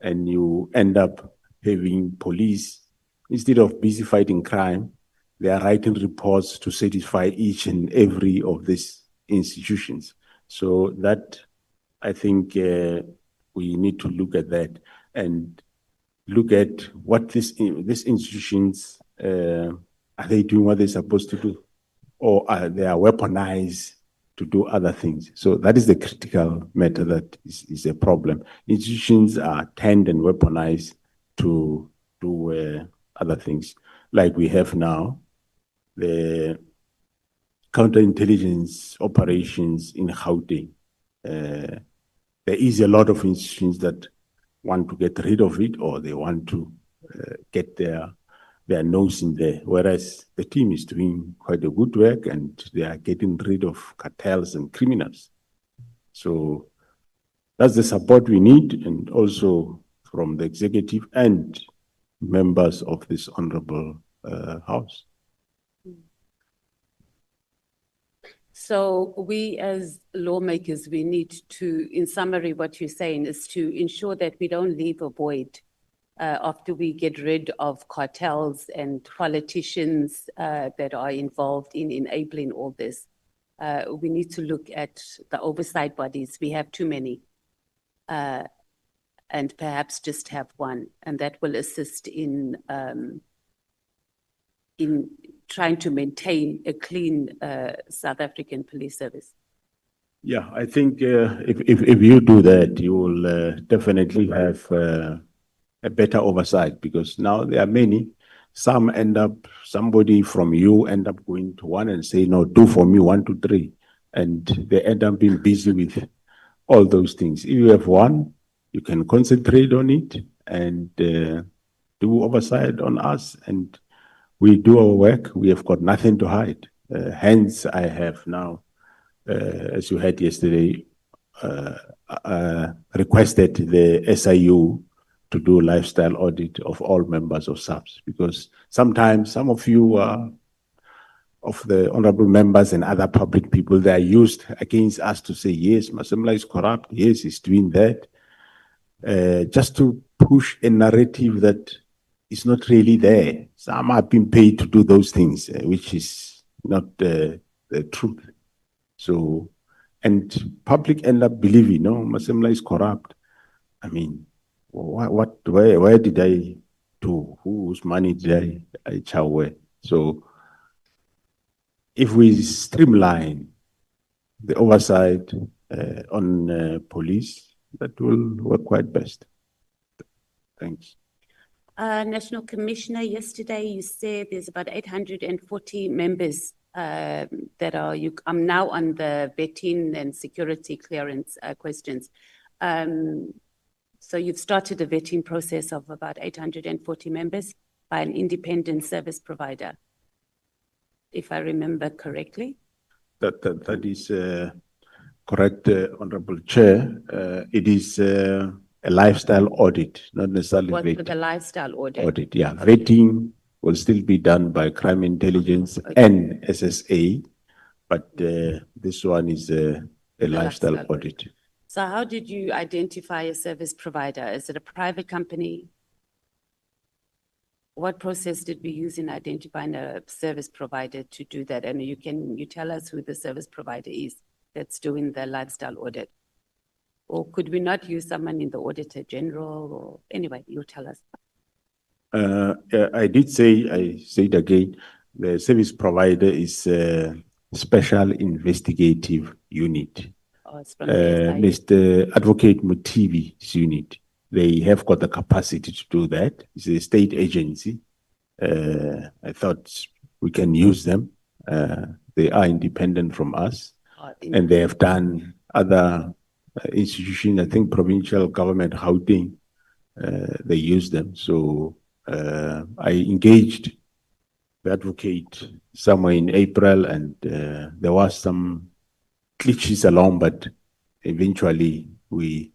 And you end up having police, instead of busy fighting crime, they are writing reports to satisfy each and every of these institutions. So that, I think we need to look at that and look at what these institutions, are they doing what they're supposed to do? Or are they weaponized to do other things? So that is the critical matter that is a problem. Institutions are tend and weaponized to do other things. Like we have now, the counterintelligence operations in Gauteng. There is a lot of institutions that want to get rid of it, or they want to get their nose in there, whereas the team is doing quite a good work and they are getting rid of cartels and criminals. So that's the support we need, and also from the executive and members of this honorable house. So we as lawmakers, we need to, in summary, what you're saying is to ensure that we don't leave a void after we get rid of cartels and politicians that are involved in enabling all this. We need to look at the oversight bodies. We have too many, and perhaps just have one, and that will assist in trying to maintain a clean South African police service. Yeah, I think if you do that, you will definitely have a better oversight, because now there are many. Some end up, somebody from you end up going to one and say, no, do for me 1, 2, 3. And they end up being busy with all those things. If you have one, you can concentrate on it and do oversight on us, and we do our work. We have got nothing to hide. Hence, I have now, as you heard yesterday, requested the SIU to do a lifestyle audit of all members of SAPS, because sometimes some of you of the honorable members and other public people, they are used against us to say, yes, Masemola is corrupt, yes, he's doing that, just to push a narrative that is not really there. Some have been paid to do those things, which is not the truth. So, and public end up believing, no, Masemola is corrupt. I mean, where did I do? Whose money did I chow where? So if we streamline the oversight on police, that will work quite best. Thanks. National Commissioner, yesterday you said there's about 840 members that are, I'm now on the vetting and security clearance questions. So you've started a vetting process of about 840 members by an independent service provider, if I remember correctly. That is correct, Honorable Chair. It is a lifestyle audit, not necessarily What vetting. the lifestyle audit? Yeah. Vetting will still be done by crime intelligence and SSA, but this one is a lifestyle audit. So how did you identify a service provider? Is it a private company? What process did we use in identifying a service provider to do that? And can you tell us who the service provider is that's doing the lifestyle audit? Or could we not use someone in the Auditor General? Or anyway, you tell us. I did say, I say it again, the service provider is a special investigative unit. asked from the SI. Mr. Advocate Mutivi's unit, they have got the capacity to do that. It's a state agency. I thought we can use them. They are independent from us, and they have done other institutions. I think provincial government housing, they use them. So I engaged the advocate somewhere in April, and there was some glitches along, but eventually we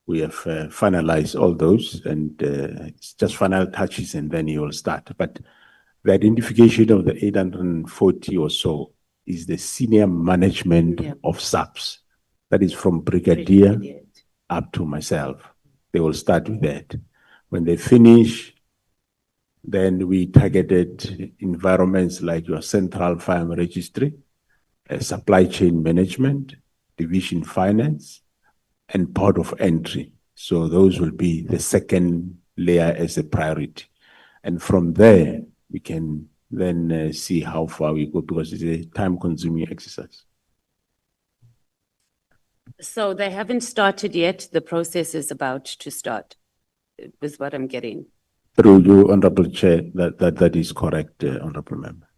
have finalized all those, and it's just final touches, and then you will start. But the identification of the 840 or so is the senior management of SAPS. That is from brigadier up to myself. They will start with that. When they finish, then we targeted environments like your central farm registry, supply chain management, division finance, and port of entry. So those will be the second layer as a priority. And from there, we can then see how far we go, because it's a time-consuming exercise. So they haven't started yet. The process is about to start, is what I'm getting. Through you, Honorable Chair, that is correct, Honorable Member.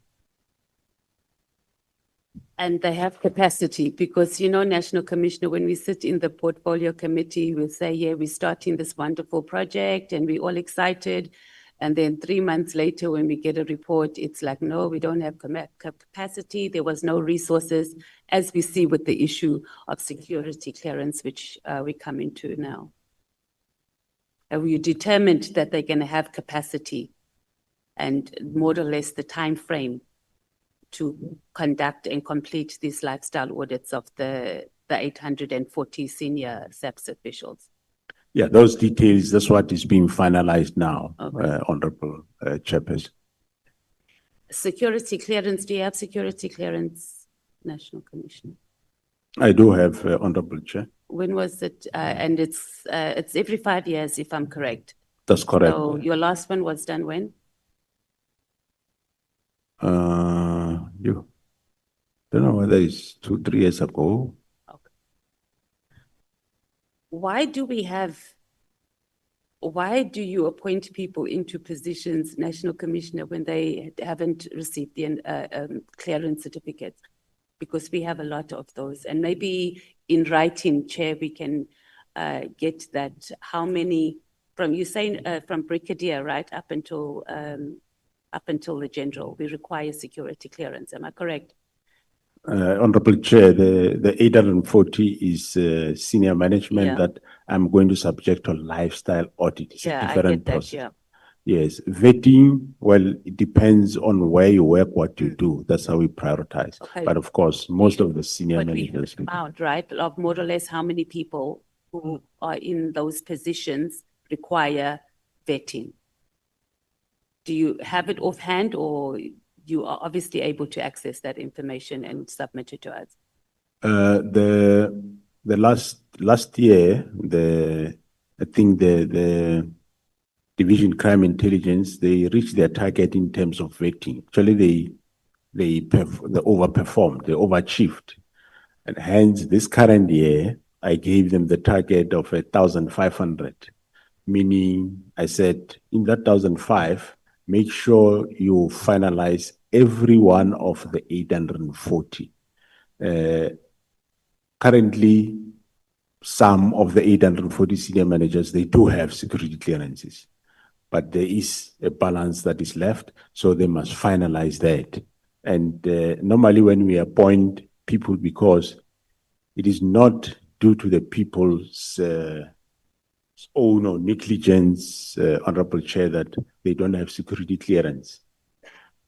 And they have capacity because, you know, National Commissioner, when we sit in the portfolio committee, we'll say, yeah, we're starting this wonderful project and we're all excited. And then 3 months later, when we get a report, it's like, no, we don't have capacity. There was no resources, as we see with the issue of security clearance, which we come into now. And we determined that they're going to have capacity and more or less the time frame to conduct and complete these lifestyle audits of the 840 senior SAPS officials. Yeah, those details, that's what is being finalized now, Honorable Chairperson. Security clearance, do you have security clearance, National Commissioner? I do have, Honorable Chair. When was it? And it's every 5 years, if I'm correct. That's correct. So your last one was done when? You don't know whether it's 2-3 years ago. Why do you appoint people into positions, National Commissioner, when they haven't received the clearance certificates? Because we have a lot of those. And maybe in writing, Chair, we can get that, how many, from you saying from brigadier, right, up until the general, we require security clearance. Am I correct? Honorable Chair, the 840 is senior management that I'm going to subject to lifestyle audit. It's a different process. Yes, vetting, well, it depends on where you work, what you do. That's how we prioritize. But of course, most of the senior managers. We found, right, of more or less how many people who are in those positions require vetting. Do you have it offhand, or you are obviously able to access that information and submit it to us? The last year, I think the Division Crime Intelligence, they reached their target in terms of vetting. Actually, they overperformed, they overachieved. And hence, this current year, I gave them the target of 1,500, meaning I said, in that 1,500, make sure you finalize every one of the 840. Currently, some of the 840 senior managers, they do have security clearances, but there is a balance that is left, so they must finalize that. And normally when we appoint people, because it is not due to the people's own or negligence, Honorable Chair, that they don't have security clearance.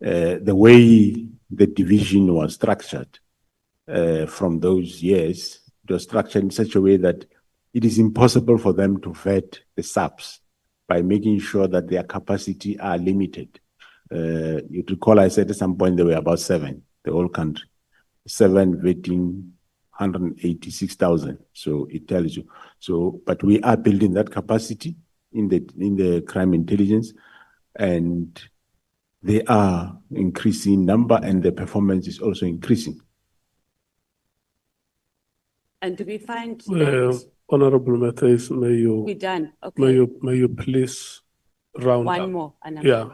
The way the division was structured from those years, it was structured in such a way that it is impossible for them to vet the SAPS by making sure that their capacity are limited. You recall I said at some point there were about 7, the whole country. 7 vetting 186,000. So it tells you. So, but we are building that capacity in the crime intelligence, and they are increasing number, and the performance is also increasing. And do we find Uh, that Honorable Matthias, may we're you, done? Okay, may you please round up? one more. Anna. Yeah.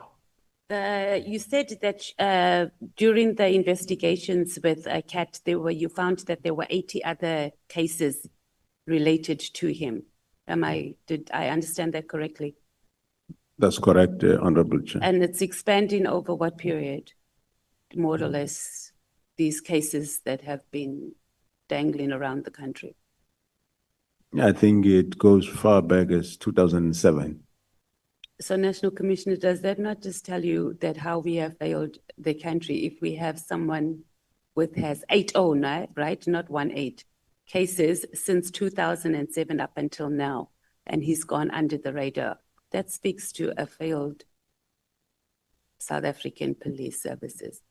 You said that during the investigations with CAT, you found that there were 80 other cases related to him. Did I understand that correctly? That's correct, Honorable Chair. And it's expanding over what period? More or less, these cases that have been dangling around the country. I think it goes far back as 2007. So National Commissioner, does that not just tell you that how we have failed the country if we have someone has 80, right? Not 18 cases since 2007 up until now, and he's gone under the radar. That speaks to a failed South African police services.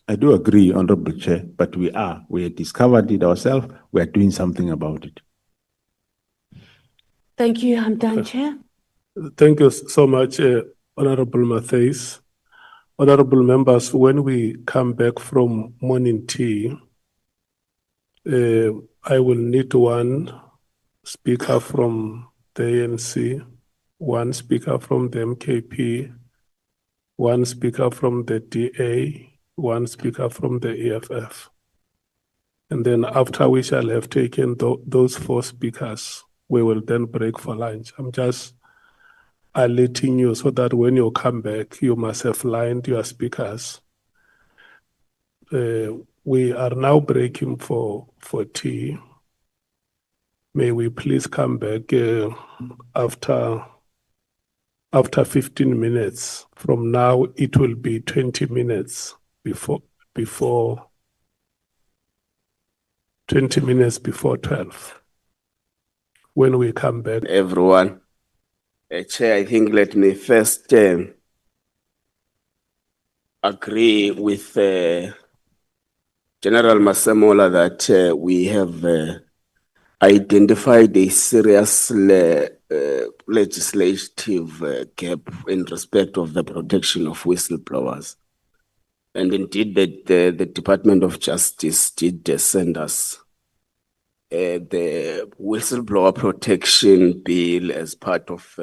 I do agree, Honorable Chair, but we have discovered it ourselves. We are doing something about it. Thank you. I'm done, Chair. Thank you so much, Honorable Matthias. Honorable members, when we come back from morning tea, I will need one speaker from the ANC, one speaker from the MKP, one speaker from the DA, one speaker from the EFF. And then after we shall have taken those 4 speakers, we will then break for lunch. I'm just alerting you so that when you come back, you must have lined your speakers. We are now breaking for tea. May we please come back after 15 minutes. From now, it will be 20 minutes before 20 minutes before 12. When we come back. Everyone. Chair, I think let me first agree with General Masemola that we have identified a serious legislative gap in respect of the protection of whistleblowers. And indeed, the Department of Justice did send us the whistleblower protection bill as part of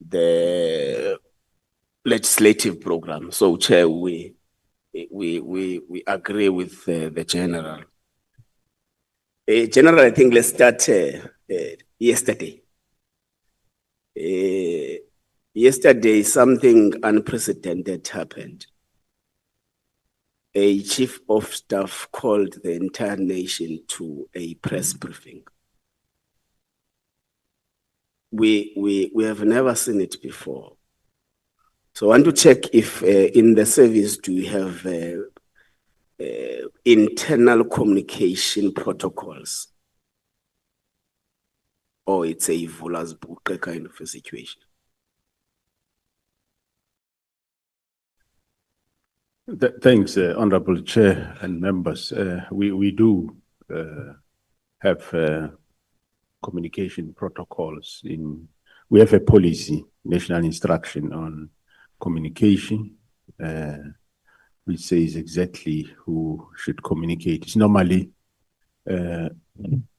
the legislative program. So, Chair, we agree with the General. General, I think let's start yesterday. Yesterday, something unprecedented happened. A chief of staff called the entire nation to a press briefing. We have never seen it before. So I want to check if in the service do we have internal communication protocols, or it's a Vula's book kind of a situation. Thanks, Honorable Chair and members. We do have communication protocols. We have a policy, national instruction on communication, which says exactly who should communicate. It's normally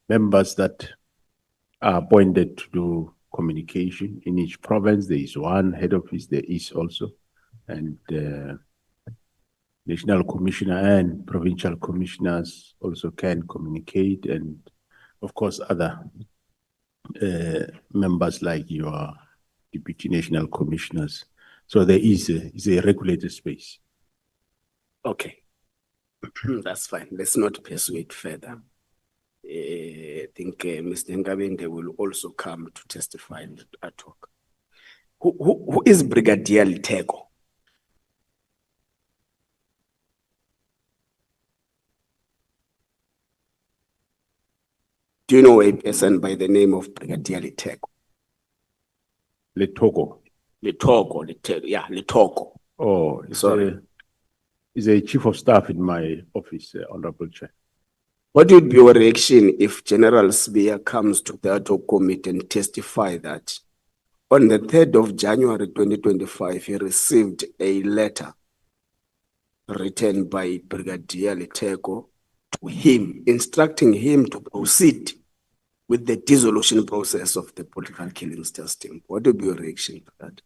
members that are appointed to do communication in each province. There is one head office, there is also, and national commissioner and provincial commissioners also can communicate, and of course other members like your deputy national commissioners. So there is a regulated space. Okay, that's fine. Let's not persuade further. I think Mr. Ngabende will also come to testify at talk. Who is Brigadier Liteko? Do you know a person by the name of Brigadier Liteko? Letoko. Yeah, Litoko. Oh, Sorry. He's a chief of staff in my office, Honorable Chair. What would be your reaction if General Spear comes to the ad hoc committee and testify that on the 3rd of January 2025, he received a letter written by Brigadier Liteko to him, instructing him to proceed with the dissolution process of the political killings test team. What would be your reaction to that?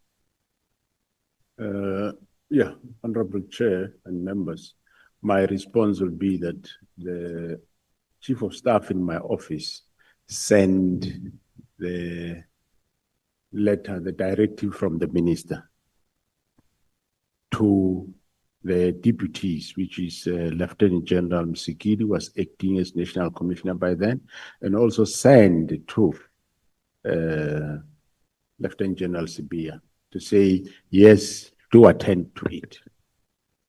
Yeah, Honorable Chair and members, my response will be that the Chief of Staff in my office sent the letter, the directive from the minister to the deputies, which is Lieutenant General Msikili, was acting as National Commissioner by then, and also sent to Lieutenant General Sibia to say, yes, do attend to it.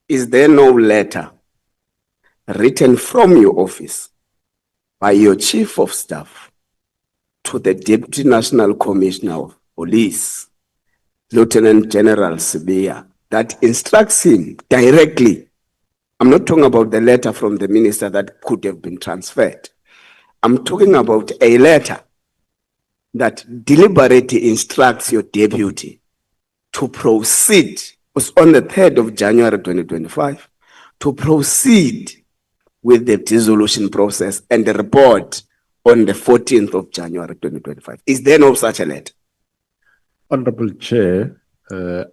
Is there no letter written from your office by your Chief of Staff to the Deputy National Commissioner of Police, Lieutenant General Sibia, that instructs him directly? I'm not talking about the letter from the minister that could have been transferred. I'm talking about a letter that deliberately instructs your deputy to proceed. It was on the 3rd of January 2025, to proceed with the dissolution process and the report on the 14th of January 2025. Is there no such a letter? Honorable Chair,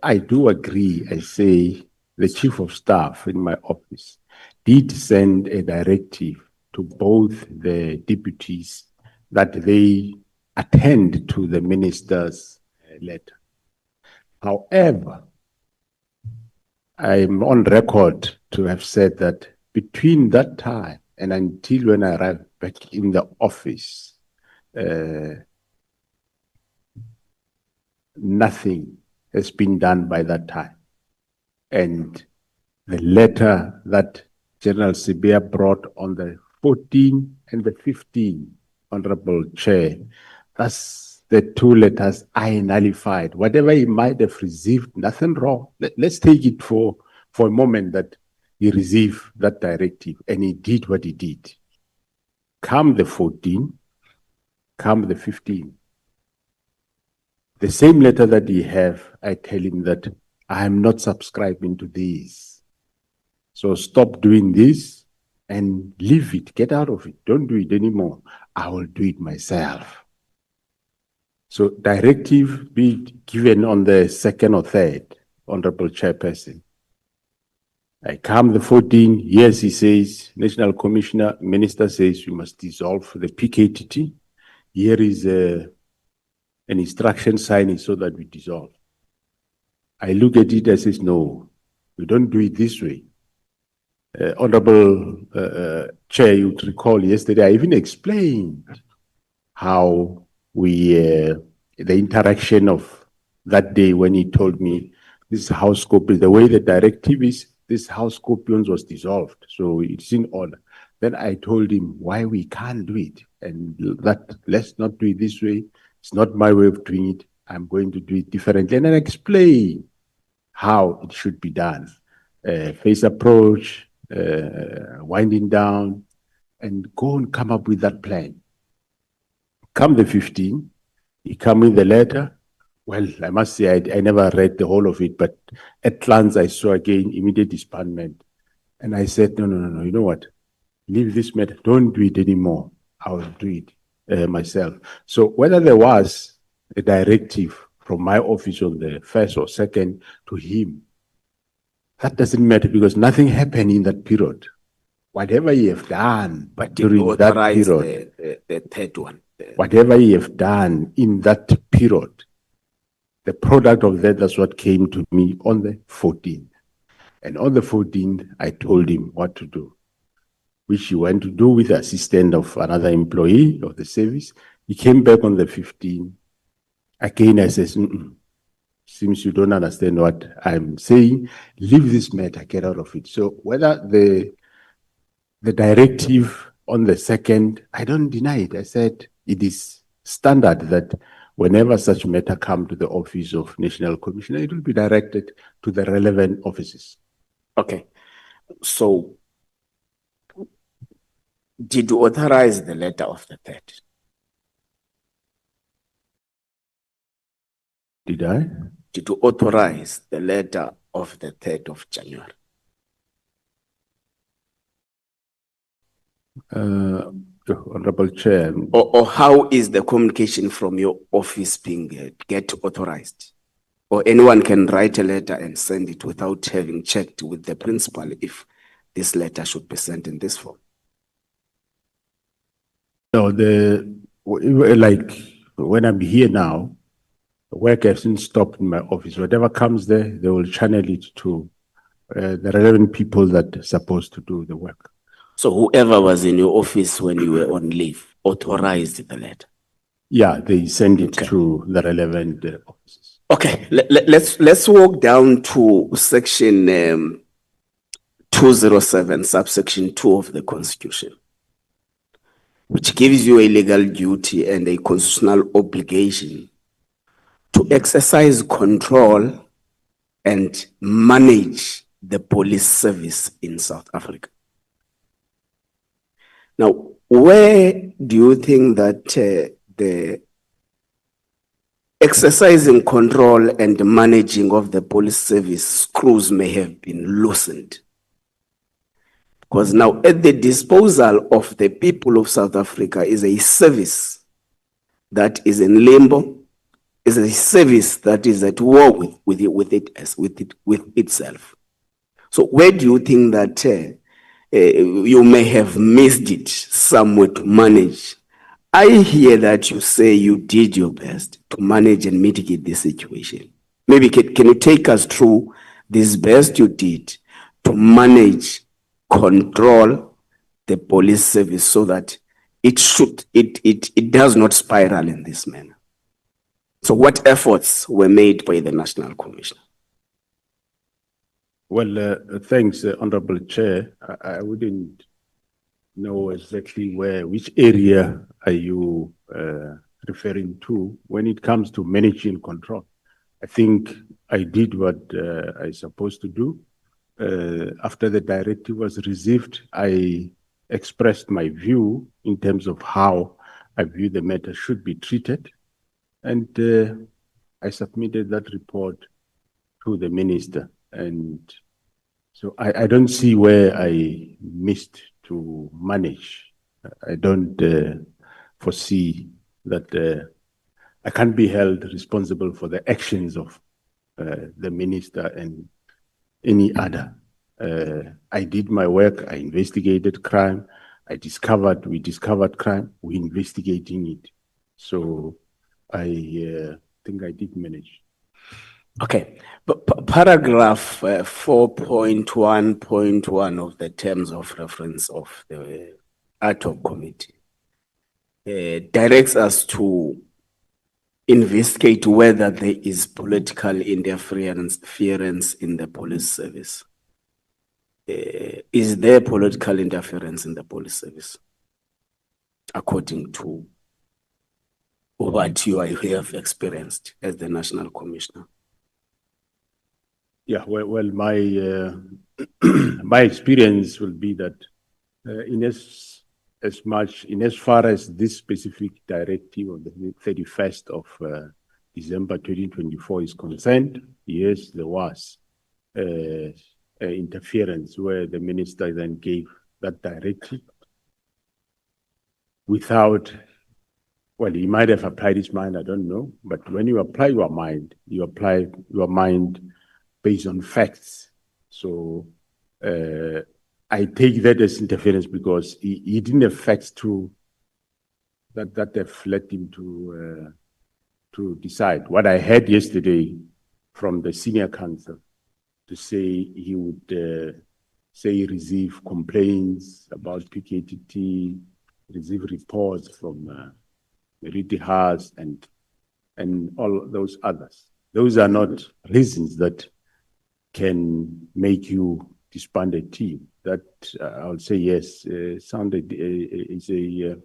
I do agree. I say the Chief of Staff in my office did send a directive to both the deputies that they attend to the minister's letter. However, I'm on record to have said that between that time and until when I arrived back in the office, nothing has been done by that time. And the letter that General Sibia brought on the 14th and the 15th, Honorable Chair, that's the two letters I nullified. Whatever he might have received, nothing wrong. Let's take it for a moment that he received that directive and he did what he did. Come the 14th, come the 15th. The same letter that he have, I tell him that I am not subscribing to this. So stop doing this and leave it, get out of it. Don't do it anymore. I will do it myself. So directive be given on the 2nd or 3rd, Honorable Chairperson. I come the 14th, yes, he says, National Commissioner, Minister says we must dissolve the PKTT. Here is an instruction signing so that we dissolve. I look at it and says, no, we don't do it this way. Honorable Chair, you would recall yesterday, I even explained how we, the interaction of that day when he told me this House Scorpions, the way the directive is, this House Scorpions was dissolved, so it's in order. Then I told him why we can't do it, and that let's not do it this way. It's not my way of doing it. I'm going to do it differently, and I explain how it should be done. Phase approach, winding down, and go and come up with that plan. Come the 15th, he come with the letter. Well, I must say I never read the whole of it, but at glance I saw again immediate disbandment. And I said, no, you know what? Leave this matter, don't do it anymore. I will do it myself. So whether there was a directive from my office on the 1st or 2nd to him, that doesn't matter because nothing happened in that period. Whatever he have done during that period, the 3rd one. whatever he have done in that period, the product of that's what came to me on the 14th. And on the 14th, I told him what to do, which he went to do with the assistant of another employee of the service. He came back on the 15th. Again, I says, seems you don't understand what I'm saying. Leave this matter, get out of it. So whether the directive on the 2nd, I don't deny it. I said it is standard that whenever such matter come to the office of National Commissioner, it will be directed to the relevant offices. Okay. So did you authorize the letter of the 3rd? Did I? Did you authorize the letter of the 3rd of January? Honorable Chair, Or how is the communication from your office being get authorized? Or anyone can write a letter and send it without having checked with the principal if this letter should be sent in this form? no, like when I'm here now, work hasn't stopped in my office. Whatever comes there, they will channel it to the relevant people that are supposed to do the work. So whoever was in your office when you were on leave authorized the letter? Yeah, they send it Okay. to the relevant offices. Okay, let's walk down to section 207, subsection 2 of the Constitution, which gives you a legal duty and a constitutional obligation to exercise control and manage the police service in South Africa. Now, where do you think that the exercising control and managing of the police service screws may have been loosened? Because now at the disposal of the people of South Africa is a service that is in limbo, is a service that is at war with itself. So where do you think that you may have missed it somewhere to manage? I hear that you say you did your best to manage and mitigate this situation. Maybe can you take us through this best you did to manage, control the police service so that it does not spiral in this manner? So what efforts were made by the National Commissioner? Well, thanks, Honorable Chair. I wouldn't know exactly which area are you referring to when it comes to managing control. I think I did what I supposed to do. After the directive was received, I expressed my view in terms of how I view the matter should be treated. And I submitted that report to the minister. And so I don't see where I missed to manage. I don't foresee that I can't be held responsible for the actions of the minister and any other. I did my work, I investigated crime, we discovered crime, we're investigating it. So I think I did manage. Okay, but paragraph 4.1.1 of the terms of reference of the ad hoc committee directs us to investigate whether there is political interference in the police service. Is there political interference in the police service, according to what you have experienced as the National Commissioner? Yeah, well, my my experience will be that in as far as this specific directive of the 31st of December 2024 is concerned, yes, there was interference where the minister then gave that directive without, well, he might have applied his mind, I don't know, but when you apply your mind, you apply your mind based on facts. So I take that as interference because he didn't have facts that have led him to decide. What I heard yesterday from the senior counsel to say he would say receive complaints about PKTT, receive reports from Oratile and all those others. Those are not reasons that can make you disband a team. That I would say yes, sounded is I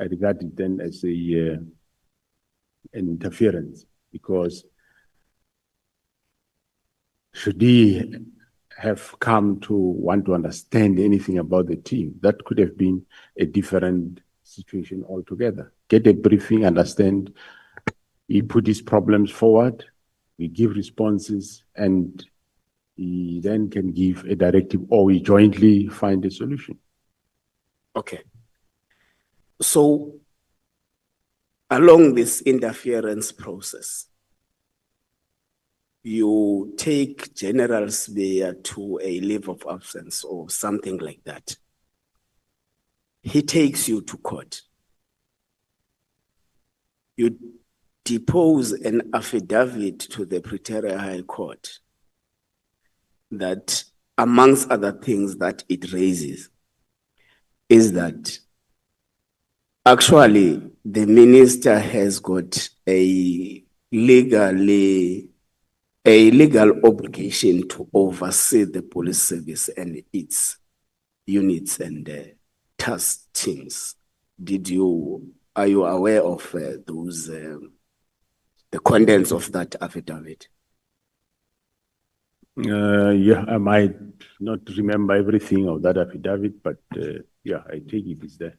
regard it then as an interference, because should he have come to want to understand anything about the team, that could have been a different situation altogether. Get a briefing, understand, he put his problems forward, we give responses, and he then can give a directive, or we jointly find a solution. Okay, So along this interference process, you take General Sbeya to a leave of absence or something like that. He takes you to court. You depose an affidavit to the Pretoria High Court that, amongst other things that it raises, is that actually the minister has got a legal obligation to oversee the police service and its units and task teams. Are you aware of the contents of that affidavit? Yeah, I might not remember everything of that affidavit, but yeah, I take it is there.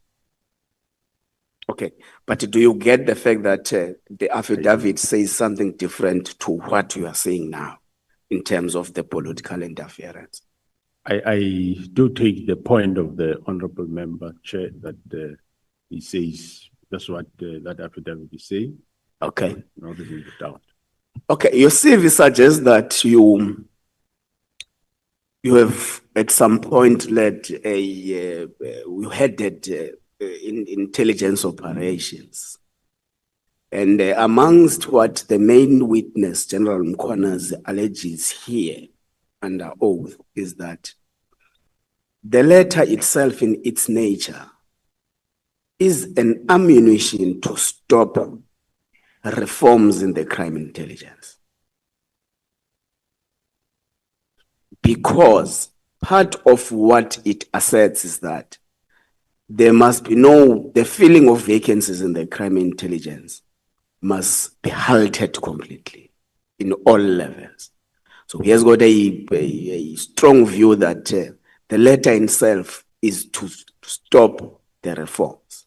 Okay, but do you get the fact that the affidavit says something different to what you are saying now in terms of the political interference? I do take the point of the honorable member, Chair, that he says that's what that affidavit is saying. Okay. No, there's no doubt. Okay, your CV suggests that you have at some point led you headed in intelligence operations. And amongst what the main witness, General Mkhwanazi, alleges here under oath is that the letter itself in its nature is an ammunition to stop reforms in the crime intelligence. Because part of what it asserts is that there must be the filling of vacancies in the crime intelligence must be halted completely in all levels. So he has got a strong view that the letter itself is to stop the reforms.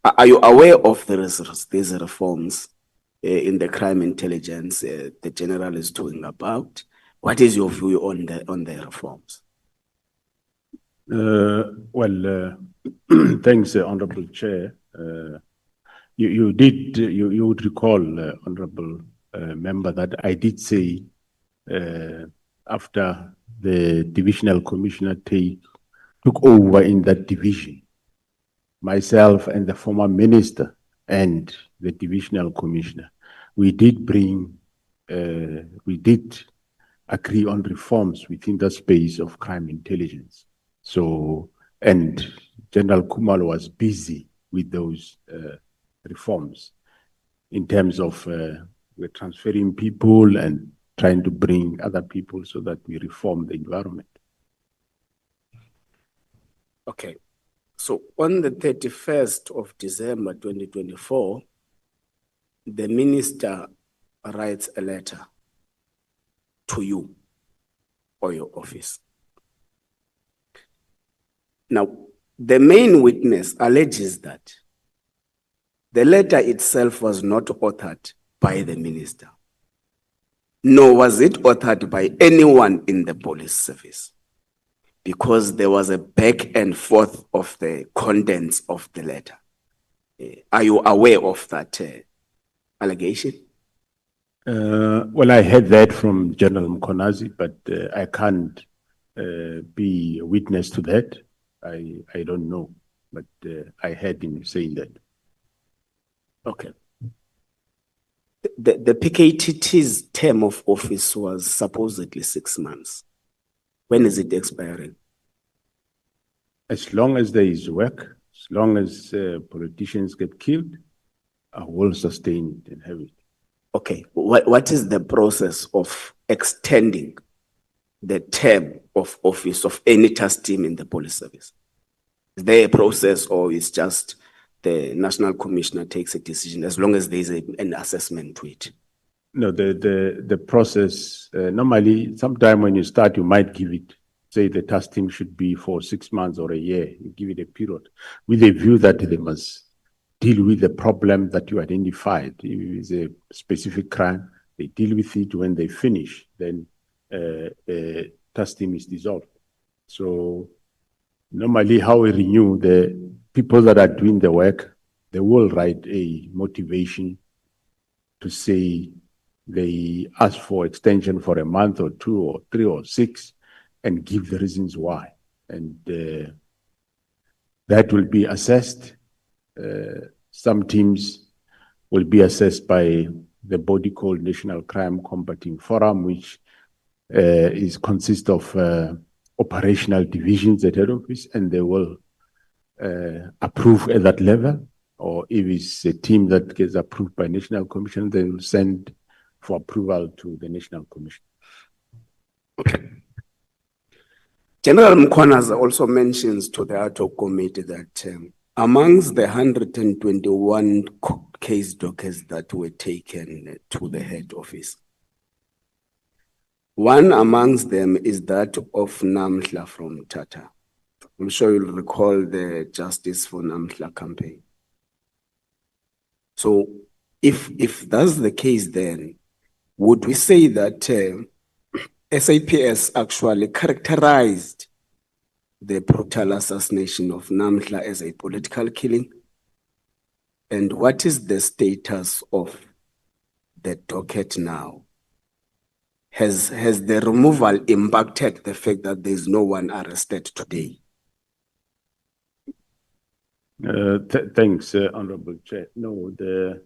Are you aware of these reforms in the crime intelligence the general is talking about? What is your view on the reforms? Well, thanks, Honorable Chair. You would recall, Honorable Member, that I did say after the divisional commissioner took over in that division, myself and the former minister and the divisional commissioner, we did agree on reforms within the space of crime intelligence. So, and General Kumal was busy with those reforms in terms of we're transferring people and trying to bring other people so that we reform the environment. Okay. So on the 31st of December 2024, the minister writes a letter to you or your office. Now, the main witness alleges that the letter itself was not authored by the minister, nor was it authored by anyone in the police service, because there was a back and forth of the contents of the letter. Are you aware of that allegation? Well, I heard that from General Mkhwanazi, but I can't be a witness to that. I don't know, but I heard him saying that. Okay. The PKTT's term of office was supposedly 6 months. When is it expiring? As long as there is work, as long as politicians get killed, I will sustain it and have it. Okay, what is the process of extending the term of office of any task team in the police service? Is there a process, or is just the national commissioner takes a decision as long as there is an assessment to it? No, the process, normally, sometime when you start, you might give it, say the task team should be for 6 months or a year. You give it a period with a view that they must deal with the problem that you identified. If it's a specific crime, they deal with it. When they finish, then task team is dissolved. So normally how we renew, the people that are doing the work they will write a motivation to say they ask for extension for a month or 2 or 3 or 6 and give the reasons why. And that will be assessed. Some teams will be assessed by the body called National Crime Combating Forum, which consists of operational divisions at head office, and they will approve at that level. Or if it's a team that gets approved by National Commission, they will send for approval to the National Commission. Okay. General Mkhwanazi also mentions to the ad hoc committee that amongst the 121 case dockets that were taken to the head office, one amongst them is that of Namhla from Tata. I'm sure you'll recall the Justice for Namhla campaign. So if that's the case, then would we say that SAPS actually characterized the brutal assassination of Namhla as a political killing? And what is the status of the docket now? Has the removal impacted the fact that there's no one arrested today? Thanks, Honorable Chair. No, the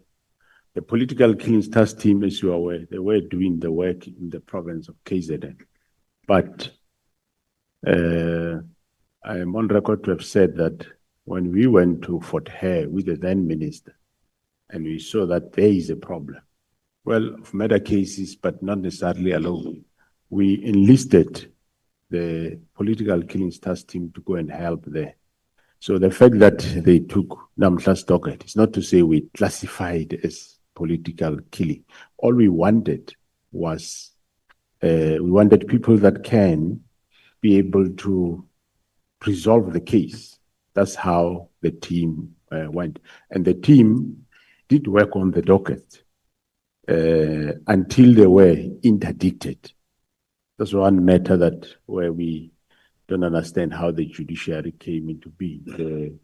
political killings task team, as you are aware, they were doing the work in the province of KZN. But I am on record to have said that when we went to Fort Hare with the then minister, and we saw that there is a problem, well, of murder cases, but not necessarily alone, we enlisted the political killings task team to go and help there. So the fact that they took Namhla's docket is not to say we classified as political killing. All we wanted was, we wanted people that can be able to resolve the case. That's how the team went. And the team did work on the docket until they were interdicted. That's one matter that where we don't understand how the judiciary came into being.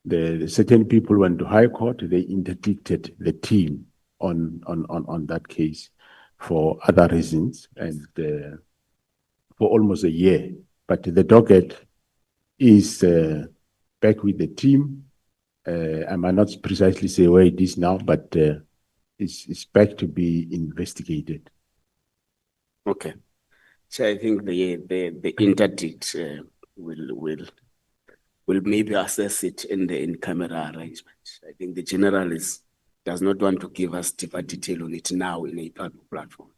The certain people went to High Court, they interdicted the team on that case for other reasons and for almost a year. But the docket is back with the team. I might not precisely say where it is now, but it's back to be investigated. Okay. So I think the interdict will maybe assess it in the in-camera arrangement. I think the general does not want to give us deeper detail on it now in a public platform.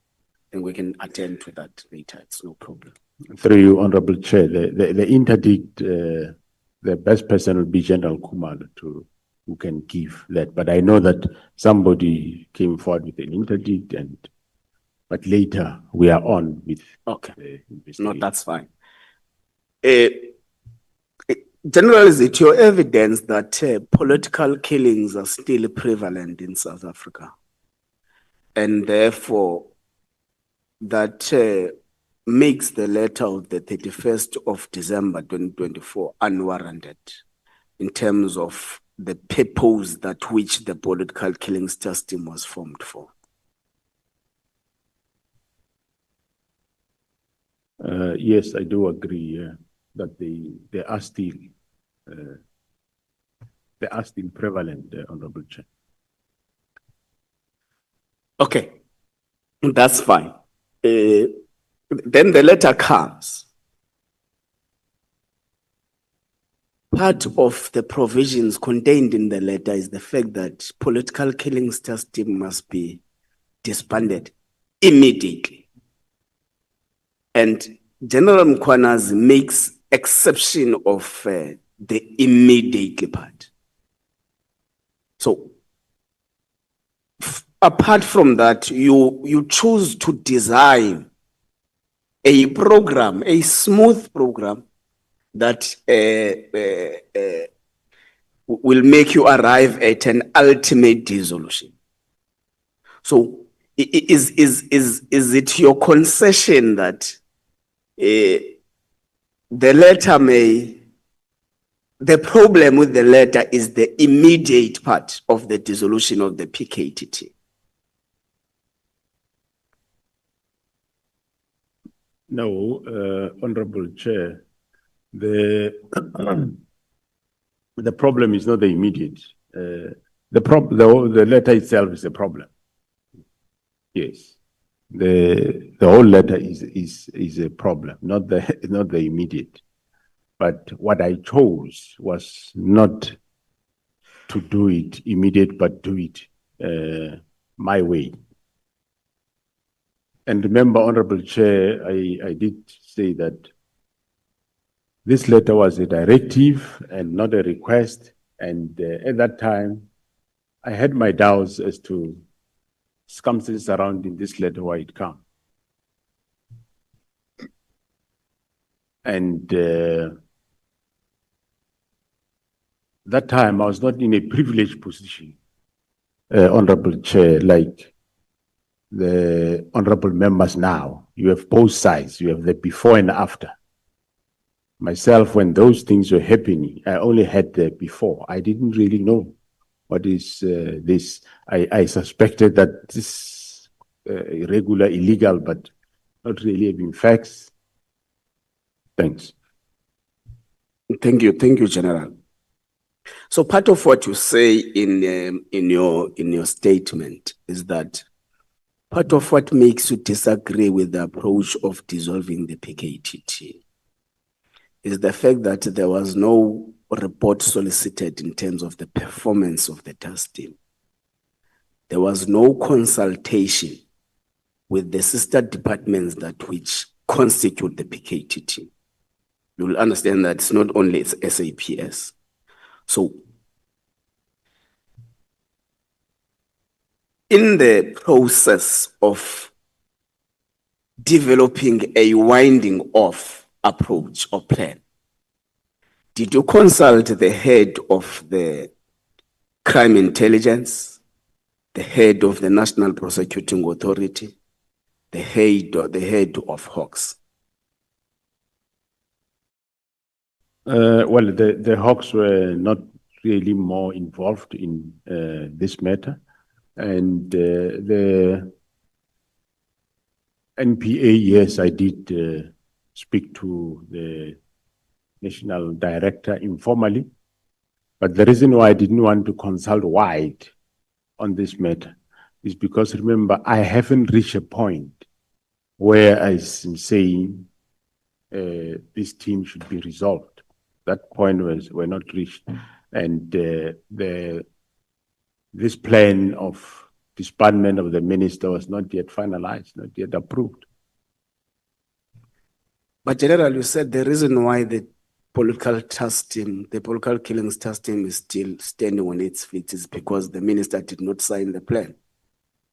And we can attend to that later. It's no problem. Through you, Honorable Chair, the interdict, the best person will be General Kumalo who can give that. But I know that somebody came forward with an interdict, but later we are on with. Okay. No, that's fine. General, is it your evidence that political killings are still prevalent in South Africa? And therefore, that makes the letter of the 31st of December 2024 unwarranted in terms of the purpose that which the political killings task team was formed for? Yes, I do agree that they are still prevalent, Honorable Chair. Okay, that's fine. Then the letter comes. Part of the provisions contained in the letter is the fact that political killings task team must be disbanded immediately. And General Mkhwanazi makes exception of the immediately part. So, apart from that, you choose to design a program, a smooth program that will make you arrive at an ultimate dissolution. So, is it your concession that the letter may The problem with the letter is the immediate part of the dissolution of the PKTT. No, Honorable Chair, the the problem is not the immediate. The letter itself is a problem. Yes, the whole letter is a problem, not the immediate. But what I chose was not to do it immediate, but do it my way. And remember, Honorable Chair, I did say that this letter was a directive and not a request. And at that time, I had my doubts as to circumstances surrounding this letter, why it came. And that time, I was not in a privileged position, Honorable Chair, like the honorable members now. You have both sides. You have the before and after. Myself, when those things were happening, I only had the before. I didn't really know what is this. I suspected that this irregular, illegal, but not really having facts. Thanks. Thank you, General. So part of what you say in your statement is that part of what makes you disagree with the approach of dissolving the PKTT is the fact that there was no report solicited in terms of the performance of the task team. There was no consultation with the sister departments that which constitute the PKTT. You'll understand that it's not only it's SAPS. So in the process of developing a winding off approach or plan, did you consult the head of the crime intelligence, the head of the National Prosecuting Authority, the head of Hawks? Well, the Hawks were not really more involved in this matter. And the NPA, yes, I did speak to the national director informally. But the reason why I didn't want to consult wide on this matter is because, remember, I haven't reached a point where I'm saying this team should be resolved. That point were not reached. And this plan of disbandment of the minister was not yet finalized, not yet approved. But General, you said the reason why the political task team, the political killings task team is still standing on its feet is because the minister did not sign the plan.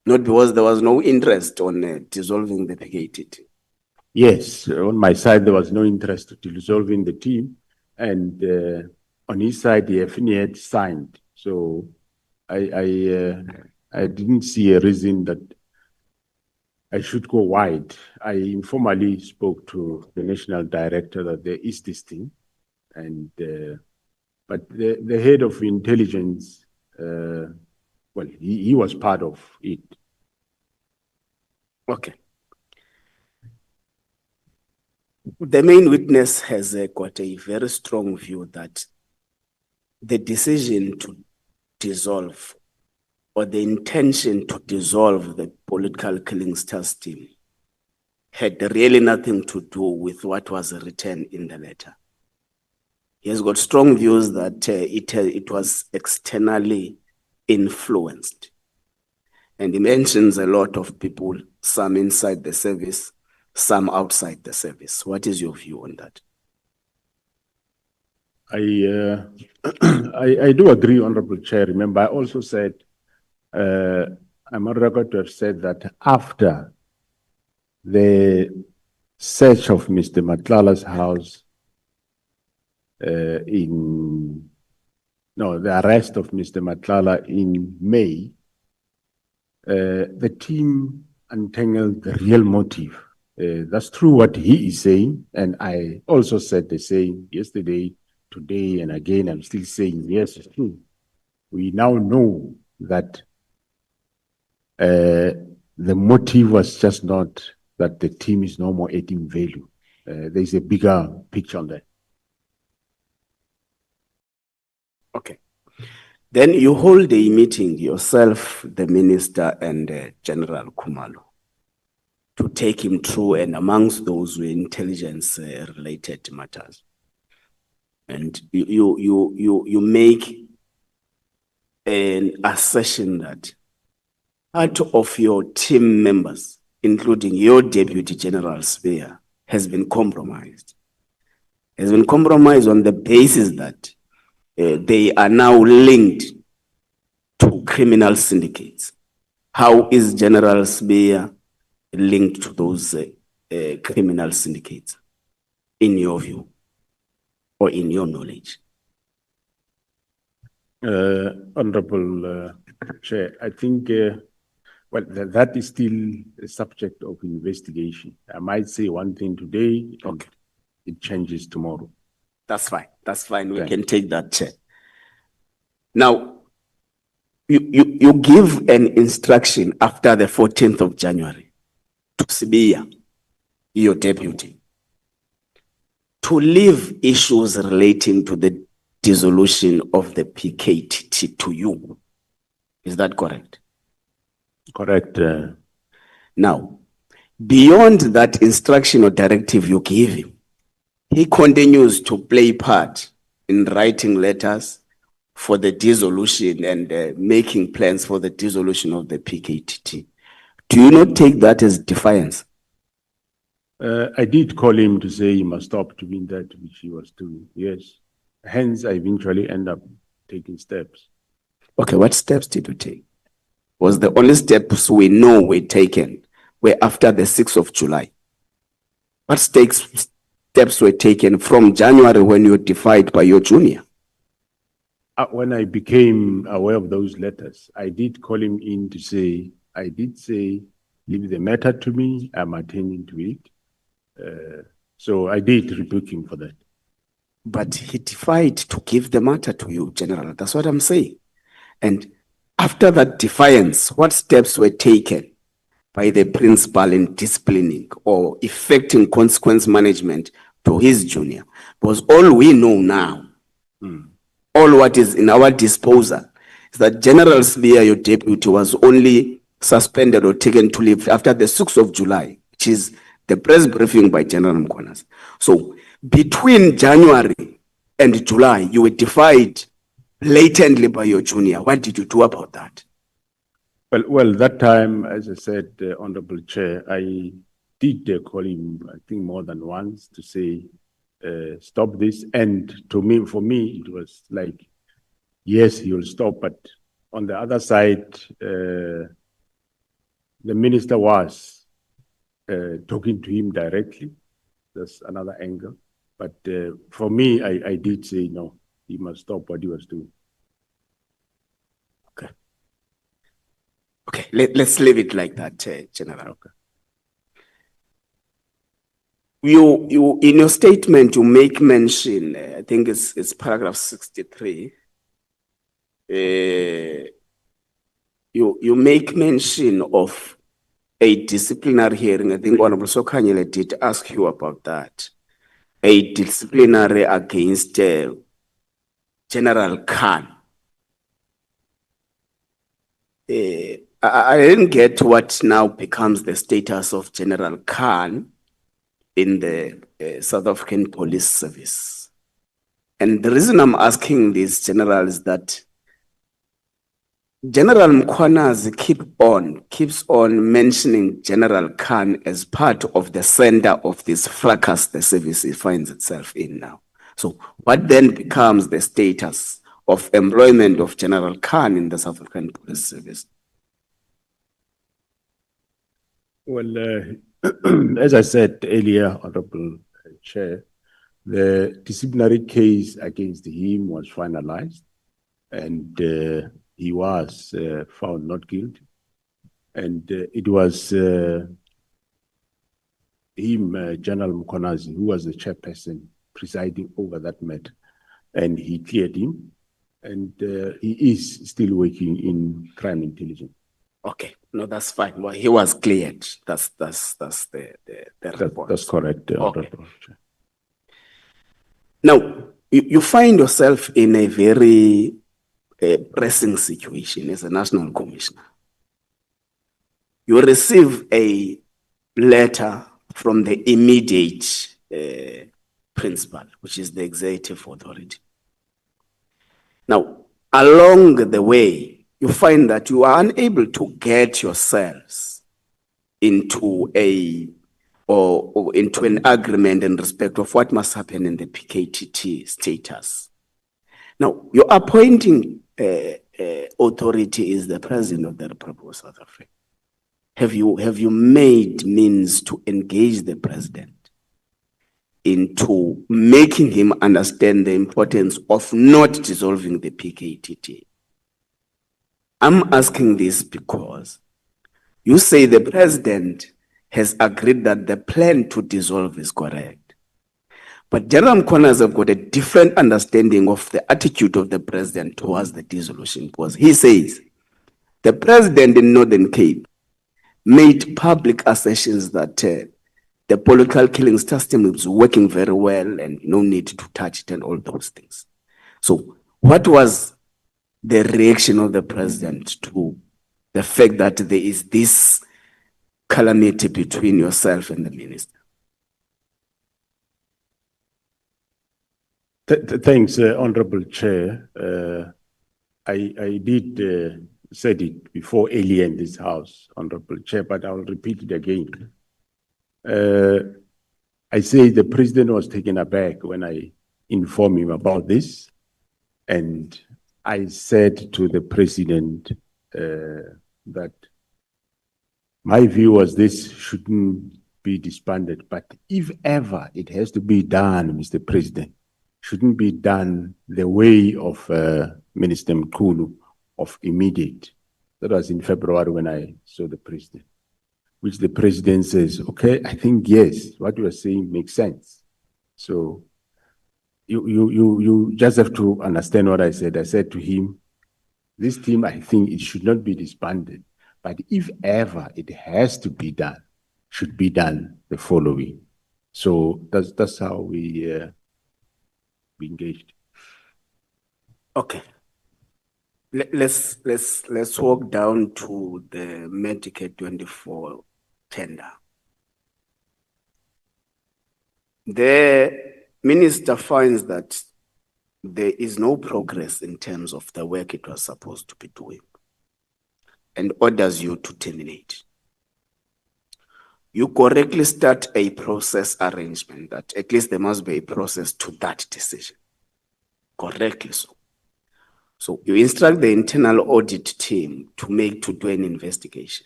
Not because there was no interest on dissolving the PKTT. Yes, on my side, there was no interest to dissolving the team. And on his side, the FNE had signed. So I didn't see a reason that I should go wide. I informally spoke to the national director that there is this thing. And but the head of intelligence, well, he was part of it. Okay. The main witness has got a very strong view that the decision to dissolve or the intention to dissolve the political killings task team had really nothing to do with what was written in the letter. He has got strong views that it was externally influenced. And he mentions a lot of people, some inside the service, some outside the service. What is your view on that? I do agree, Honorable Chair. Remember, I also said, I'm on record to have said that after the search of Mr. Matlala's house, the arrest of Mr. Matlala in May, the team untangled the real motive. That's true what he is saying, and I also said the same yesterday today and again, I'm still saying, yes, it's true. We now know that the motive was just not that the team is no more adding value. There's a bigger picture on that. Okay. Then you hold a meeting yourself, the minister, and General Khumalo to take him through, and amongst those were intelligence related matters. And you make an assertion that part of your team members, including your Deputy General Spear, has been compromised. Has been compromised on the basis that they are now linked to criminal syndicates. How is General Spear linked to those criminal syndicates, in your view, or in your knowledge? Honorable Chair, I think, well, that is still a subject of investigation. I might say one thing today, and Okay. it changes tomorrow. That's fine. That's fine. We Thank can take that, Chair. Now, you give an instruction after the 14th of January to Sibia, your deputy, to leave issues relating to the dissolution of the PKTT to you. Is that correct? Correct. Now, beyond that instruction or directive you give him, he continues to play part in writing letters for the dissolution and making plans for the dissolution of the PKTT. Do you not take that as defiance? I did call him to say he must stop doing that, which he was doing. Yes. Hence, I eventually end up taking steps. Okay, what steps did you take? Was the only steps we know were taken were after the 6th of July? What steps were taken from January when you were defied by your junior? When I became aware of those letters, I did call him in to say, I did say, leave the matter to me, I'm attending to it. So I did rebuke him for that. But he defied to give the matter to you, General. That's what I'm saying. And after that defiance, what steps were taken by the principal in disciplining or effecting consequence management to his junior? Because all we know now, all what is in our disposal, is that General Spear, your deputy, was only suspended or taken to leave after the 6th of July, which is the press briefing by General Mkhwanazi. So between January and July, you were defied blatantly by your junior. What did you do about that? Well, that time, as I said, Honorable Chair, I did call him, I think, more than once to say, stop this. And for me, it was like, yes, he will stop. But on the other side, the minister was talking to him directly. That's another angle. But for me, I did say, no, he must stop what he was doing. Okay. Okay, let's leave it like that, General. Okay. You in your statement, you make mention, I think it's paragraph 63. You make mention of a disciplinary hearing. I think Honorable Sokanyele did ask you about that. A disciplinary against General Khan. I didn't get what now becomes the status of General Khan in the South African Police Service. And the reason I'm asking this, General, is that General Mkhwanazi keeps on mentioning General Khan as part of the center of this fracas the service finds itself in now. So what then becomes the status of employment of General Khan in the South African Police Service? Well, as I said earlier, Honorable Chair, the disciplinary case against him was finalized, and he was found not guilty. And it was him, General Mkhwanazi, who was the chairperson presiding over that matter. and he cleared him, and he is still working in crime intelligence. Okay, no, that's fine. Well, he was cleared. That's the report. That's correct, Honorable Chair. Now, you find yourself in a very pressing situation as a national commissioner. You receive a letter from the immediate principal, which is the executive authority. Now, along the way, you find that you are unable to get yourselves into into an agreement in respect of what must happen in the PKTT status. Now, your appointing authority is the President of the Republic of South Africa. Have you made means to engage the President into making him understand the importance of not dissolving the PKTT? I'm asking this because you say the President has agreed that the plan to dissolve is correct. But General Mkhwanazi have got a different understanding of the attitude of the President towards the dissolution, because he says the President in Northern Cape made public assertions that the political killing system is working very well and no need to touch it and all those things. So what was the reaction of the President to the fact that there is this calamity between yourself and the minister? Thanks, Honorable Chair. I did said it before earlier in this House, Honorable Chair, but I will repeat it again. I say the President was taken aback when I informed him about this, and I said to the President that my view was this shouldn't be disbanded, but if ever it has to be done, Mr. President, shouldn't be done the way of Minister Mkhulu of immediate. That was in February when I saw the President, which the President says, okay, I think yes, what you are saying makes sense. So you just have to understand what I said. I said to him, this team, I think it should not be disbanded, but if ever it has to be done, should be done the following. So that's how we engaged. Okay. Let's walk down to the Medicare 24 tender. The minister finds that there is no progress in terms of the work it was supposed to be doing and orders you to terminate. You correctly start a process arrangement that at least there must be a process to that decision. Correctly so. So you instruct the internal audit team to do an investigation.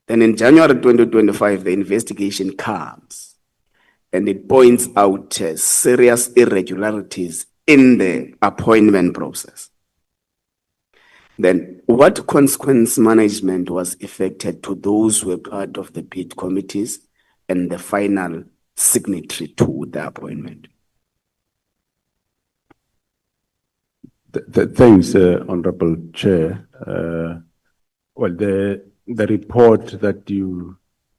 Then in January 2025, the investigation comes and it points out serious irregularities in the appointment process. Then what consequence management was effected to those who were part of the bid committees and the final signatory to the appointment? Thanks, Honorable Chair. Well, the report that you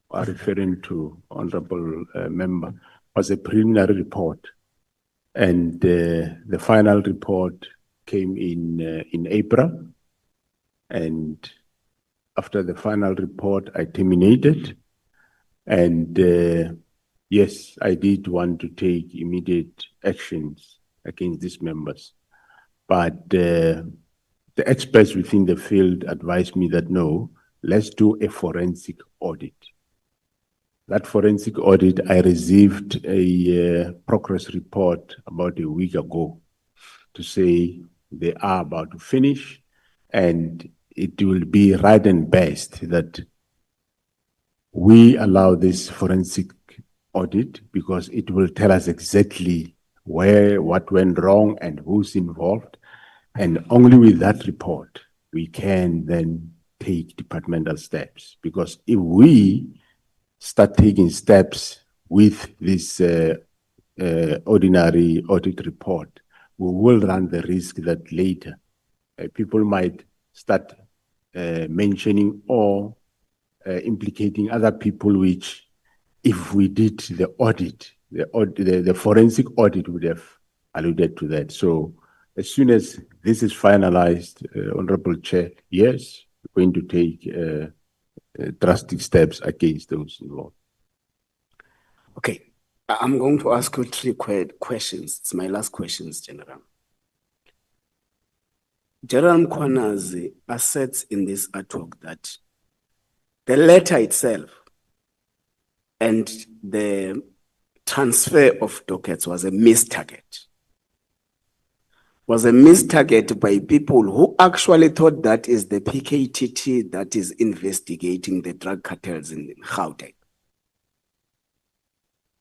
are referring to, Honorable Member, was a preliminary report, and the final report came in April. And after the final report, I terminated, and yes, I did want to take immediate actions against these members. But the experts within the field advised me that no, let's do a forensic audit. That forensic audit, I received a progress report about a week ago to say they are about to finish, and it will be right and best that we allow this forensic audit because it will tell us exactly what went wrong and who's involved. And only with that report, we can then take departmental steps. Because if we start taking steps with this ordinary audit report, we will run the risk that later people might start mentioning or implicating other people, which if we did the audit, the forensic audit would have alluded to that. So as soon as this is finalized, Honorable Chair, yes, we're going to take drastic steps against those involved. Okay, I'm going to ask you three questions. It's my last questions, General. General Mkhwanazi asserts in this artwork that the letter itself and the transfer of dockets was a missed target. Was a missed target by people who actually thought that is the PKTT that is investigating the drug cartels in Gauteng.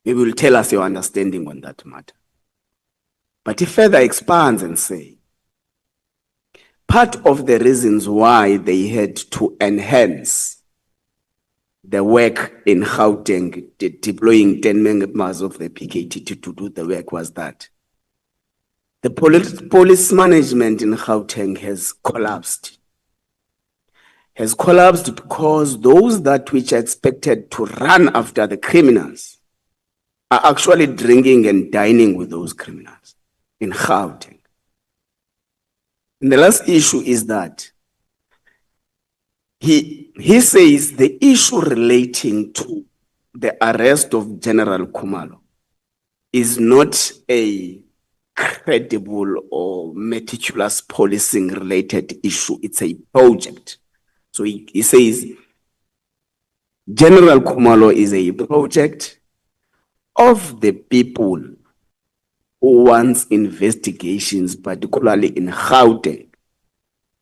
You will tell us your understanding on that matter. But he further expands and say, part of the reasons why they had to enhance the work in Gauteng, deploying 10 members of the PKTT to do the work was that the police management in Gauteng has collapsed. Has collapsed because those that which are expected to run after the criminals are actually drinking and dining with those criminals in Gauteng. And the last issue is that he says the issue relating to the arrest of General Khumalo is not a credible or meticulous policing related issue. It's a project. So he says General Khumalo is a project of the people who wants investigations, particularly in Gauteng,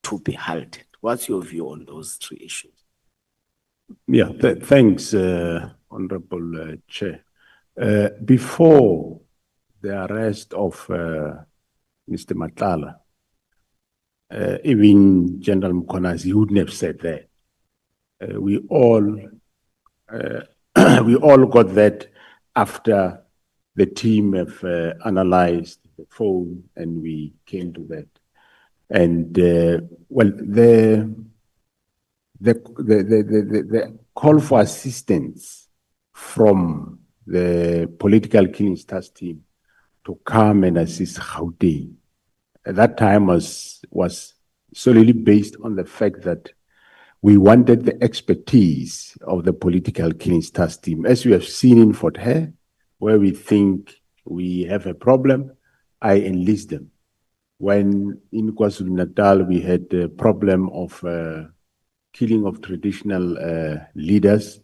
to be halted. What's your view on those three issues? Yeah, thanks, Honorable Chair. Before the arrest of Mr. Matlala, even General Mkhwanazi wouldn't have said that. We all got that after the team have analyzed the phone and we came to that. And well, the call for assistance from the political killings task team to come and assist Gauteng at that time was solely based on the fact that we wanted the expertise of the political killings task team. As we have seen in Fort Hare, where we think we have a problem, I enlist them. When in KwaZulu-Natal we had the problem of killing of traditional leaders,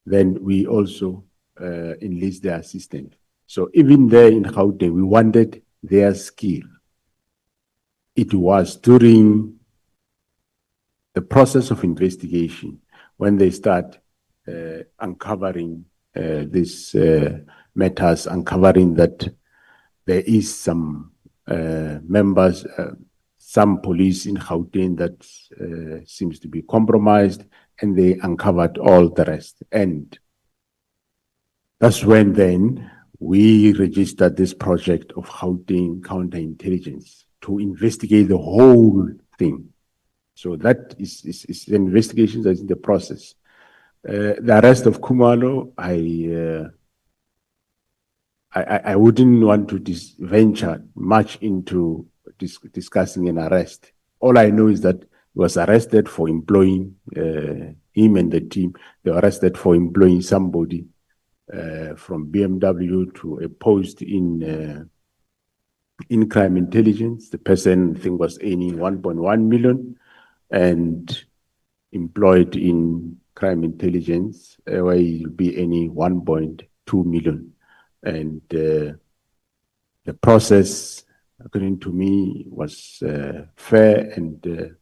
then we also enlist their assistance. So even there in Gauteng, we wanted their skill. It was during the process of investigation when they start uncovering these matters, uncovering that there is some members, some police in Gauteng that seems to be compromised, and they uncovered all the rest. And that's when then we registered this project of Gauteng counterintelligence to investigate the whole thing. So that is the investigation that's in the process. The arrest of Khumalo, I wouldn't want to venture much into discussing an arrest. All I know is that he was arrested for employing him and the team. They were arrested for employing somebody from BMW to a post in crime intelligence. The person, I think, was earning 1.1 million and employed in crime intelligence, where he'll be earning 1.2 million. And the process, according to me, was fair. And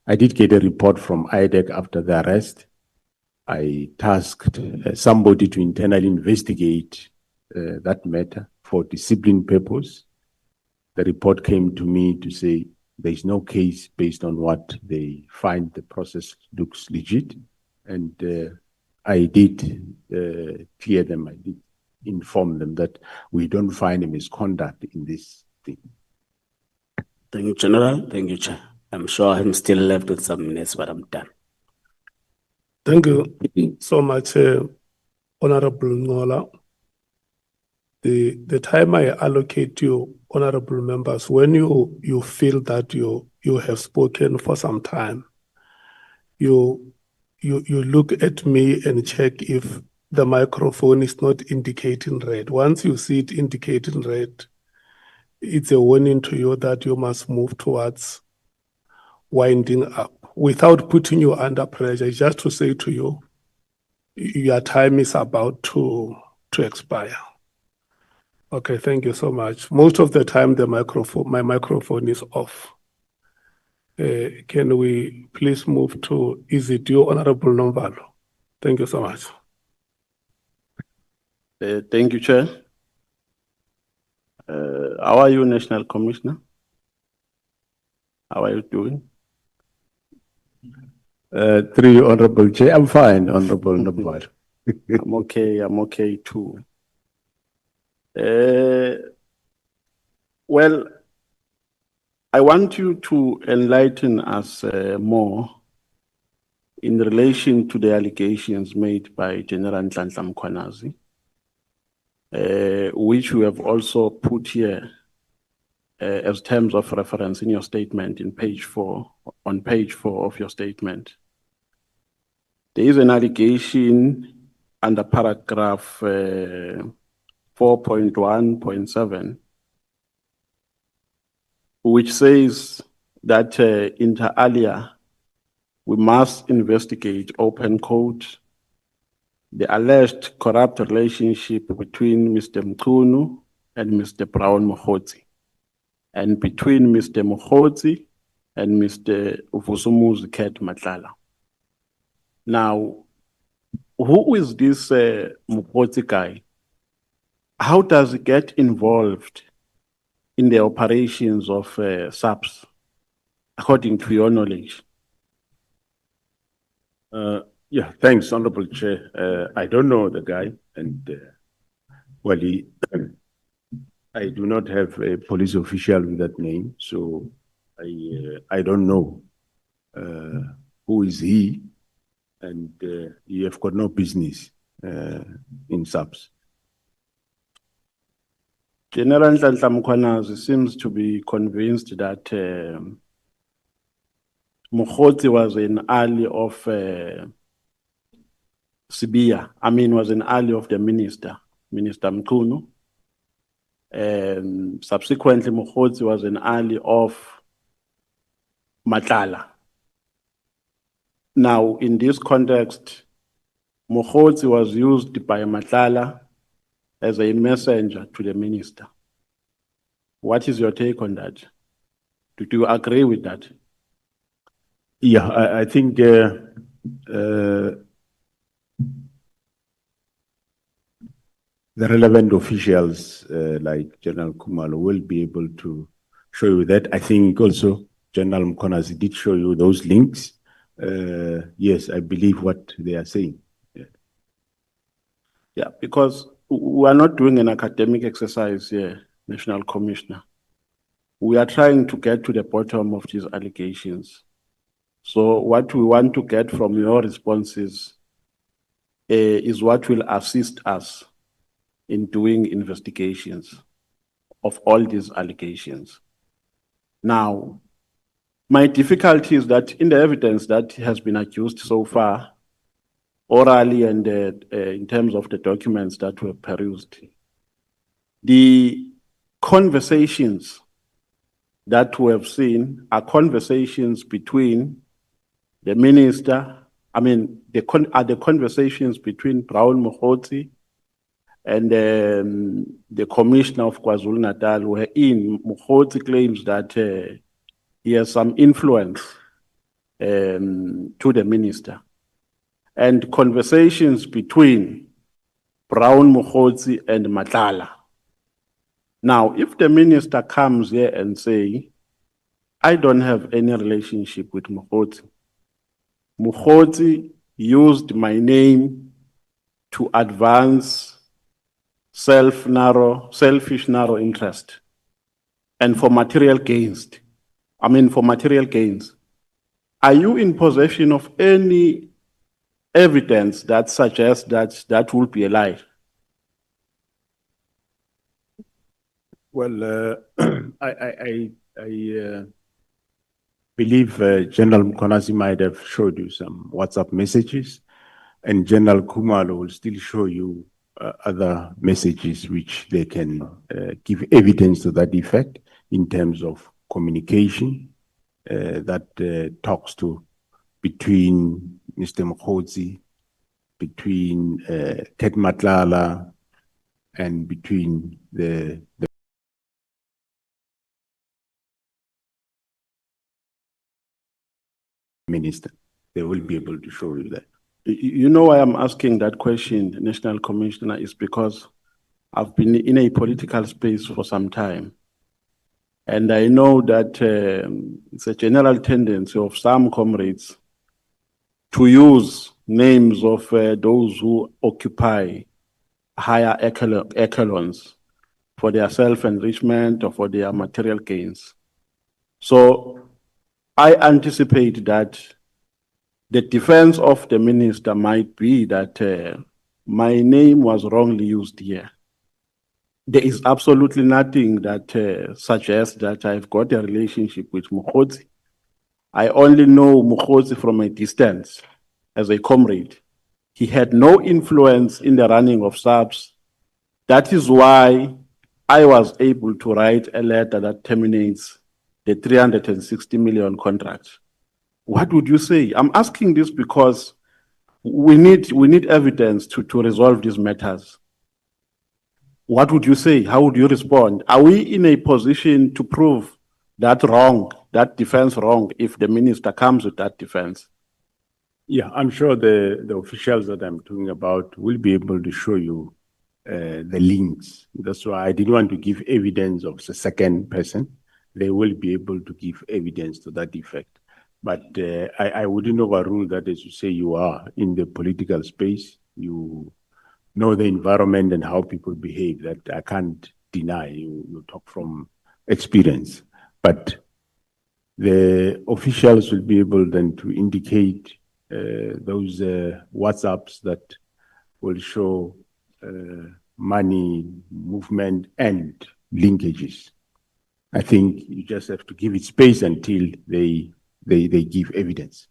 I did get a report from IDEC after the arrest. I tasked somebody to internally investigate that matter for discipline purpose. The report came to me to say there is no case based on what they find. The process looks legit. And I did clear them. I did inform them that we don't find a misconduct in this thing. Thank you, General. Thank you, Chair. I'm sure I'm still left with some minutes, but I'm done. Thank you so much, Honorable Ngola. The time I allocate you, honorable members, when you feel that you have spoken for some time, you look at me and check if the microphone is not indicating red. Once you see it indicating red, it's a warning to you that you must move towards winding up without putting you under pressure. Just to say to you, your time is about to expire. Okay, thank you so much. Most of the time, my microphone is off. Can we please move to, is it you, Honorable Nomvalo? Thank you so much. Thank you, Chair. How are you, National Commissioner? How are you doing? Through you, Honorable Chair, I'm fine, Honorable Nomvalo. I'm okay too. Well, I want you to enlighten us more in relation to the allegations made by General Mkhwanazi, which you have also put here as terms of reference in your statement in page 4, on page 4 of your statement. There is an allegation under paragraph 4.1.7, which says that inter alia, we must investigate, open quote, the alleged corrupt relationship between Mr. Mkhunu and Mr. Brown Mkhotsi, and between Mr. Mkhotsi and Mr. Uvusumuzi Ket Matlala. Now, who is this Mkhotsi guy? How does he get involved in the operations of SAPS, according to your knowledge? Yeah, thanks, Honorable Chair. I don't know the guy, and well, I do not have a police official with that name, so I don't know who is he, and you have got no business in SAPS. General Mkhwanazi seems to be convinced that Mkhotsi was an ally of Sibia. I mean, was an ally of the Minister Mkhunu. Subsequently, Mkhotsi was an ally of Matlala. Now, in this context, Mkhotsi was used by Matlala as a messenger to the minister. What is your take on that? Do you agree with that? Yeah, I think the relevant officials like General Kumalo will be able to show you that. I think also General Mkhwanazi did show you those links. Yes, I believe what they are saying. Yeah, because we are not doing an academic exercise here, National Commissioner. We are trying to get to the bottom of these allegations. So what we want to get from your responses is what will assist us in doing investigations of all these allegations. Now, my difficulty is that in the evidence that has been accused so far, orally and in terms of the documents that were perused, the conversations that we have seen are conversations between the minister, are the conversations between Brown Mkhotsi and the Commissioner of KwaZulu-Natal, wherein Mkhotsi claims that he has some influence to the minister, and conversations between Brown Mkhotsi and Matlala. Now, if the minister comes here and say, I don't have any relationship with Mkhotsi, Mkhotsi used my name to advance selfish narrow interest, and for material gains. For material gains. Are you in possession of any evidence that suggests that that will be a lie? Well, I believe General Mkhwanazi might have showed you some WhatsApp messages, and General Kumalo will still show you other messages which they can give evidence to that effect in terms of communication that talks to between Mr. Mkhwanazi, between Ted Matlala, and between the minister. They will be able to show you that. You know why I'm asking that question, National Commissioner, is because I've been in a political space for some time. And I know that it's a general tendency of some comrades to use names of those who occupy higher echelons for their self-enrichment or for their material gains. So I anticipate that the defense of the minister might be that my name was wrongly used here. There is absolutely nothing that suggests that I've got a relationship with Mkhwanazi. I only know Mkhwanazi from a distance as a comrade. He had no influence in the running of SAPS. That is why I was able to write a letter that terminates the 360 million contract. What would you say? I'm asking this because we need evidence to resolve these matters. What would you say? How would you respond? Are we in a position to prove that wrong, that defense wrong, if the minister comes with that defense? Yeah, I'm sure the officials that I'm talking about will be able to show you the links. That's why I didn't want to give evidence of the second person. They will be able to give evidence to that effect. But I wouldn't overrule that, as you say, you are in the political space. You know the environment and how people behave. That I can't deny. You talk from experience. But the officials will be able then to indicate those WhatsApps that will show money movement and linkages. I think you just have to give it space until they give evidence.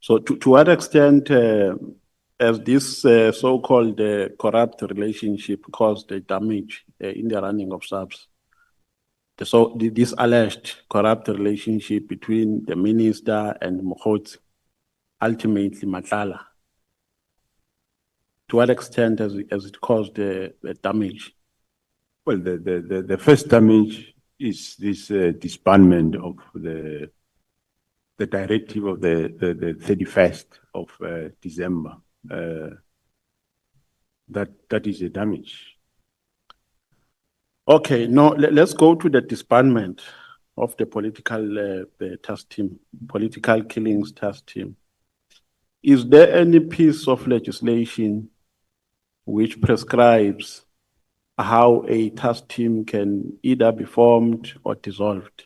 So to what extent has this so-called corrupt relationship caused the damage in the running of SAPS? So this alleged corrupt relationship between the minister and Mkhwanazi, ultimately Matlala, to what extent has it caused the damage? Well, the first damage is this disbandment of the directive of the 31st of December. That is a damage. Okay, now let's go to the disbandment of the political task team, political killings task team. Is there any piece of legislation which prescribes how a task team can either be formed or dissolved?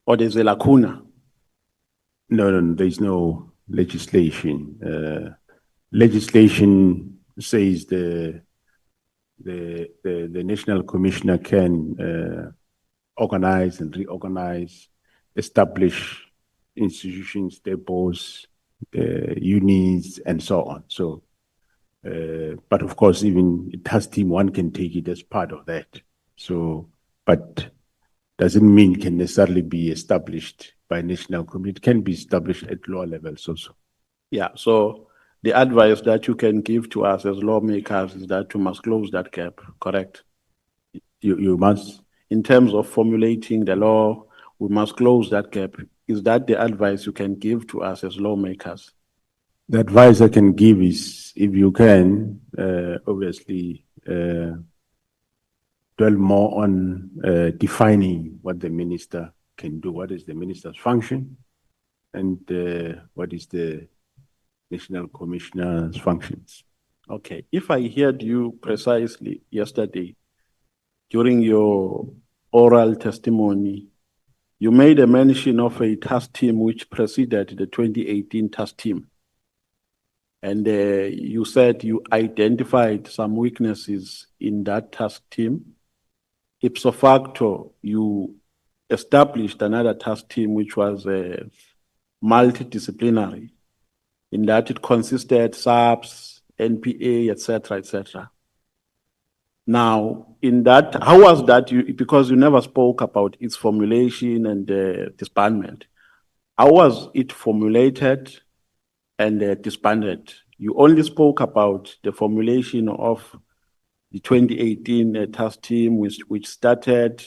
Or there's a lacuna? No, there's no legislation. Legislation says the national commissioner can organize and reorganize, establish institutions, depots, units, and so on. So, but of course, even a task team, one can take it as part of that. So, but doesn't mean it can necessarily be established by national committee. It can be established at lower levels also. Yeah, so the advice that you can give to us as lawmakers is that you must close that gap, correct? You must. In terms of formulating the law, we must close that gap. Is that the advice you can give to us as lawmakers? The advice I can give is, if you can, obviously, dwell more on defining what the minister can do. What is the minister's function? And what is the national commissioner's functions? Okay, if I heard you precisely yesterday, during your oral testimony, you made a mention of a task team which preceded the 2018 task team. And you said you identified some weaknesses in that task team. Ipso facto, you established another task team which was multidisciplinary, in that it consisted SAPS, NPA, etc., etc. Now, in that, how was that? Because you never spoke about its formulation and disbandment. How was it formulated and disbanded? You only spoke about the formulation of the 2018 task team, which started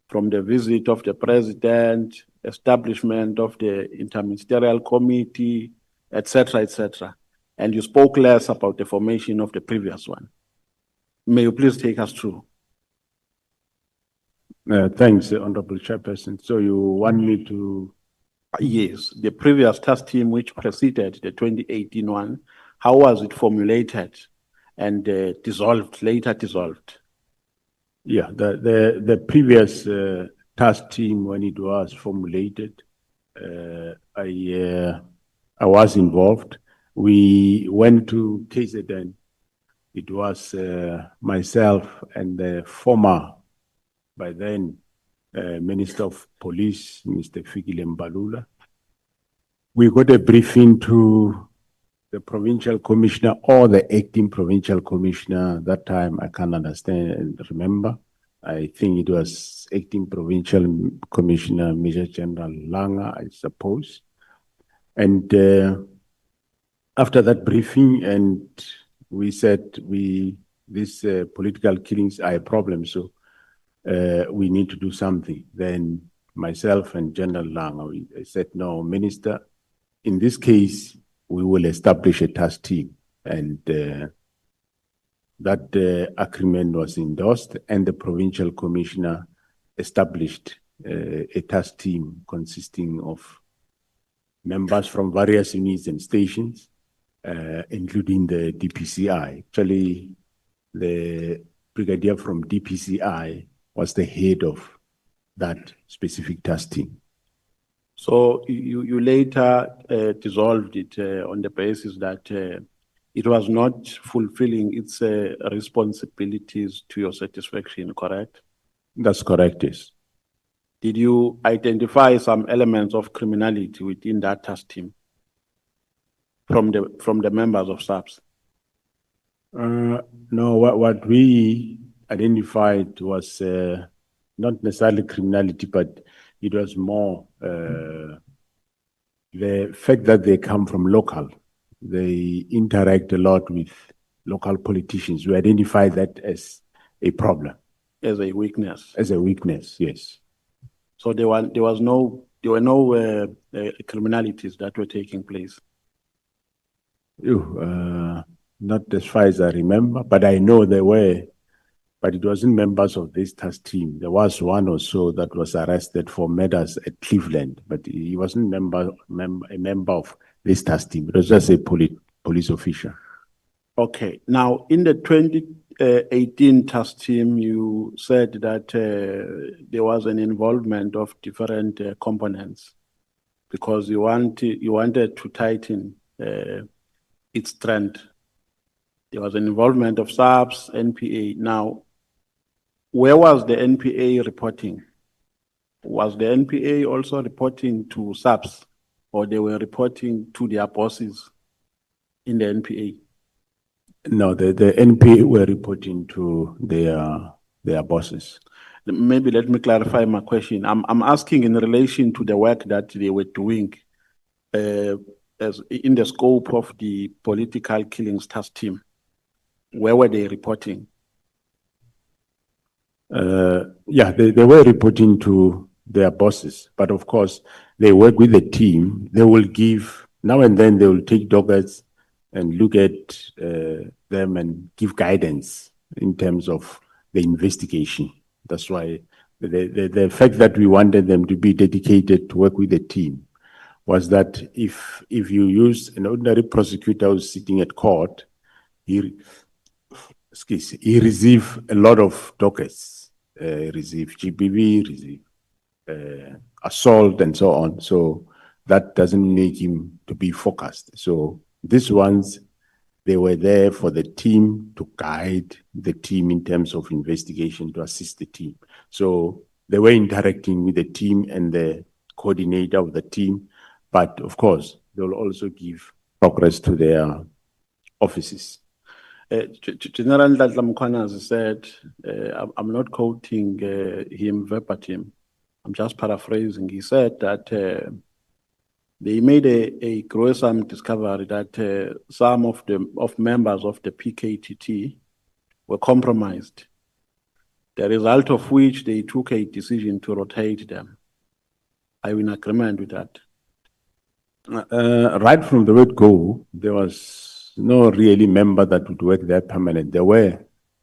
from the visit of the president, establishment of the interministerial committee, etc., etc. And you spoke less about the formation of the previous one. May you please take us through? Thanks, Honorable Chairperson. So you want me to? Yes, the previous task team which preceded the 2018 one, how was it formulated and dissolved, later dissolved? Yeah, the previous task team, when it was formulated, I was involved. We went to KZN. It was myself and the former, by then, Minister of Police, Mr. Fikile Mbalula. We got a briefing to the provincial commissioner or the acting provincial commissioner. That time, I can't understand and remember. I think it was acting provincial commissioner, Major General Langa, I suppose. And after that briefing, and we said these political killings are a problem, so we need to do something. Then myself and General Langa, I said, no, Minister, in this case, we will establish a task team. And that agreement was endorsed, and the provincial commissioner established a task team consisting of members from various units and stations, including the DPCI. Actually, the brigadier from DPCI was the head of that specific task team. So you later dissolved it on the basis that it was not fulfilling its responsibilities to your satisfaction, correct? That's correct, yes. Did you identify some elements of criminality within that task team from the members of SAPS? No, what we identified was not necessarily criminality, but it was more the fact that they come from local. They interact a lot with local politicians. We identify that as a problem. As a weakness. As a weakness, yes. So there were no criminalities that were taking place. Not as far as I remember, but I know there were, but it wasn't members of this task team. There was one or so that was arrested for murders at Cleveland, but he wasn't a member of this task team. It was just a police official. Okay. Now, in the 2018 task team, you said that there was an involvement of different components because you wanted to tighten its trend. There was an involvement of SAPS, NPA. Now, where was the NPA reporting? Was the NPA also reporting to SAPS, or they were reporting to their bosses in the NPA? No, the NPA were reporting to their bosses. Maybe let me clarify my question. I'm asking in relation to the work that they were doing as in the scope of the political killings task team. Where were they reporting? Yeah, they were reporting to their bosses, but of course, they work with the team. They will give, now and then they will take dockets and look at them and give guidance in terms of the investigation. That's why the fact that we wanted them to be dedicated to work with the team was that if you use an ordinary prosecutor who's sitting at court, he received a lot of dockets, received GBV, received assault and so on. So that doesn't make him to be focused. So these ones, they were there for the team to guide the team in terms of investigation, to assist the team. So they were interacting with the team and the coordinator of the team. But of course, they'll also give progress to their offices. General Mkhwanazi said, I'm not quoting him verbatim, I'm just paraphrasing. He said that they made a gruesome discovery that some of the members of the PKTT were compromised, the result of which they took a decision to rotate them. Are you in agreement with that? Right from the word go, there was no really member that would work there permanent. They were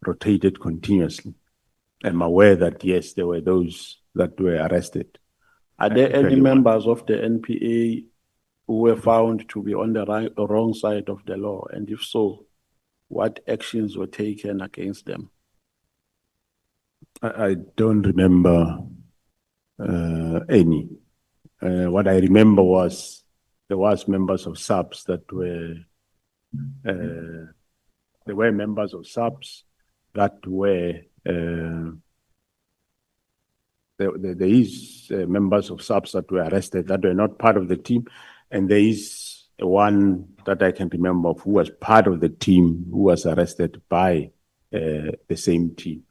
rotated continuously. I'm aware that, yes, there were those that were arrested. Are there any members of the NPA who were found to be on the wrong side of the law? And if so, what actions were taken against them? I don't remember any. What I remember was there was members of SAPS that were, there were members of SAPS that were, there is members of SAPS that were arrested that were not part of the team. And there is one that I can remember of who was part of the team who was arrested by the same team.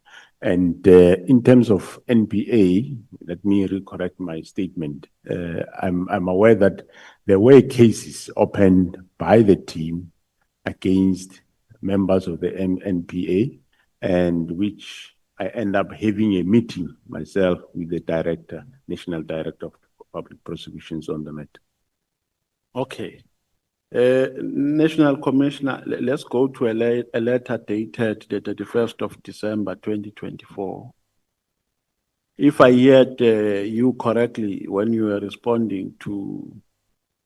And in terms of NPA, let me recorrect my statement. I'm aware that there were cases opened by the team against members of the NPA, and which I end up having a meeting myself with the director, National Director of Public Prosecutions on the matter. Okay. National Commissioner, let's go to a letter dated the 31st of December, 2024. If I heard you correctly when you were responding to,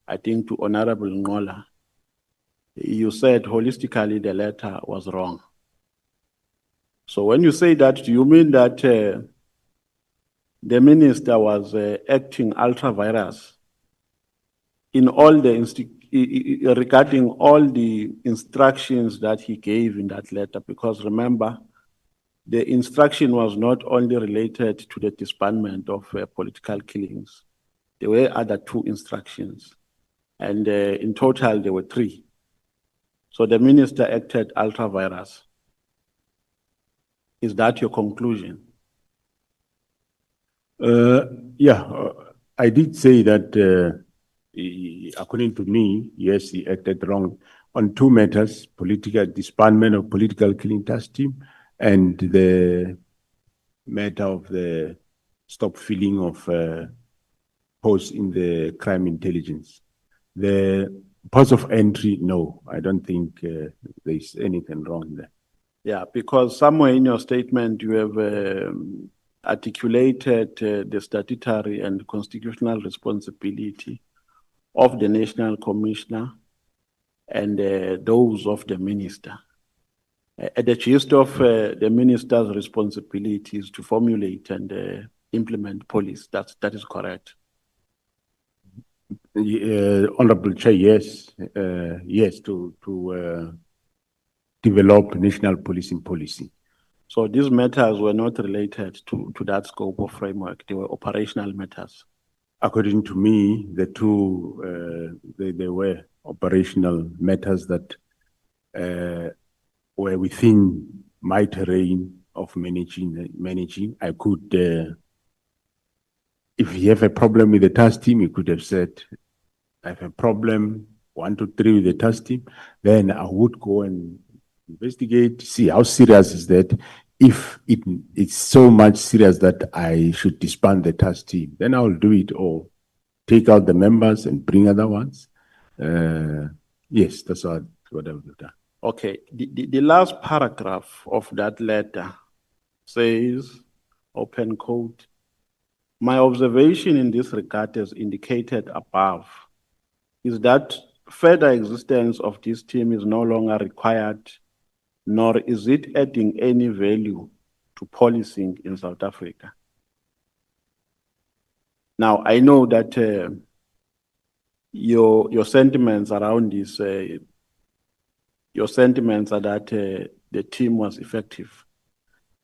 I think, to Honorable Ngola, you said holistically the letter was wrong. So when you say that, do you mean that the minister was acting ultra vires in all the regarding all the instructions that he gave in that letter? Because remember, the instruction was not only related to the disbandment of political killings. There were other 2 instructions, and in total there were 3. So the minister acted ultra vires. Is that your conclusion? Yeah, I did say that according to me, yes, he acted wrong on 2 matters: political disbandment of political killing task team and the matter of the stop filling of posts in the crime intelligence. The post of entry, no, I don't think there's anything wrong there. Yeah, because somewhere in your statement you have articulated the statutory and constitutional responsibility of the National Commissioner and those of the minister. The gist of the minister's responsibility is to formulate and implement policy. That is correct. Honorable Chair, yes, yes, to develop national policing policy. So these matters were not related to that scope of framework. They were operational matters. According to me, the 2, they were operational matters that were within my terrain of managing. I could, if you have a problem with the task team, you could have said, I have a problem, 1, 2, 3 with the task team. Then I would go and investigate, see how serious is that. If it's so much serious that I should disband the task team, then I'll do it, or take out the members and bring other ones. Yes, that's what I would have done. Okay, the last paragraph of that letter says, open quote, "My observation in this regard, as indicated above, is that further existence of this team is no longer required nor is it adding any value to policing in South Africa. Now, I know that your sentiments around this, your sentiments are that the team was effective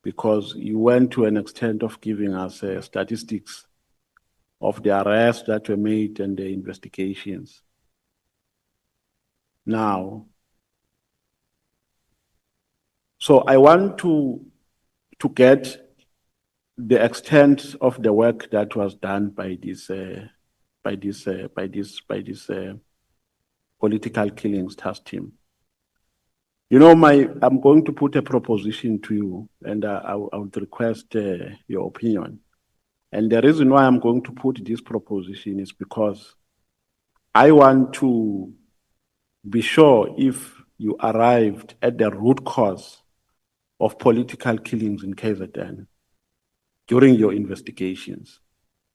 because you went to an extent of giving us statistics of the arrests that were made and the investigations. Now, so I want to get the extent of the work that was done by this political killings task team. You know, I'm going to put a proposition to you, and I would request your opinion. And the reason why I'm going to put this proposition is because I want to be sure if you arrived at the root cause of political killings in KZN during your investigations.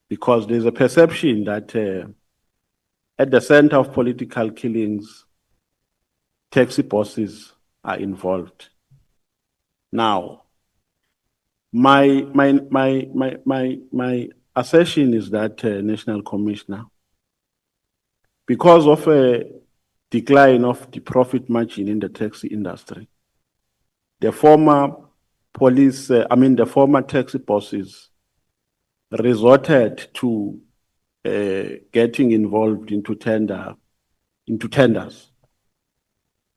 Because there's a perception that at the center of political killings, taxi bosses are involved. Now, my assertion is that National Commissioner, because of a decline of the profit margin in the taxi industry, the former the former taxi bosses resorted to getting involved into tenders.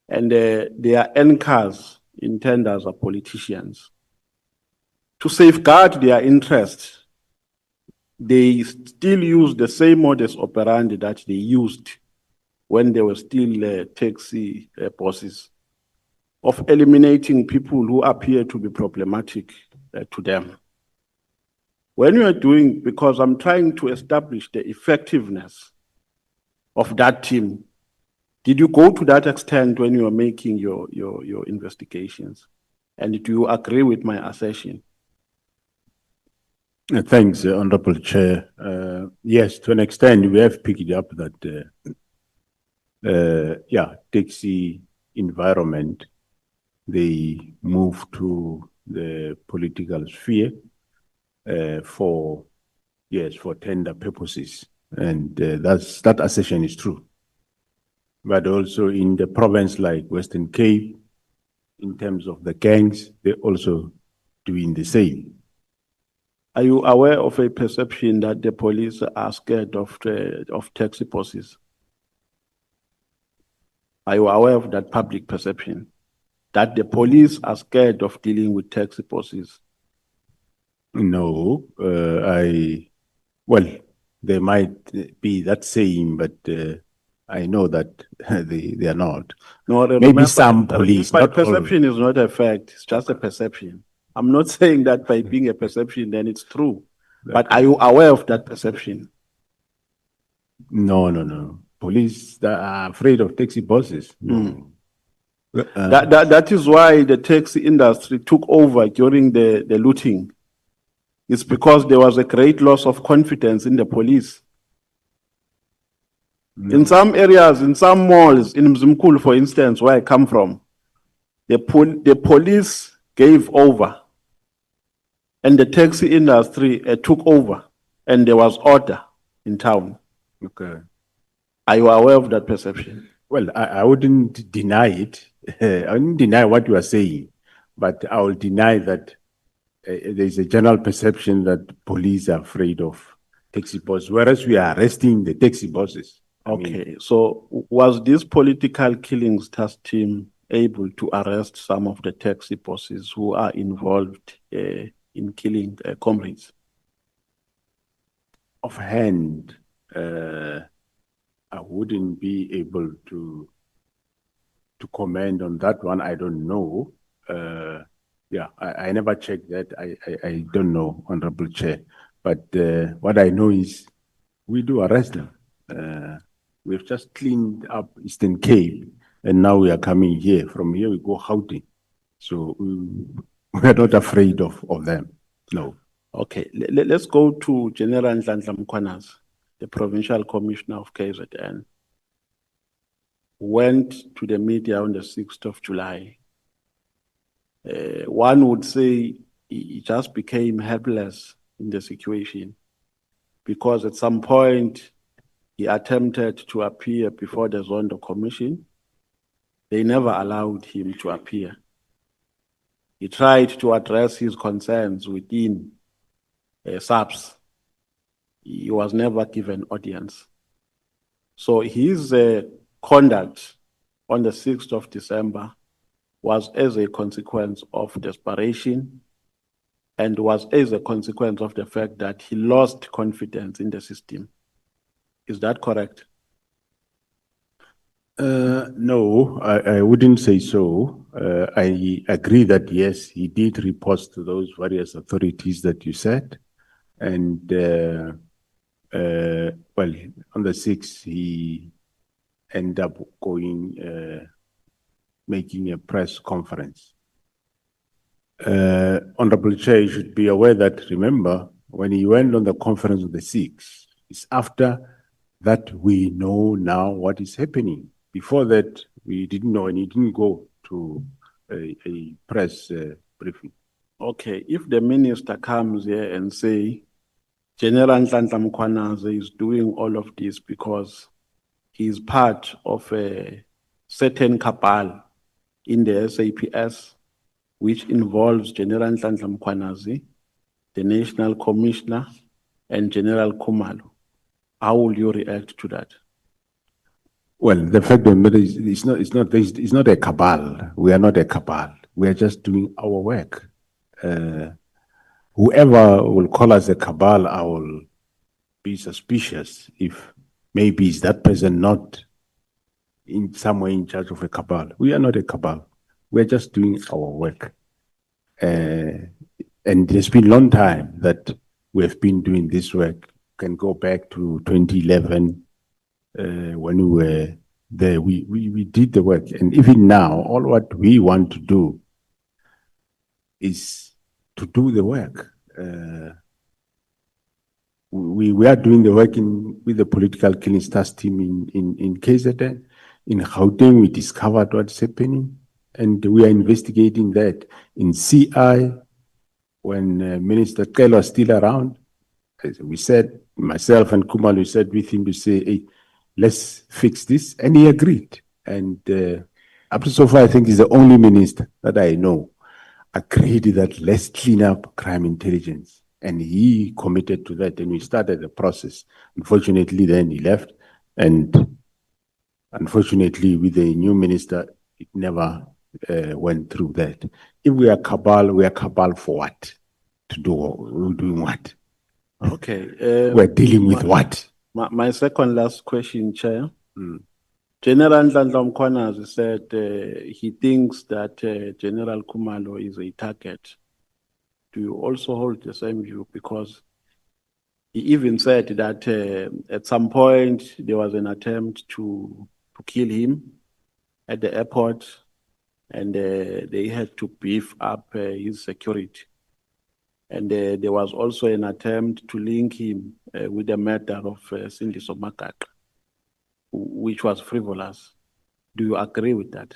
And their anchors in tenders are politicians. To safeguard their interests, they still use the same modus operandi that they used when they were still taxi bosses, of eliminating people who appear to be problematic to them. When you are doing, because I'm trying to establish the effectiveness of that team, did you go to that extent when you are making your investigations? And do you agree with my assertion? Thanks, Honorable Chair. Yes, to an extent, we have picked up that, taxi environment, they move to the political sphere for tender purposes. And that assertion is true. But also in the province like Western Cape, in terms of the gangs, they're also doing the same. Are you aware of a perception that the police are scared of taxi bosses? Are you aware of that public perception? That the police are scared of dealing with taxi bosses? No, they might be that same, but I know that they are not. No, Maybe remember, some police. But not all. perception is not a fact. It's just a perception. I'm not saying that by being a perception, then it's true. But are you aware of that perception? No. Police that are afraid of taxi bosses. No. That is why the taxi industry took over during the looting. It's because there was a great loss of confidence in the police. No. In some areas, in some malls, in Mzimkulu, for instance, where I come from, the police gave over and the taxi industry took over and there was order in town. Okay. Are you aware of that perception? Well, I wouldn't deny it. I wouldn't deny what you are saying, but I will deny that there's a general perception that police are afraid of taxi bosses, whereas we are arresting the taxi bosses. Okay, so was this political killings task team able to arrest some of the taxi bosses who are involved in killing comrades? Offhand, I wouldn't be able to comment on that one. I don't know. I never checked that. I don't know, Honorable Chair. But what I know is we do arrest them. We've just cleaned up Eastern Cape, and now we are coming here. From here, we go Gauteng. So we're not afraid of them. No. Okay, let's go to General Mkhwanazi, the Provincial Commissioner of KZN. Went to the media on the 6th of July One would say he just became helpless in the situation because at some point he attempted to appear before the Zondo Commission. They never allowed him to appear. He tried to address his concerns within SAPS. He was never given audience. So his conduct on the 6th of December was as a consequence of desperation and was as a consequence of the fact that he lost confidence in the system. Is that correct? No, I wouldn't say so. I agree that yes, he did report to those various authorities that you said. And well, on the 6th, he ended up going, making a press conference. Honorable Chair, you should be aware that, remember, when he went on the conference on the 6th, it's after that we know now what is happening. Before that, we didn't know, and he didn't go to a press briefing. Okay, if the minister comes here and say, General Mkhwanazi is doing all of this because he is part of a certain cabal in the SAPS, which involves General Mkhwanazi, the National Commissioner, and General Khumalo, how will you react to that? Well, the fact of the matter is, it's not a cabal. We are not a cabal. We are just doing our work. Whoever will call us a cabal, I will be suspicious if maybe is that person not in some way in charge of a cabal. We are not a cabal. We are just doing our work. And it's been a long time that we have been doing this work. Can go back to 2011 when we were there. We did the work. And even now, all what we want to do is to do the work. We are doing the work with the political killing stars team in KZN. In Gauteng, we discovered what's happening, and we are investigating that. In CI, when Minister Kel was still around, we said, myself and Khumalo, we said with him to say, hey, let's fix this, and he agreed. And up to so far, I think he's the only minister that I know agreed that let's clean up crime intelligence. And he committed to that, and we started the process. Unfortunately, then he left, and unfortunately, with the new minister, it never went through that. If we are cabal for what? To do, we're doing what? Okay. We're dealing with what? My second last question, Chair. General Mkhwanazi said he thinks that General Khumalo is a target. Do you also hold the same view? Because he even said that at some point there was an attempt to kill him at the airport, and they had to beef up his security. And there was also an attempt to link him with the murder of Cindy Somakaka, which was frivolous. Do you agree with that?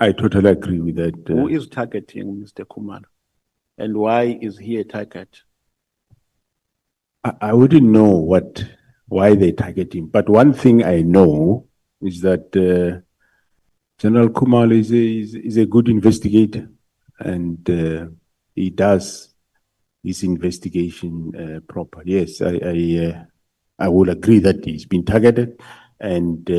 I totally agree with that. Who is targeting Mr. Khumalo? And why is he a target? I wouldn't know why they target him, but one thing I know is that General Khumalo is a good investigator, and he does his investigation proper. Yes, I will agree that he's been targeted, and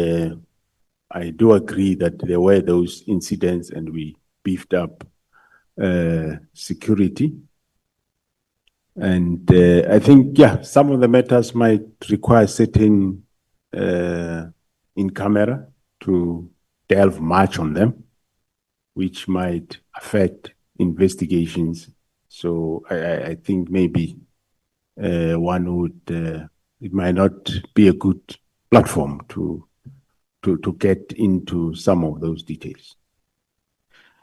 I do agree that there were those incidents, and we beefed up security. And I think, yeah, some of the matters might require certain in camera to delve much on them, which might affect investigations. So I think maybe one would, it might not be a good platform to get into some of those details.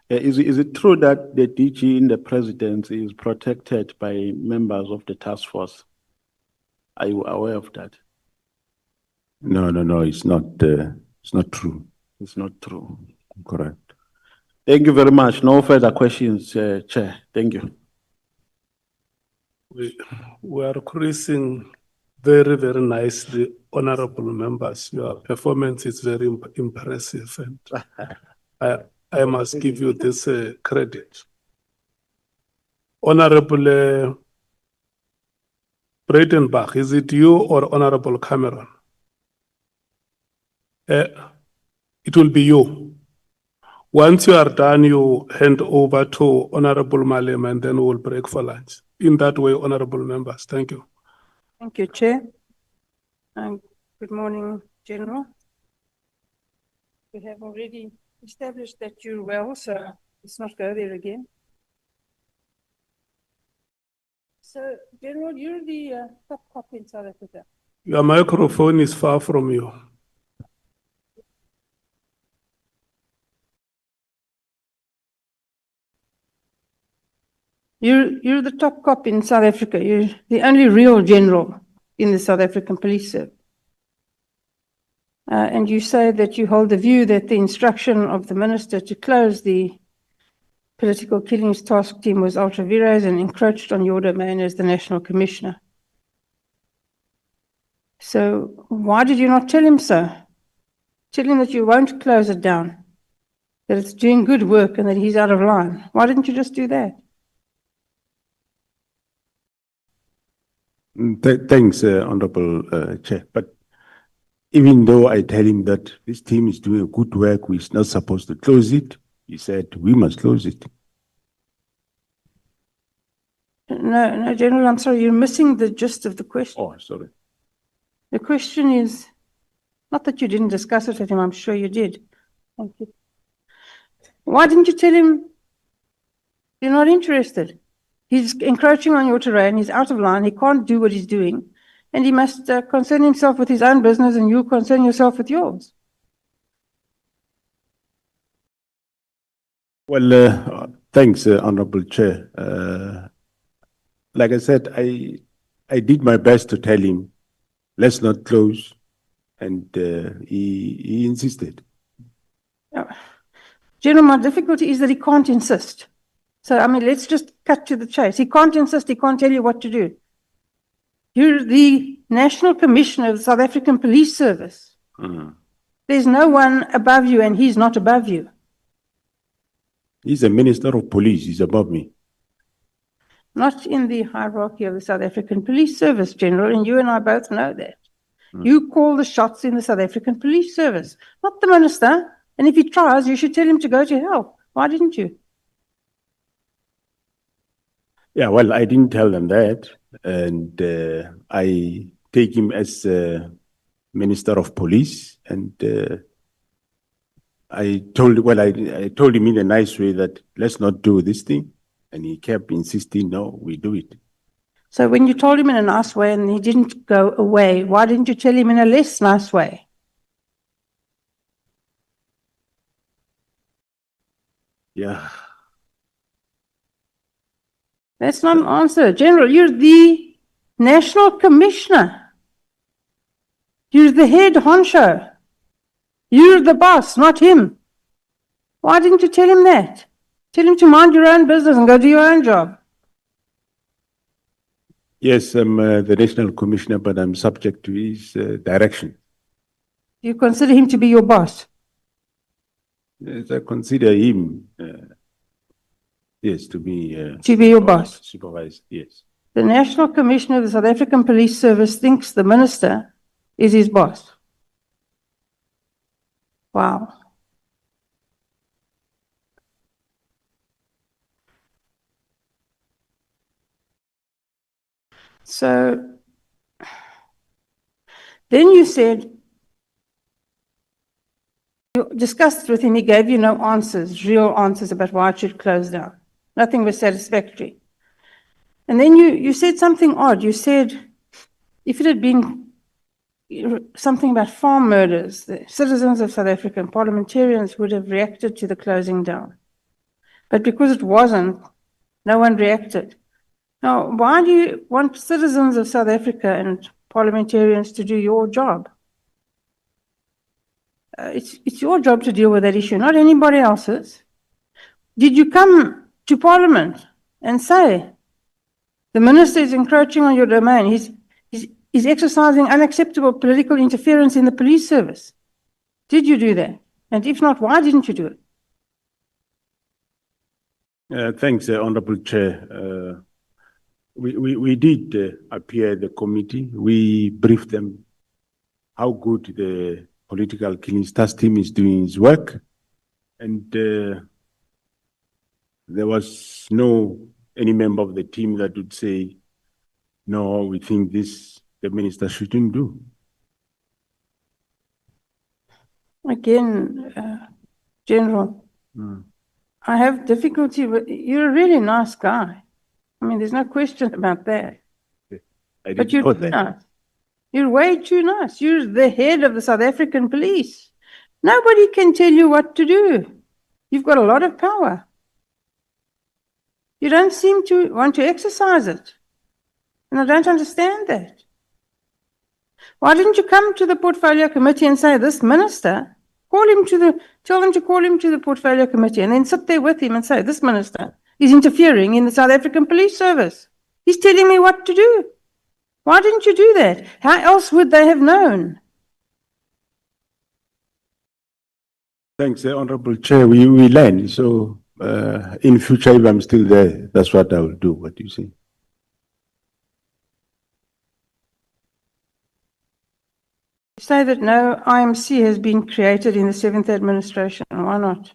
Is it true that the DG in the presidency is protected by members of the task force? Are you aware of that? No, it's not true. It's not true. Correct. Thank you very much. No further questions, Chair. Thank you. We are cruising very, very nicely, honorable members. Your performance is very impressive, and I must give you this credit. Honorable Breitenbach, is it you or Honorable Cameron? It will be you. Once you are done, you hand over to Honorable Malema, and then we will break for lunch. In that way, honorable members, thank you. Thank you, Chair. And good morning, General. We have already established that you're well, so let's not go there again. So, General, you're the top cop in South Africa. Your microphone is far from you. You're the top cop in South Africa. You're the only real general in the South African Police Service. And you say that you hold the view that the instruction of the minister to close the political killings task team was ultra vires and encroached on your domain as the National Commissioner. So why did you not tell him so? Tell him that you won't close it down, that it's doing good work and that he's out of line. Why didn't you just do that? Thanks, Honorable Chair. But even though I tell him that this team is doing good work, we're not supposed to close it, he said we must close it. No, General, I'm sorry, you're missing the gist of the question. Oh, sorry. The question is, not that you didn't discuss it with him, I'm sure you did. Thank you. Why didn't you tell him you're not interested? He's encroaching on your terrain, he's out of line, he can't do what he's doing, and he must concern himself with his own business and you concern yourself with yours. Well, thanks, Honorable Chair. Like I said, I did my best to tell him, let's not close, and he insisted. General, my difficulty is that he can't insist. So, I mean, let's just cut to the chase. He can't insist, he can't tell you what to do. You're the National Commissioner of the South African Police Service. There's no one above you and he's not above you. He's a Minister of Police, he's above me. Not in the hierarchy of the South African Police Service, General, and you and I both know that. You call the shots in the South African Police Service, not the minister. And if he tries, you should tell him to go to hell. Why didn't you? Yeah, well, I didn't tell them that. And I take him as Minister of Police. And I told him in a nice way that let's not do this thing. And he kept insisting, no, we do it. So when you told him in a nice way and he didn't go away, why didn't you tell him in a less nice way? Yeah. That's not an answer. General, you're the National Commissioner. You're the head honcho. You're the boss, not him. Why didn't you tell him that? Tell him to mind your own business and go do your own job. Yes, I'm the National Commissioner, but I'm subject to his direction. You consider him to be your boss? Yes, I consider him, yes, to be your boss. Supervised, yes. The National Commissioner of the South African Police Service thinks the minister is his boss. Wow. So then you said, you discussed with him, he gave you no answers, real answers about why it should close down. Nothing was satisfactory. And then you said something odd. You said if it had been something about farm murders, the citizens of South Africa and parliamentarians would have reacted to the closing down. But because it wasn't, no one reacted. Now, why do you want citizens of South Africa and parliamentarians to do your job? It's your job to deal with that issue, not anybody else's. Did you come to Parliament and say, the minister is encroaching on your domain, he's exercising unacceptable political interference in the police service? Did you do that? And if not, why didn't you do it? Thanks, Honorable Chair. We did appear at the committee. We briefed them how good the political killings task team is doing its work. And there was any member of the team that would say, no, we think this the minister shouldn't do. Again, General, I have difficulty with, you're a really nice guy. I mean, there's no question about that. But you're nice. You're way too nice. You're the head of the South African police. Nobody can tell you what to do. You've got a lot of power. You don't seem to want to exercise it. And I don't understand that. Why didn't you come to the portfolio committee and say, this minister, tell them to call him to the portfolio committee and then sit there with him and say, this minister is interfering in the South African police service. He's telling me what to do. Why didn't you do that? How else would they have known? Thanks, Honorable Chair. We learn. So in future, if I'm still there, that's what I will do. What do you say? You say that no IMC has been created in the 7th administration. Why not?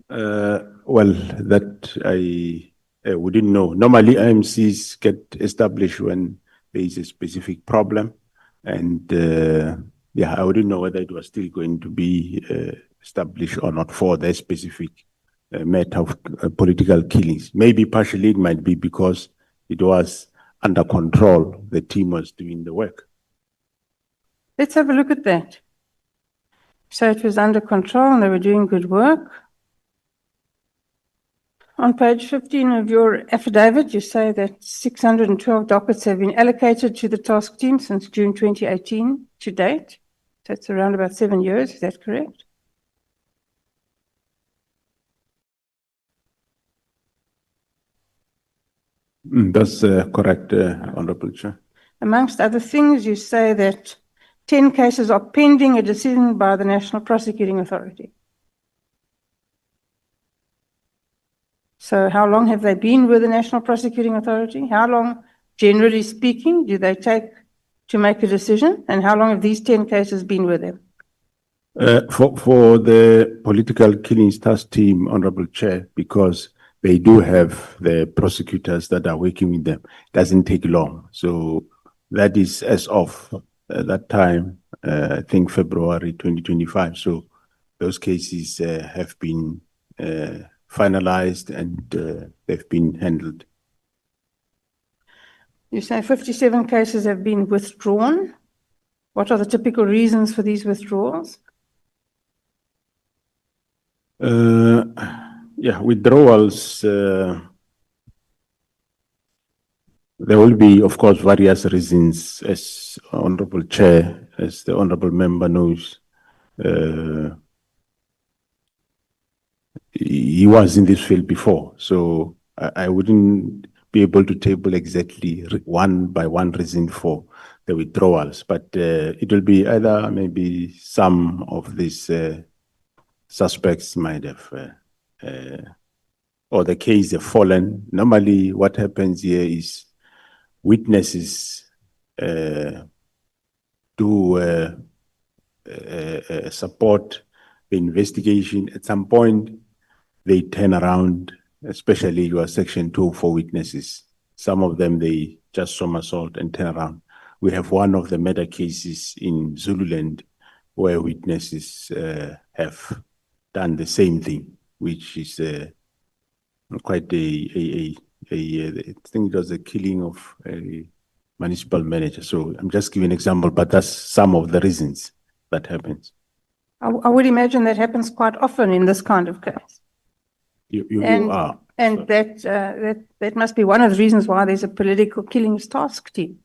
Well, that we didn't know. Normally, IMCs get established when there is a specific problem. And I wouldn't know whether it was still going to be established or not for that specific matter of political killings. Maybe partially it might be because it was under control. The team was doing the work. Let's have a look at that. So it was under control and they were doing good work. On page 15 of your affidavit, you say that 612 dockets have been allocated to the task team since June 2018 to date. So it's around about 7 years, is that correct? That's correct, Honorable Chair. Amongst other things, you say that 10 cases are pending a decision by the National Prosecuting Authority. So how long have they been with the National Prosecuting Authority? How long, generally speaking, do they take to make a decision? And how long have these 10 cases been with them? For the political killings task team, Honorable Chair, because they do have the prosecutors that are working with them, it doesn't take long. So that is as of that time, I think February 2025. So those cases have been finalized and they've been handled. You say 57 cases have been withdrawn. What are the typical reasons for these withdrawals? Withdrawals, there will be, of course, various reasons, as Honorable Chair, as the Honorable Member knows. He was in this field before, so I wouldn't be able to table exactly one by one reason for the withdrawals, but it will be either maybe some of these suspects might have, or the case have fallen. Normally, what happens here is witnesses do support the investigation. At some point, they turn around, especially your Section 204 witnesses. Some of them, they just somersault and turn around. We have one of the murder cases in Zululand where witnesses have done the same thing, which is quite I think it was a killing of a municipal manager. So I'm just giving an example, but that's some of the reasons that happens. I would imagine that happens quite often in this kind of case. You are. And that must be one of the reasons why there's a political killings task team.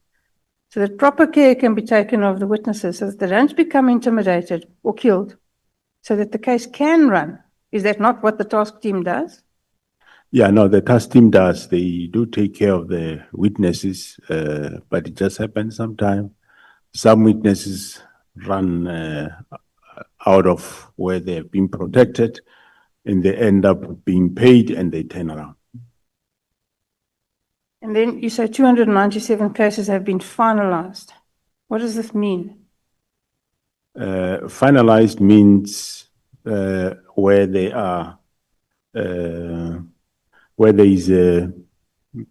So that proper care can be taken of the witnesses so that they don't become intimidated or killed. so that the case can run. Is that not what the task team does? Yeah, no, the task team does. They do take care of the witnesses, but it just happens sometimes. Some witnesses run out of where they've been protected and they end up being paid and they turn around. And then you say 297 cases have been finalized. What does this mean? Finalized means where they are, where there is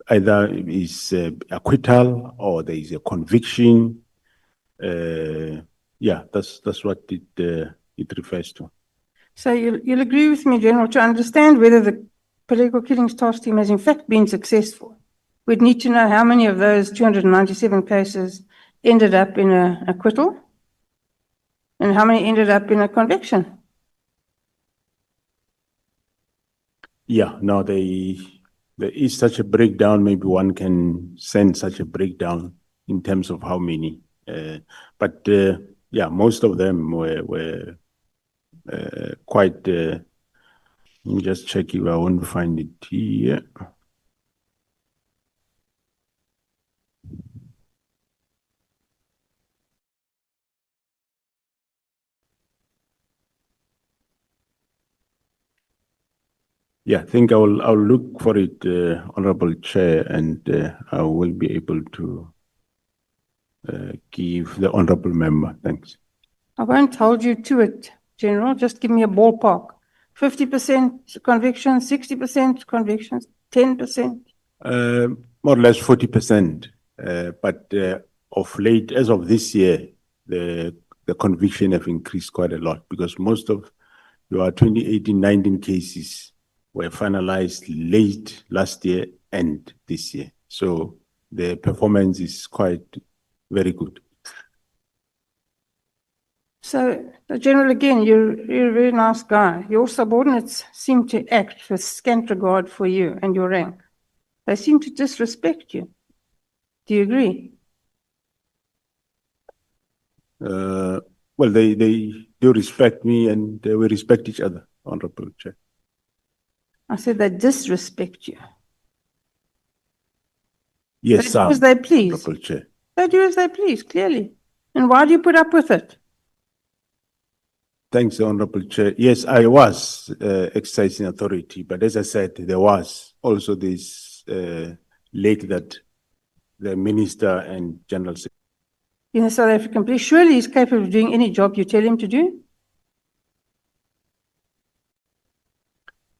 either is acquittal or there is a conviction. Yeah, that's what it refers to. So you'll agree with me, General, to understand whether the political killings task team has in fact been successful. We'd need to know how many of those 297 cases ended up in an acquittal and how many ended up in a conviction. Yeah, no, there is such a breakdown. Maybe one can send such a breakdown in terms of how many. But yeah, most of them were quite. Let me just check if I won't find it here. Yeah, I think I'll look for it, Honorable Chair, and I will be able to give the Honorable Member. Thanks. I won't hold you to it, General. Just give me a ballpark. 50% convictions, 60% convictions, 10%. More or less 40%. But of late, as of this year, the conviction have increased quite a lot because most of your 2018-19 cases were finalized late last year and this year. So the performance is quite very good. So, General, again, you're a very nice guy. Your subordinates seem to act with scant regard for you and your rank. They seem to disrespect you. Do you agree? Well, they do respect me and we respect each other, Honorable Chair. I said they disrespect you. Yes, They do as they please. Honorable Chair. They do as they please, clearly. And why do you put up with it? Thanks, Honorable Chair. Yes, I was exercising authority, but as I said, there was also this late that the Minister and General Secretary. In the South African police, surely he's capable of doing any job you tell him to do.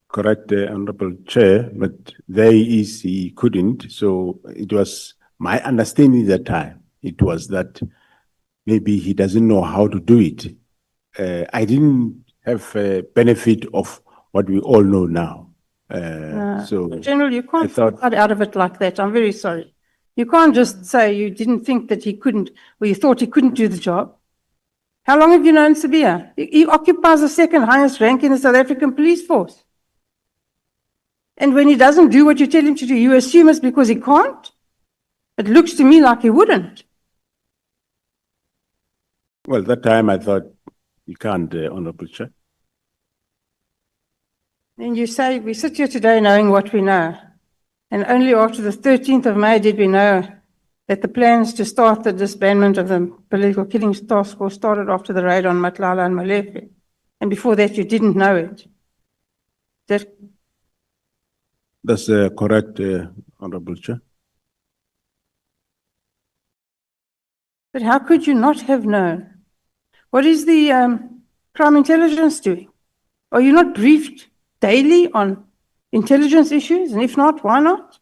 Correct, Honorable Chair, but there he couldn't. So it was my understanding at the time, it was that maybe he doesn't know how to do it. I didn't have a benefit of what we all know now. So General, you can't cut out of it like that. I'm very sorry. You can't just say you didn't think that he couldn't, or you thought he couldn't do the job. How long have you known Sabia? He occupies the second highest rank in the South African police force. And when he doesn't do what you tell him to do, you assume it's because he can't? It looks to me like he wouldn't. Well, that time I thought you can't, Honorable Chair. And you say, we sit here today knowing what we know. And only after the 13th of May did we know that the plans to start the disbandment of the political killings task force started after the raid on Matlala and Molefe. And before that, you didn't know it. That's correct, Honorable Chair. But how could you not have known? What is the crime intelligence doing? Are you not briefed daily on intelligence issues? And if not, why not?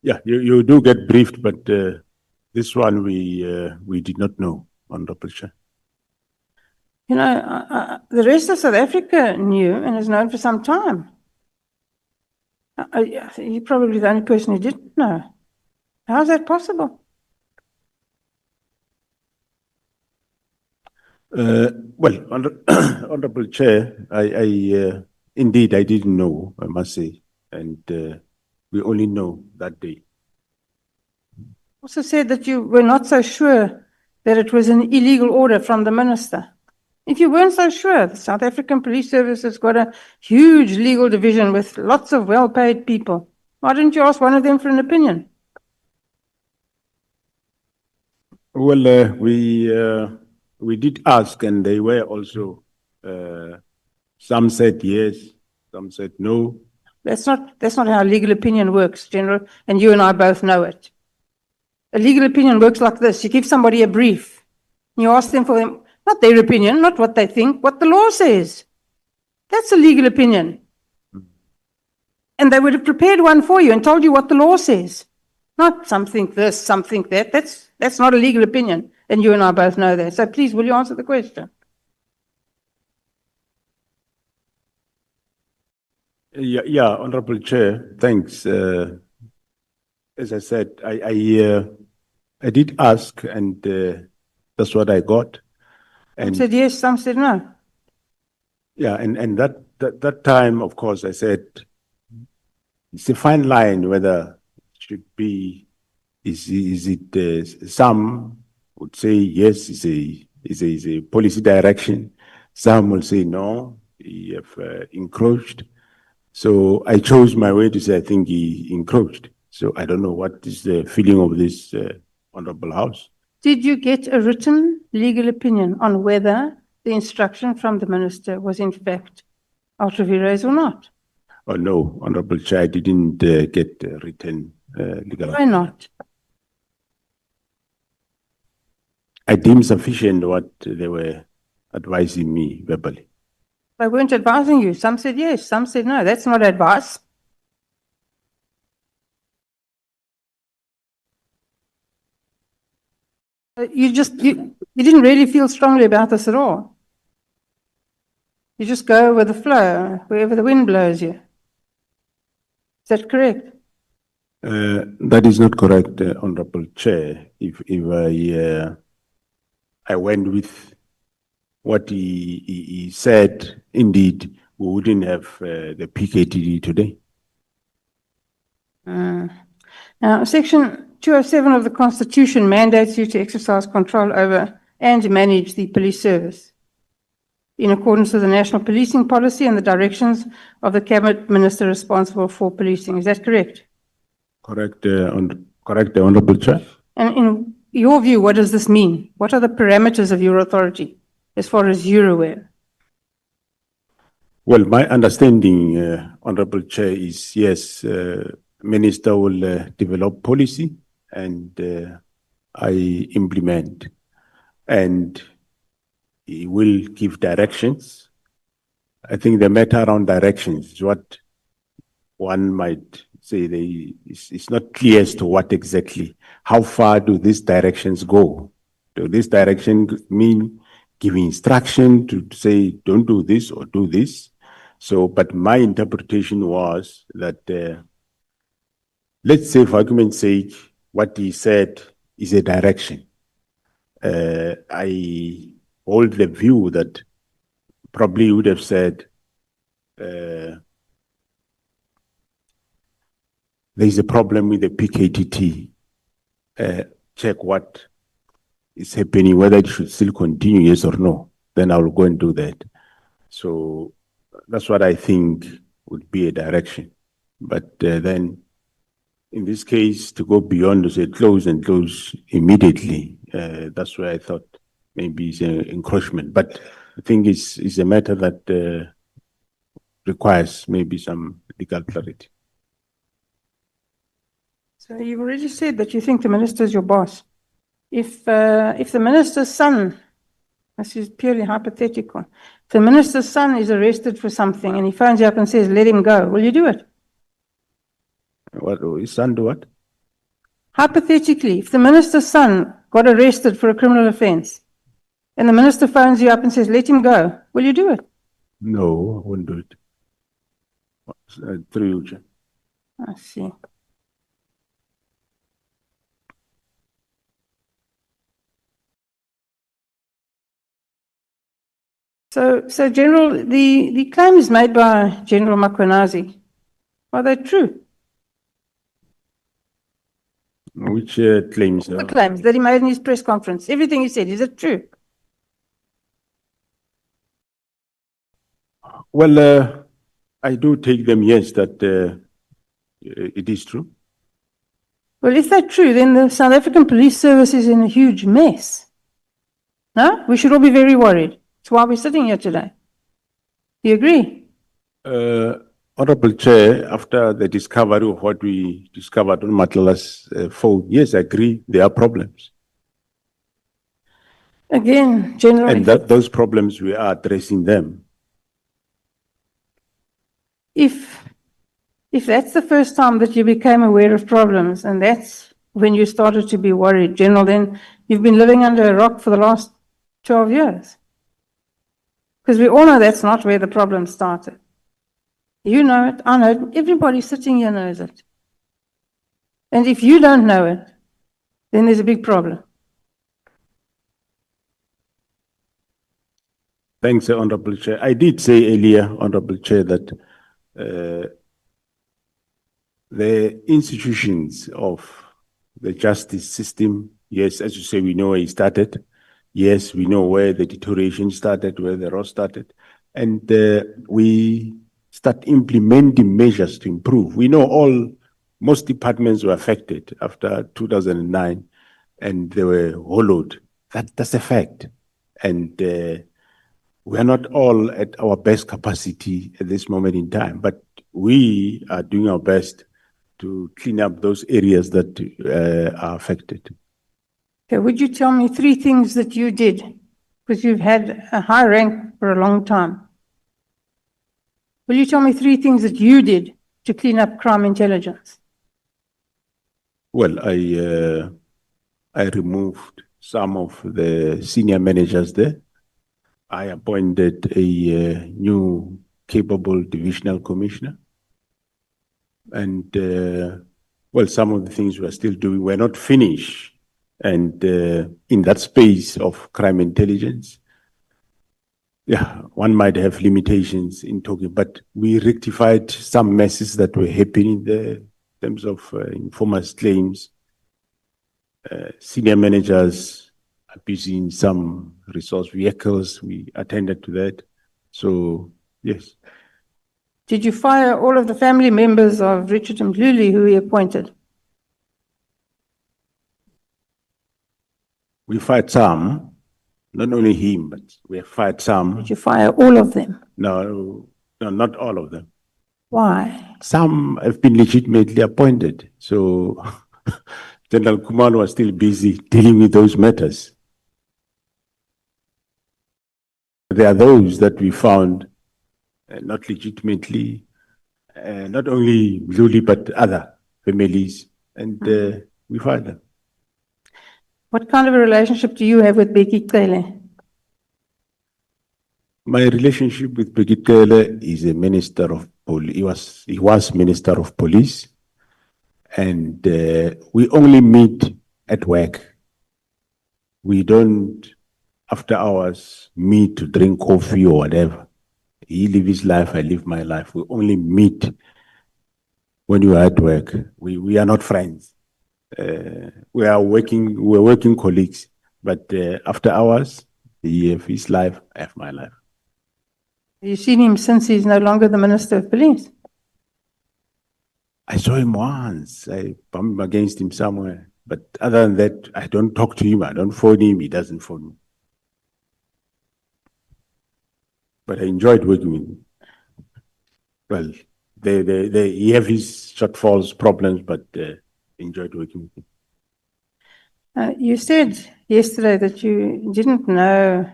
Yeah, you do get briefed, but this one we did not know, Honorable Chair. You know, the rest of South Africa knew and has known for some time. You're probably the only person who didn't know. How is that possible? Well, Honorable Chair, indeed I didn't know, I must say, and we only know that day. Also said that you were not so sure that it was an illegal order from the minister. If you weren't so sure, the South African Police Service has got a huge legal division with lots of well-paid people. Why didn't you ask one of them for an opinion? Well, we did ask, and they were also, some said yes, some said no. That's not how legal opinion works, General, and you and I both know it. A legal opinion works like this. You give somebody a brief. You ask them for them, not their opinion, not what they think, what the law says. That's a legal opinion. And they would have prepared one for you and told you what the law says. Not something this, something that. That's not a legal opinion. And you and I both know that. So please, will you answer the question? Yeah, Honorable Chair, thanks. As I said, I did ask, and that's what I got. Some And said yes, some said no. yeah, and that time, of course, I said it's a fine line whether it should be. Is it some would say yes, is a policy direction. Some will say no, you have encroached. So I chose my way to say I think he encroached. So I don't know what is the feeling of this Honorable House. Did you get a written legal opinion on whether the instruction from the minister was in fact ultra vires or not? Oh no, Honorable Chair, I didn't get a written legal. Why not? I deemed sufficient what they were advising me verbally. They weren't advising you. Some said yes, some said no. That's not advice. You didn't really feel strongly about this at all. You just go with the flow, wherever the wind blows you. Is that correct? That is not correct, Honorable Chair. If I went with what he said, indeed, we wouldn't have the PKTT today. Now, Section 207 of the Constitution mandates you to exercise control over and manage the police service in accordance with the national policing policy and the directions of the cabinet minister responsible for policing. Is that correct? Correct, correct, Honorable Chair. And in your view, what does this mean? What are the parameters of your authority as far as you're aware? Well, my understanding, Honorable Chair, is yes, Minister will develop policy and I implement, and he will give directions. I think the matter around directions is what one might say it's not clear as to what exactly, how far do these directions go? Do these directions mean giving instruction to say don't do this or do this? So, but my interpretation was that, let's say for argument's sake, what he said is a direction. I hold the view that probably would have said, there's a problem with the PKTT. Check what is happening, whether it should still continue, yes or no. Then I will go and do that. So that's what I think would be a direction. But then, in this case, to go beyond to say close and close immediately, that's where I thought maybe it's an encroachment. But I think it's a matter that requires maybe some legal clarity. So you've already said that you think the minister is your boss. If the minister's son, this is purely hypothetical, if the minister's son is arrested for something and he phones you up and says, let him go, will you do it? What, his son do what? Hypothetically, if the minister's son got arrested for a criminal offense and the minister phones you up and says, let him go, will you do it? No, I wouldn't do it. Through you, Chair. I see. So General, the claims made by General Mkhwanazi, are they true? Which claims? The claims that he made in his press conference, everything he said, is it true? Well, I do take them, yes, that it is true. Well, if that's true, then the South African Police Service is in a huge mess. No? We should all be very worried. That's why we're sitting here today. Do you agree? Honorable Chair, after the discovery of what we discovered on Matlala's phone, yes, I agree, there are problems. Again, General. And that those problems, we are addressing them. If that's the first time that you became aware of problems, and that's when you started to be worried, General, then you've been living under a rock for the last 12 years. Because we all know that's not where the problem started. You know it, I know it, everybody sitting here knows it. And if you don't know it, then there's a big problem. Thanks, Honorable Chair. I did say earlier, Honorable Chair, that the institutions of the justice system, yes, as you say, we know where it started. Yes, we know where the deterioration started, where the rot started. And we start implementing measures to improve. We know most departments were affected after 2009, and they were hollowed. That's a fact. And we are not all at our best capacity at this moment in time, but we are doing our best to clean up those areas that are affected. Okay, would you tell me 3 things that you did? Because you've had a high rank for a long time. Will you tell me 3 things that you did to clean up crime intelligence? Well, I removed some of the senior managers there. I appointed a new capable divisional commissioner. And, well, some of the things we're still doing, we're not finished. And in that space of crime intelligence, yeah, one might have limitations in talking, but we rectified some messes that were happening there in terms of informers' claims, senior managers abusing some resource vehicles. We attended to that. So, yes. Did you fire all of the family members of Richard Mhluli who he appointed? We fired some, not only him, but we have fired some. Did you fire all of them? No, not all of them. Why? Some have been legitimately appointed. So General Kumalo was still busy dealing with those matters. There are those that we found not legitimately, not only Mhluli, but other families, and we fired them. What kind of a relationship do you have with Kekana? My relationship with Kekana is a minister of police. He was minister of police, and we only meet at work. We don't, after hours, meet to drink coffee or whatever. He lives his life, I live my life. We only meet when you are at work. We are not friends. We're working colleagues, but after hours, he has his life, I have my life. Have you seen him since he's no longer the Minister of Police? I saw him once. I bumped against him somewhere. But other than that, I don't talk to him. I don't phone him. He doesn't phone me. But I enjoyed working with him. Well, he have his shortfalls, problems, but enjoyed working with him. You said yesterday that you didn't know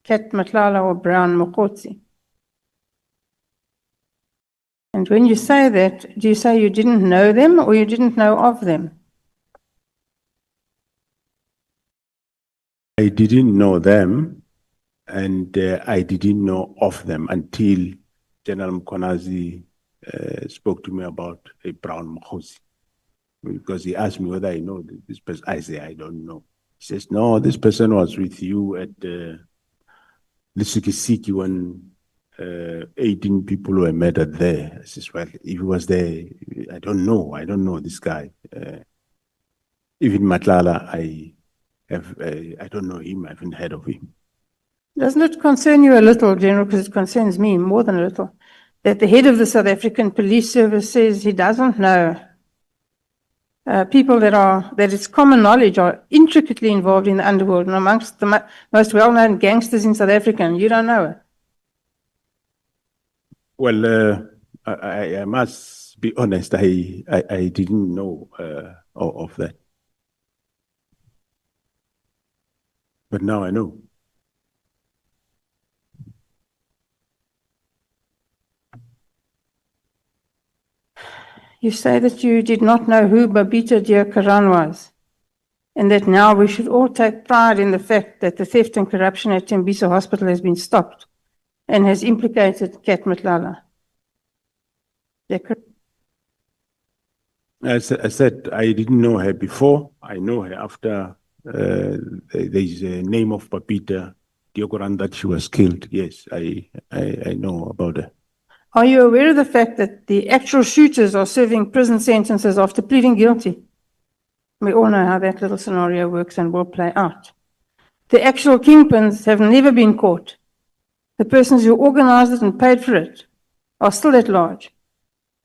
Kat Matlala or Brown Mkhwanazi. And when you say that, do you say you didn't know them or you didn't know of them? I didn't know them, and I didn't know of them until General Mkhwanazi spoke to me about a Brown Mkhwanazi. Because he asked me whether I know this person. I say, I don't know. He says, no, this person was with you at Lisukisiki when 18 people were murdered there. I says, well, if he was there, I don't know this guy. Even Matlala, I don't know him, I haven't heard of him. Doesn't it concern you a little, General, because it concerns me more than a little, that the head of the South African Police Service says he doesn't know people that it's common knowledge are intricately involved in the underworld and amongst the most well-known gangsters in South Africa, and you don't know it? Well, I must be honest, I didn't know of that. But now I know. You say that you did not know who Babita Deokaran was, and that now we should all take pride in the fact that the theft and corruption at Tembisa Hospital has been stopped and has implicated Kat Matlala. I said I didn't know her before. I know her after there's a name of Babita Deokaran that she was killed. Yes, I know about her. Are you aware of the fact that the actual shooters are serving prison sentences after pleading guilty? We all know how that little scenario works and will play out. The actual kingpins have never been caught. The persons who organized it and paid for it are still at large.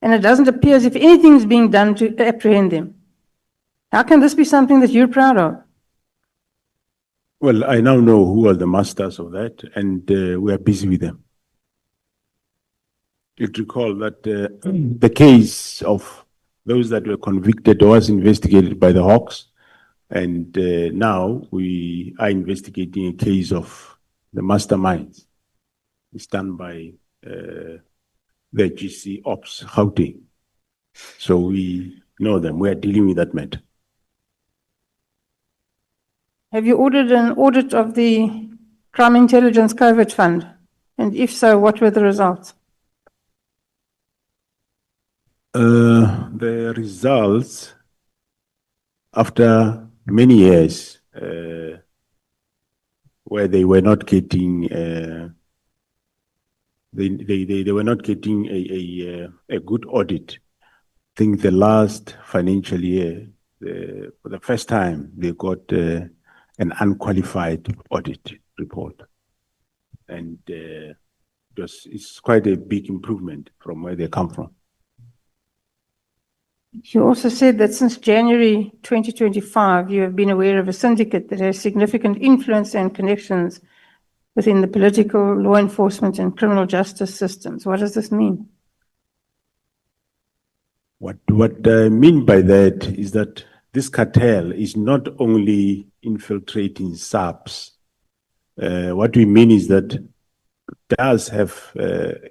And it doesn't appear as if anything is being done to apprehend them. How can this be something that you're proud of? Well, I now know who are the masters of that, and we are busy with them. You'd recall that the case of those that were convicted was investigated by the Hawks, and now we are investigating a case of the masterminds. It's done by the GC Ops, Gauteng. So we know them. We are dealing with that matter. Have you ordered an audit of the Crime Intelligence Covert Fund? And if so, what were the results? The results, after many years, where they were not getting, they were not getting a good audit. I think the last financial year, for the first time, they got an unqualified audit report, and it's quite a big improvement from where they come from. You also said that since January 2025, you have been aware of a syndicate that has significant influence and connections within the political, law enforcement, and criminal justice systems. What does this mean? What I mean by that is that this cartel is not only infiltrating SAPS. What we mean is that it does have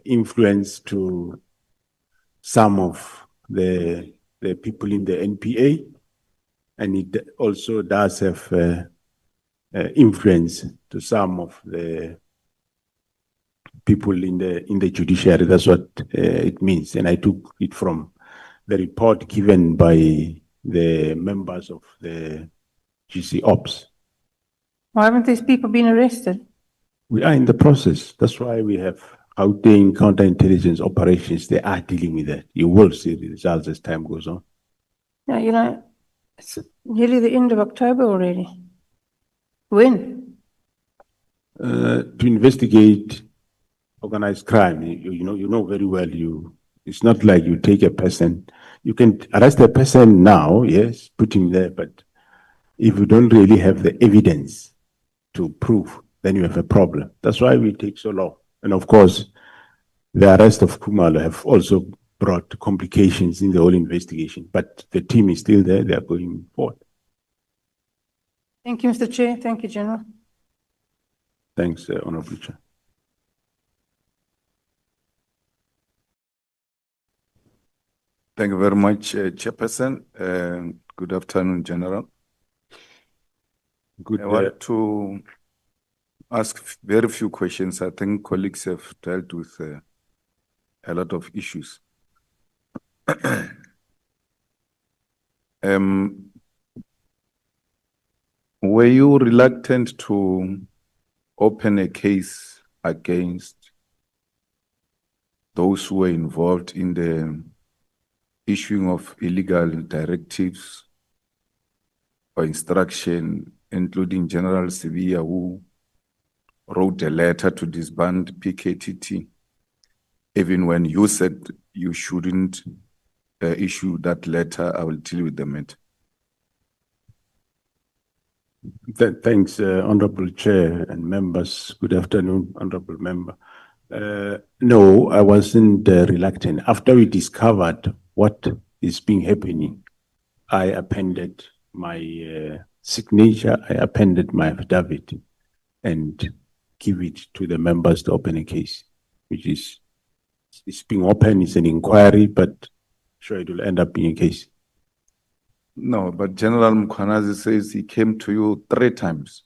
influence to some of the people in the NPA, and it also does have influence to some of the people in the judiciary. That's what it means, and I took it from the report given by the members of the GC Ops. Why haven't these people been arrested? We are in the process. That's why we have Gauteng counterintelligence operations. They are dealing with that. You will see the results as time goes on. Now, you know, it's nearly the end of October already. When? To investigate organized crime, you know very well. It's not like you take a person. You can arrest a person now, yes, put him there, but if you don't really have the evidence to prove, then you have a problem. That's why we take so long. And of course, the arrest of Khumalo have also brought complications in the whole investigation, but the team is still there. They are going forward. Thank you, Mr. Chair. Thank you, General. Thanks, Honorable Chair. Thank you very much, Chairperson. Good afternoon, General. Good. I want to ask very few questions. I think colleagues have dealt with a lot of issues. Were you reluctant to open a case against those who were involved in the issuing of illegal directives or instruction, including General Sevilla, who wrote a letter to disband PKTT, even when you said you shouldn't issue that letter. I will deal with the matter. Thanks, Honorable Chair and members. Good afternoon, Honorable Member. No, I wasn't reluctant. After we discovered what is being happening, I appended my signature, I appended my affidavit and give it to the members to open a case, which is, it's being open, it's an inquiry, but sure it will end up being a case. No, but General Mkhwanazi says he came to you 3 times.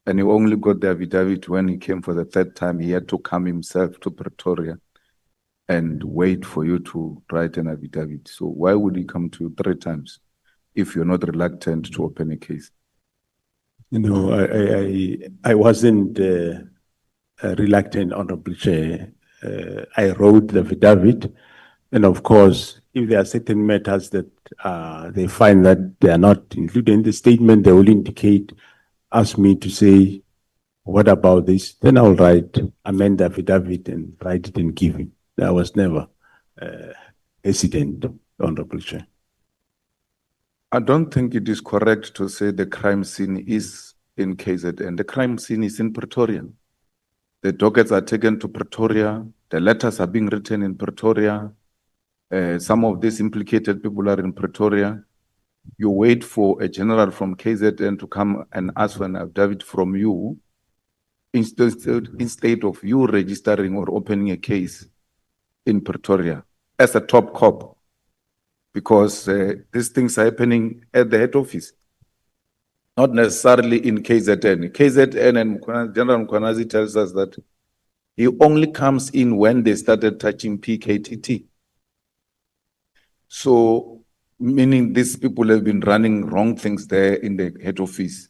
And he only got the affidavit when he came for the 3rd time. He had to come himself to Pretoria and wait for you to write an affidavit. So why would he come to you 3 times if you're not reluctant to open a case? You know, I wasn't reluctant, Honorable Chair. I wrote the affidavit, and of course, if there are certain matters that they find that they are not included in the statement, they will indicate, ask me to say, what about this? Then I'll amend the affidavit and write it and give it. I was never hesitant, Honorable Chair. I don't think it is correct to say the crime scene is in KZN. The crime scene is in Pretoria. The dockets are taken to Pretoria. The letters are being written in Pretoria. Some of these implicated people are in Pretoria. You wait for a general from KZN to come and ask for an affidavit from you instead of you registering or opening a case in Pretoria as a top cop, because these things are happening at the head office, not necessarily in KZN. KZN and General Mkhwanazi tells us that he only comes in when they started touching PKTT. So, meaning these people have been running wrong things there in the head office.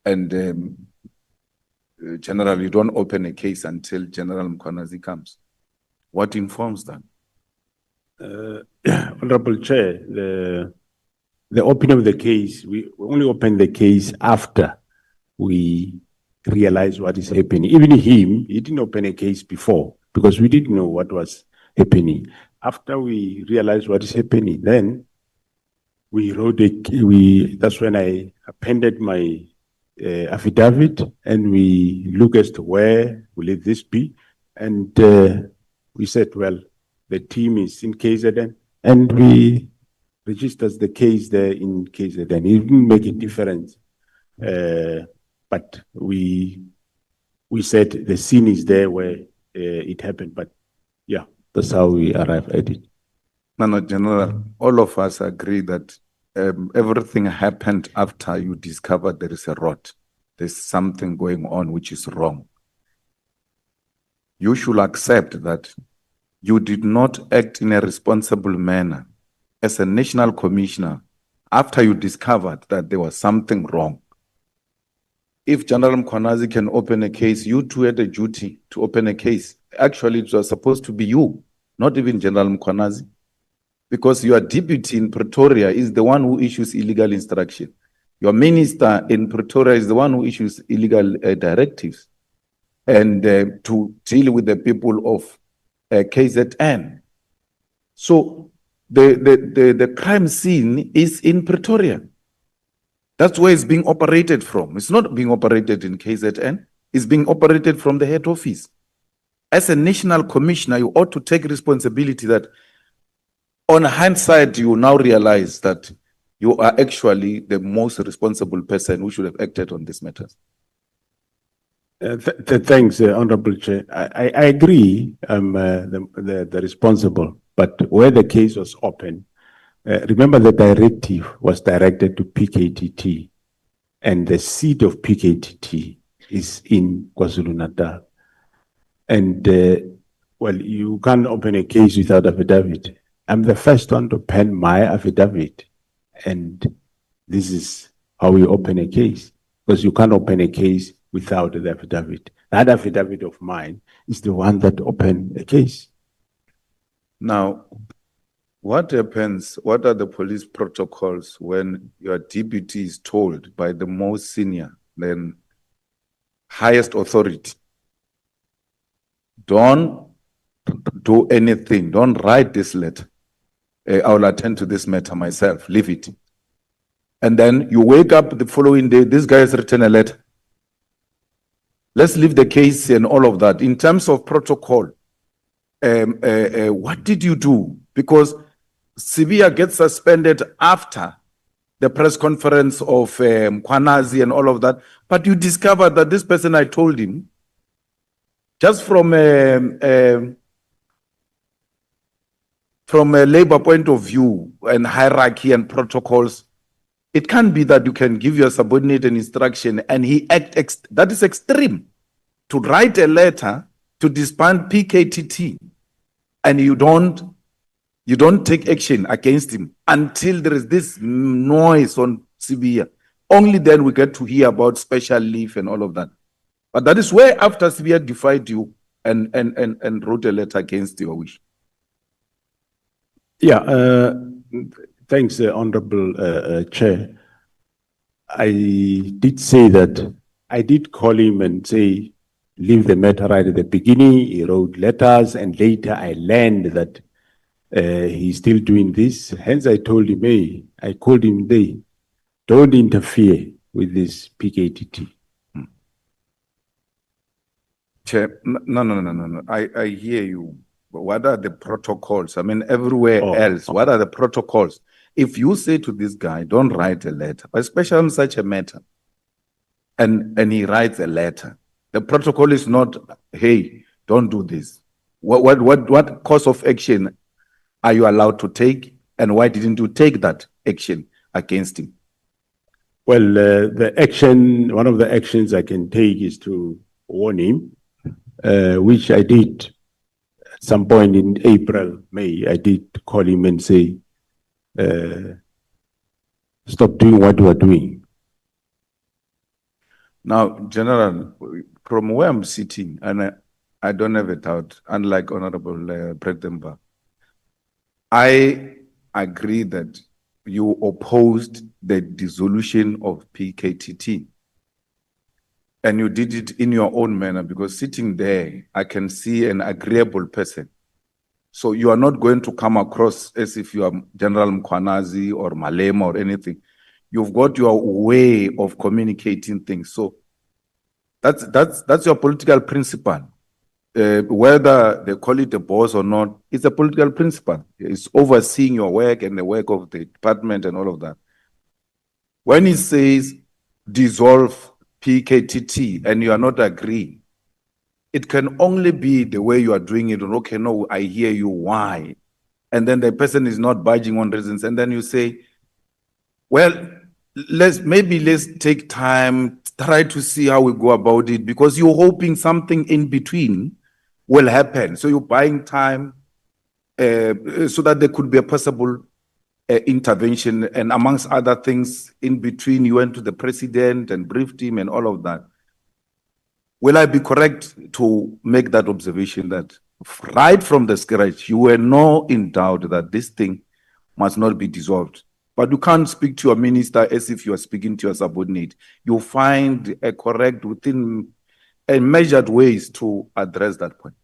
And General, you don't open a case until General Mkhwanazi comes. What informs that? Honorable Chair, the opening of the case, we only opened the case after we realized what is happening. Even him, he didn't open a case before because we didn't know what was happening. After we realized what is happening, then we wrote that's when I appended my affidavit, and we look as to where will this be, and we said, well, the team is in KZN, and we registered the case there in KZN. It didn't make a difference, but we said the scene is there where it happened, but yeah, that's how we arrived at it. No, General, all of us agree that everything happened after you discovered there is a rot. There's something going on which is wrong. You should accept that you did not act in a responsible manner as a national commissioner after you discovered that there was something wrong. If General Mkhwanazi can open a case, you too had a duty to open a case. Actually, it was supposed to be you, not even General Mkhwanazi, because your deputy in Pretoria is the one who issues illegal instruction. Your minister in Pretoria is the one who issues illegal directives and to deal with the people of KZN. So the crime scene is in Pretoria. That's where it's being operated from. It's not being operated in KZN. It's being operated from the head office. As a national commissioner, you ought to take responsibility that on hindsight, you now realize that you are actually the most responsible person who should have acted on these matters. Thanks, Honorable Chair. I agree, the responsible, but where the case was open, remember the directive was directed to PKTT, and the seat of PKTT is in KwaZulu-Natal. And, well, you can't open a case without affidavit. I'm the first one to pen my affidavit, and this is how we open a case, because you can't open a case without the affidavit. That affidavit of mine is the one that opened a case. Now, what happens, what are the police protocols when your deputy is told by the most senior, then highest authority. Don't do anything. Don't write this letter. I will attend to this matter myself. Leave it. And then you wake up the following day, this guy has written a letter. Let's leave the case and all of that. In terms of protocol, what did you do? Because Sibia gets suspended after the press conference of Mkhwanazi and all of that, but you discovered that this person, I told him, just from a labor point of view and hierarchy and protocols, it can't be that you can give your subordinate an instruction and he that is extreme. To write a letter to disband PKTT and you don't take action against him until there is this noise on Sibia. Only then we get to hear about special leave and all of that. But that is where after Sibia defied you and wrote a letter against your wish. Yeah, thanks, Honorable Chair. I did say that I did call him and say, leave the matter right at the beginning. He wrote letters, and later I learned that he's still doing this. Hence, I told him, hey, I called him, don't interfere with this PKTT. Chair, no. I hear you. But what are the protocols? I mean, everywhere else, what are the protocols? If you say to this guy, don't write a letter, especially on such a matter, and he writes a letter, the protocol is not, hey, don't do this. What course of action are you allowed to take, and why didn't you take that action against him? Well, one of the actions I can take is to warn him, which I did at some point in April, May. I did call him and say, stop doing what you are doing. Now, General, from where I'm sitting, and I don't have a doubt, unlike Honorable President, I agree that you opposed the dissolution of PKTT. And you did it in your own manner, because sitting there, I can see an agreeable person. So you are not going to come across as if you are General Mkhwanazi or Malema or anything. You've got your way of communicating things. So that's your political principle. Whether they call it a boss or not, it's a political principle. It's overseeing your work and the work of the department and all of that. When he says dissolve PKTT and you are not agreeing, it can only be the way you are doing it. Okay, no, I hear you, why? And then the person is not budging on reasons. And then you say, well, let's take time, try to see how we go about it, because you're hoping something in between will happen. So you're buying time so that there could be a possible intervention. And amongst other things, in between, you went to the president and briefed him and all of that. Will I be correct to make that observation that right from the scratch, you were not in doubt that this thing must not be dissolved? But you can't speak to your minister as if you are speaking to your subordinate. You find a correct within a measured ways to address that point.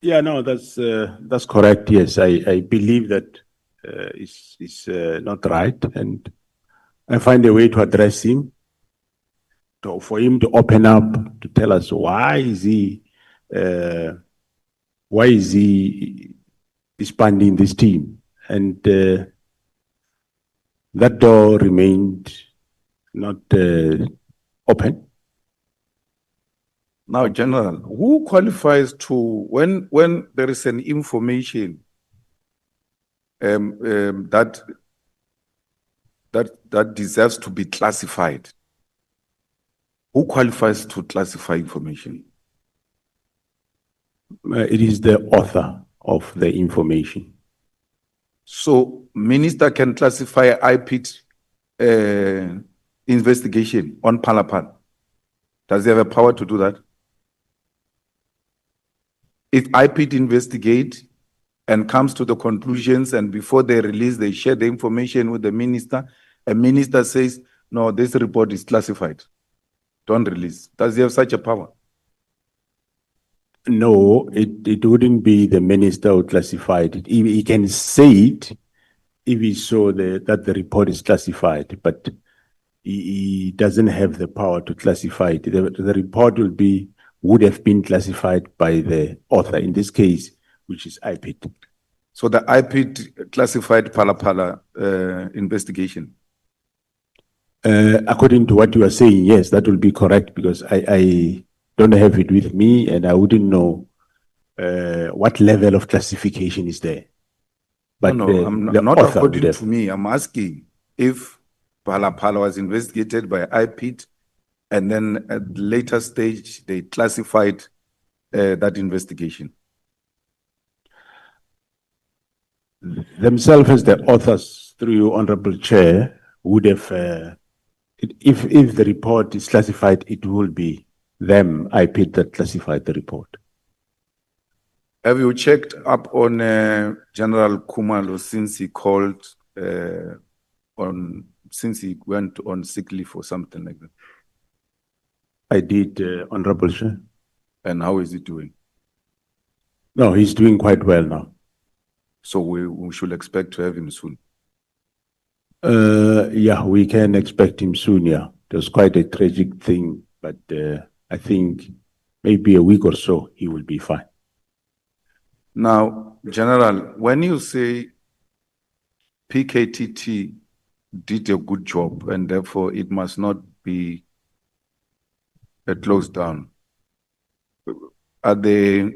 Yeah, no, that's correct. Yes, I believe that it's not right, and I find a way to address him, for him to open up, to tell us why is he disbanding this team, and that door remained not open. Now, General, who qualifies to, when there is an information that deserves to be classified, who qualifies to classify information? It is the author of the information. So, minister can classify IPIT investigation on Palapal. Does he have a power to do that? If IPIT investigate and comes to the conclusions, and before they release, they share the information with the minister, a minister says, no, this report is classified. don't release. Does he have such a power? No, it wouldn't be the minister who classified it. He can say it if he saw that the report is classified, but he doesn't have the power to classify it. The report would have been classified by the author, in this case, which is IPIT. So the IPIT classified Phala investigation. According to what you are saying, yes, that will be correct, because I don't have it with me and I wouldn't know what level of classification is there. But No, I'm the not author would according have. to me. I'm asking if Phala was investigated by IPIT and then at the later stage they classified that investigation. Themselves as the authors, through you, Honorable Chair, would have, if the report is classified, it will be them, IPIT, that classified the report. Have you checked up on General Khumalo since he called since he went on sick leave or something like that? I did, Honorable Chair. And how is he doing? No, he's doing quite well now. So we should expect to have him soon. Yeah, we can expect him soon, yeah. It was quite a tragic thing, but I think maybe a week or so, he will be fine. Now, General, when you say PKTT did a good job and therefore it must not be closed down, are there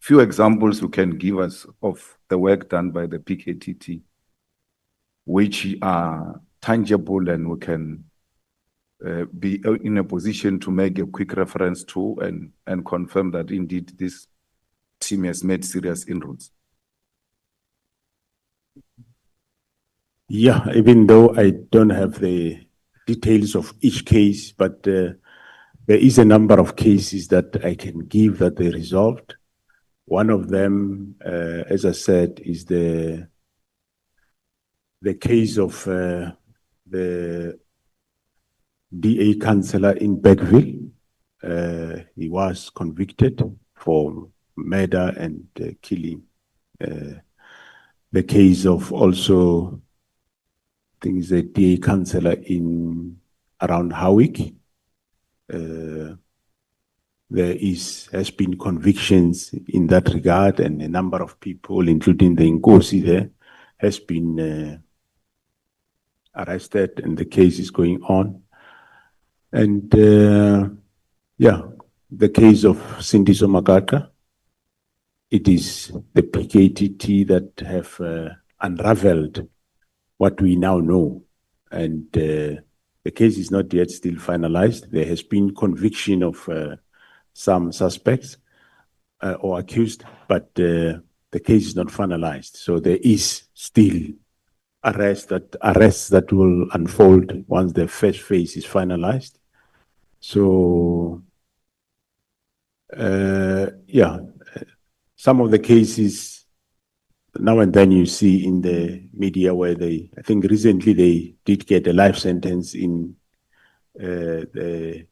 few examples you can give us of the work done by the PKTT, which are tangible and we can be in a position to make a quick reference to and confirm that indeed this team has made serious inroads? Yeah, even though I don't have the details of each case, but there is a number of cases that I can give that they resolved. One of them, as I said, is the case of the DA councillor in Bergville. He was convicted for murder and killing. The case of also, I think, is a DA councillor around Howick. There has been convictions in that regard, and a number of people, including the Nkosi there, has been arrested, and the case is going on. And yeah, the case of Cindy Somakaka, it is the PKTT that have unraveled what we now know. And the case is not yet still finalized. There has been conviction of some suspects or accused, but the case is not finalized. So there is still arrests that will unfold once the first phase is finalized. So yeah, some of the cases now and then you see in the media where I think recently they did get a life sentence in the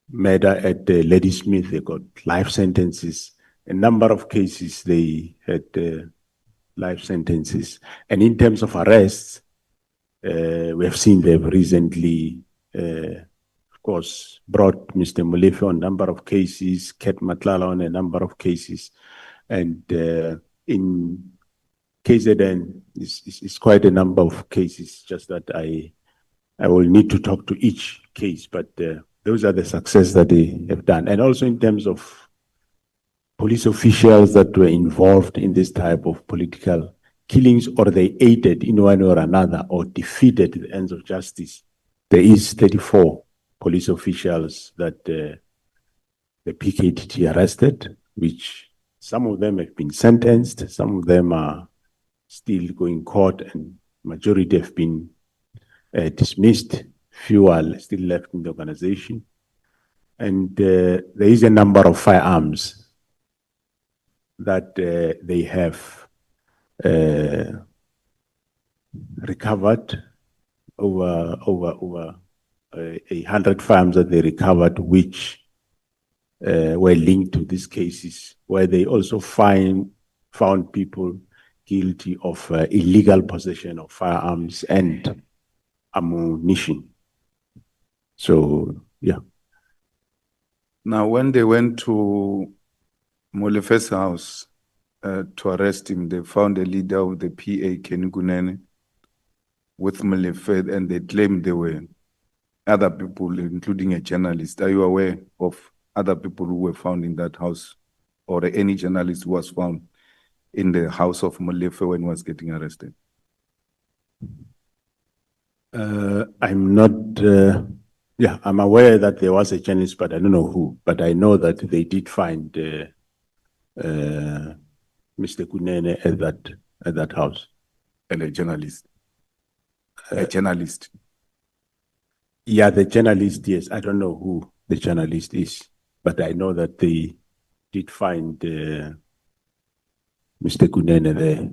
murder at Ladysmith. They got life sentences. A number of cases they had life sentences. And in terms of arrests, we have seen they've recently, of course, brought Mr. Molefe on a number of cases, Ket Matlala on a number of cases. And in KZN, it's quite a number of cases, just that I will need to talk to each case, but those are the success that they have done. And also in terms of police officials that were involved in this type of political killings, or they aided in one or another or defeated the ends of justice, there is 34 police officials that the PKTT arrested, which some of them have been sentenced, some of them are still going court, and majority have been dismissed. Few are still left in the organization. And there is a number of firearms that they have recovered over 100 farms that they recovered, which were linked to these cases, where they also found people guilty of illegal possession of firearms and ammunition. So, yeah. Now, when they went to Molefe's house to arrest him, they found a leader of the PA, Kekana, with Molefe, and they claimed there were other people, including a journalist. Are you aware of other people who were found in that house, or any journalist who was found in the house of Molefe when he was getting arrested? I'm not, yeah, I'm aware that there was a journalist, but I don't know who. But I know that they did find Mr. Kunene at that house. And a journalist. A journalist. Yeah, the journalist, yes. I don't know who the journalist is, but I know that they did find Mr. Kunene there.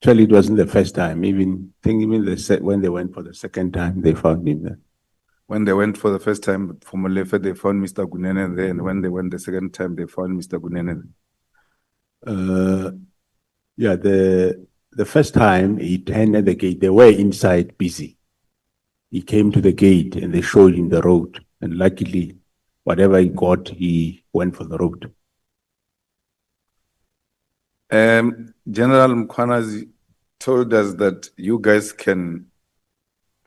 Actually, it wasn't the first time. When they went for the second time, they found him there. When they went for the first time for Molefe, they found Mr. Kunene there, and when they went the second time, they found Mr. Kunene there. Yeah, the first time he turned at the gate, they were inside busy. He came to the gate and they showed him the road. And luckily, whatever he got, he went for the road. General Mkhwanazi told us that you guys can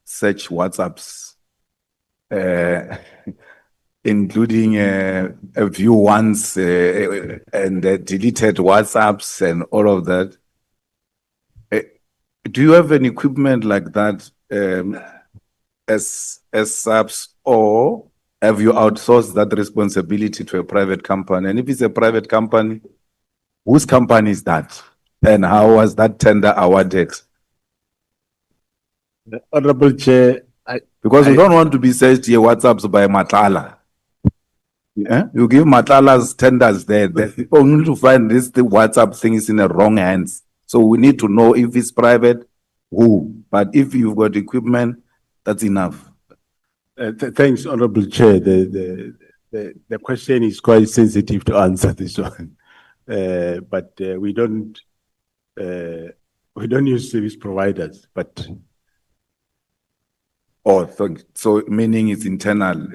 search WhatsApps, including a view once and deleted WhatsApps and all of that. Do you have an equipment like that as SAPS, or have you outsourced that responsibility to a private company? And if it's a private company, whose company is that? And how was that tender awarded? Honorable Chair, because we don't want to be searched here WhatsApps by Matlala. Yeah? You give Matlala's tenders there, only to find this WhatsApp thing is in the wrong hands. So we need to know if it's private, who. But if you've got equipment, that's enough. Thanks, Honorable Chair. The question is quite sensitive to answer this one. But we don't use service providers, but. Oh, so meaning it's internal.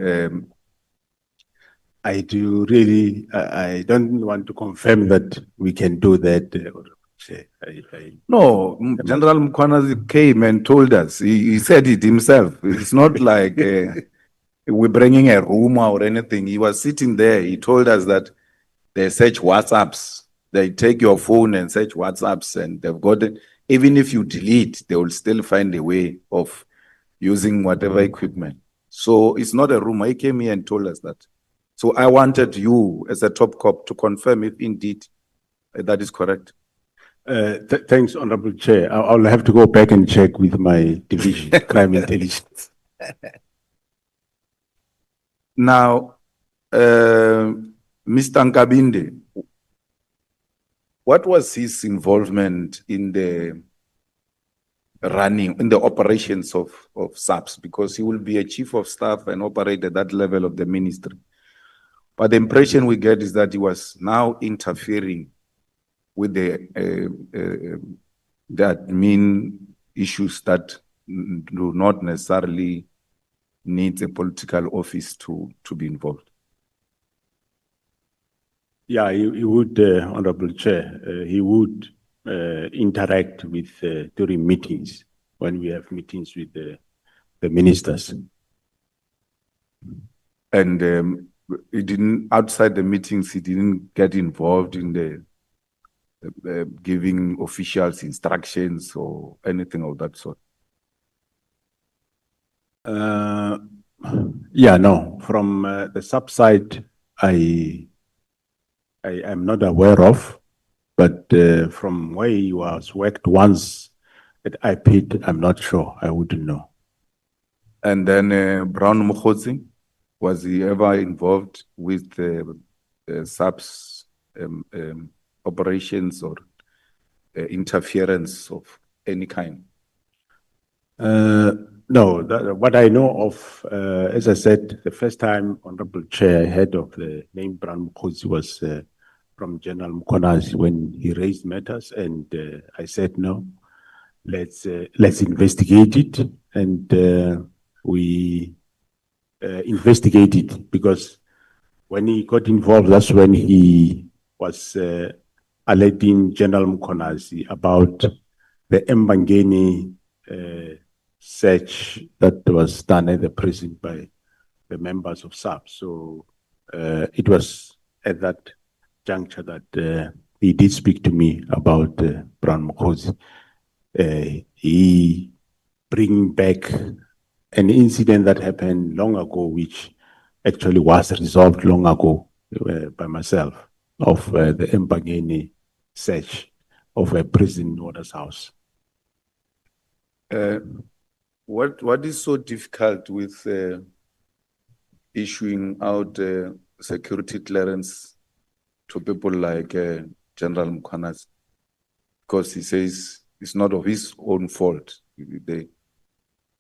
I do really, I don't want to confirm that we can do that. No, General Mkhwanazi came and told us. He said it himself. It's not like we're bringing a rumor or anything. He was sitting there. He told us that they search WhatsApps. They take your phone and search WhatsApps, and they've got it. Even if you delete, they will still find a way of using whatever equipment. So it's not a rumor. He came here and told us that. So I wanted you as a top cop to confirm if indeed that is correct. Thanks, Honorable Chair. I'll have to go back and check with my division, crime intelligence. Now, Mr. Nkabinde, what was his involvement in the running, in the operations of SAPS? Because he will be a chief of staff and operate at that level of the ministry. But the impression we get is that he was now interfering with the admin issues that do not necessarily need a political office to be involved. Yeah, he would, Honorable Chair, he would interact with during meetings, when we have meetings with the ministers. And he didn't, outside the meetings, he didn't get involved in the giving officials instructions or anything of that sort. Yeah, no, from the SAP side, I am not aware of, but from where he was worked once at IPIT, I'm not sure. I wouldn't know. And then Brown Mokhozi, was he ever involved with SAPS operations or interference of any kind? No, what I know of, as I said, the first time Honorable Chair heard of the name Brown Mkhwanazi was from General Mkhwanazi when he raised matters, and I said no, let's investigate it, and we investigated because when he got involved, that's when he was alerting General Mkhwanazi about the Mbangeni search that was done at the prison by the members of SAPS. So it was at that juncture that he did speak to me about Brown Mkhwanazi. He bring back an incident that happened long ago, which actually was resolved long ago by myself, of the Mbangeni search of a prison warder's house. What is so difficult with issuing out security clearance to people like General Mkhwanazi? Because he says it's not of his own fault.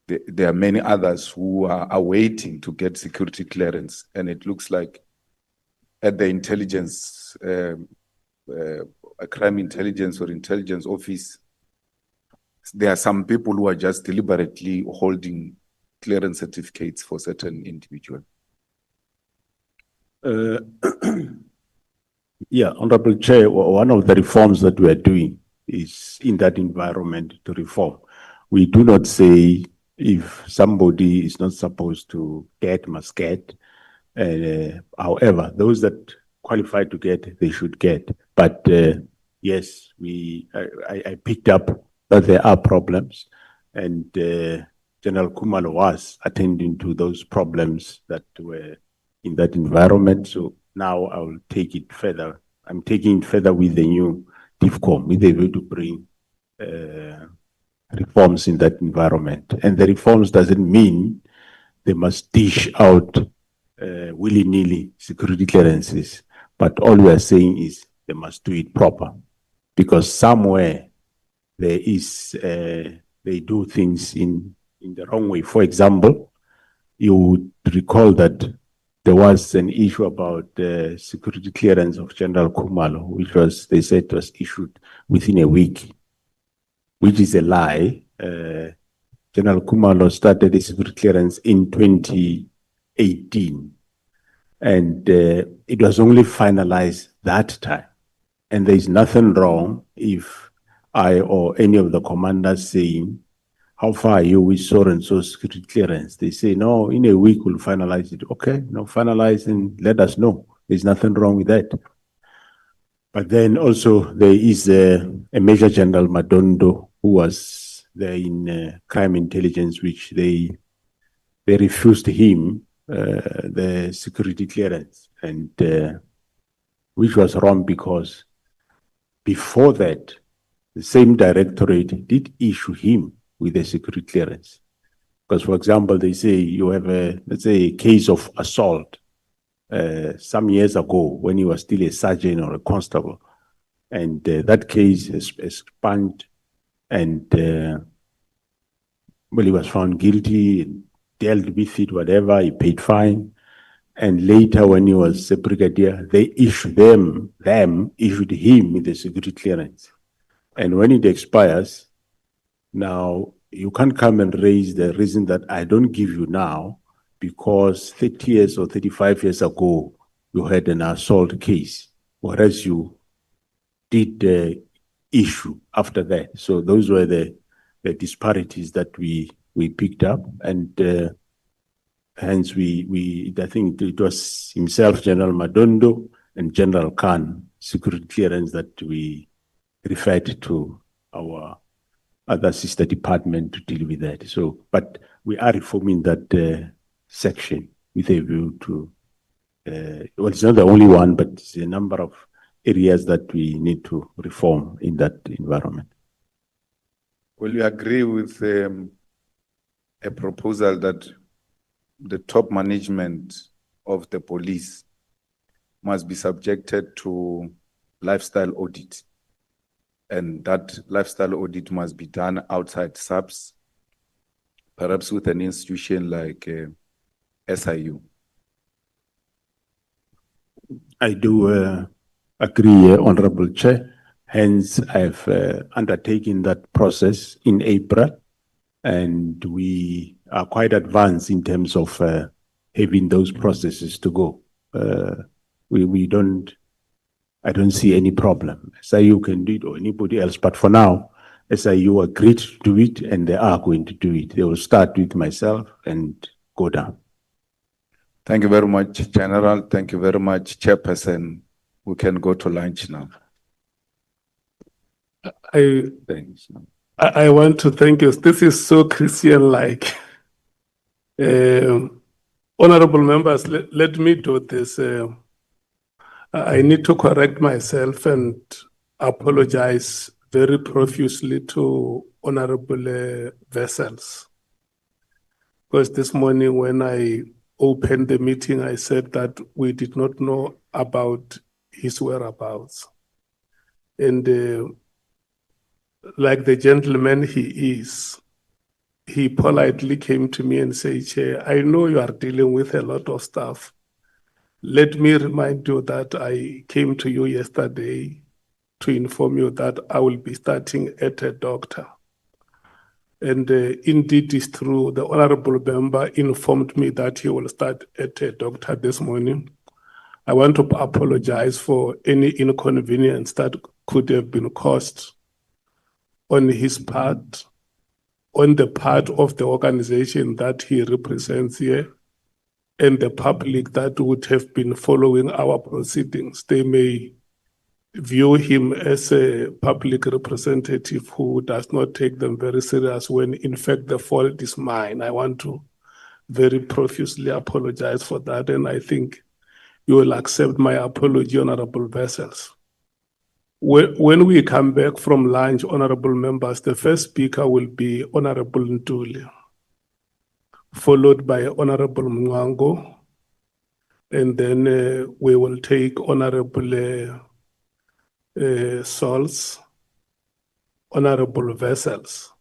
There are many others who are awaiting to get security clearance, and it looks like at the intelligence, a crime intelligence or intelligence office, there are some people who are just deliberately holding clearance certificates for certain individuals. Yeah, Honorable Chair, one of the reforms that we are doing is in that environment to reform. We do not say if somebody is not supposed to get, must get. However, those that qualify to get, they should get. But yes, I picked up that there are problems, and General Khumalo was attending to those problems that were in that environment. So now I will take it further. I'm taking it further with the new DIFCOM, with the way to bring reforms in that environment. And the reforms doesn't mean they must dish out willy-nilly security clearances, but all we are saying is they must do it proper, because somewhere there is, they do things in the wrong way. For example, you would recall that there was an issue about security clearance of General Khumalo, which was, they said was issued within a week, which is a lie. General Khumalo started the security clearance in 2018, and it was only finalized that time. And there is nothing wrong if I or any of the commanders saying, how far are you with so and so security clearance? They say, no, in a week we'll finalize it. Okay, no, finalize and let us know. There's nothing wrong with that. But then also there is a Major General Madondo who was there in crime intelligence, which they refused him the security clearance, and which was wrong, because before that, the same directorate did issue him with a security clearance. Because, for example, they say you have a, let's say, a case of assault some years ago when he was still a sergeant or a constable, and that case is expunged, and well, he was found guilty, dealt with it, whatever, he paid fine. And later, when he was a brigadier, they issued issued him with the security clearance. And when it expires, now you can't come and raise the reason that I don't give you now because 30 years or 35 years ago, you had an assault case, whereas you did issue after that. So those were the disparities that we picked up, and hence I think it was himself, General Madondo, and General Khan, security clearance, that we referred to our other sister department to deal with that. So, but we are reforming that section with a view to, well, it's not the only one, but it's a number of areas that we need to reform in that environment. Will you agree with a proposal that the top management of the police must be subjected to lifestyle audit, and that lifestyle audit must be done outside SAPS, perhaps with an institution like SIU? I do agree, Honorable Chair. Hence, I've undertaken that process in April, and we are quite advanced in terms of having those processes to go. I don't see any problem. SIU can do it or anybody else, but for now, SIU agreed to do it and they are going to do it. They will start with myself and go down. Thank you very much, General. Thank you very much, Chairperson. We can go to lunch now. Thanks. I want to thank you. This is so Christian-like. Honorable members, let me do this. I need to correct myself and apologize very profusely to Honorable Vessels. Because this morning when I opened the meeting, I said that we did not know about his whereabouts. And like the gentleman he is, he politely came to me and said, Chair, I know you are dealing with a lot of stuff. Let me remind you that I came to you yesterday to inform you that I will be starting at a doctor. And indeed, it's true, the honorable member informed me that he will start at a doctor this morning. I want to apologize for any inconvenience that could have been caused on his part, on the part of the organization that he represents here, and the public that would have been following our proceedings. They may view him as a public representative who does not take them very serious when in fact the fault is mine. I want to very profusely apologize for that, and I think you will accept my apology, Honorable Vessels. When we come back from lunch, Honorable members, the first speaker will be Honorable Ntuli, followed by Honorable Mwango, and then we will take Honorable Souls, Honorable Vessels,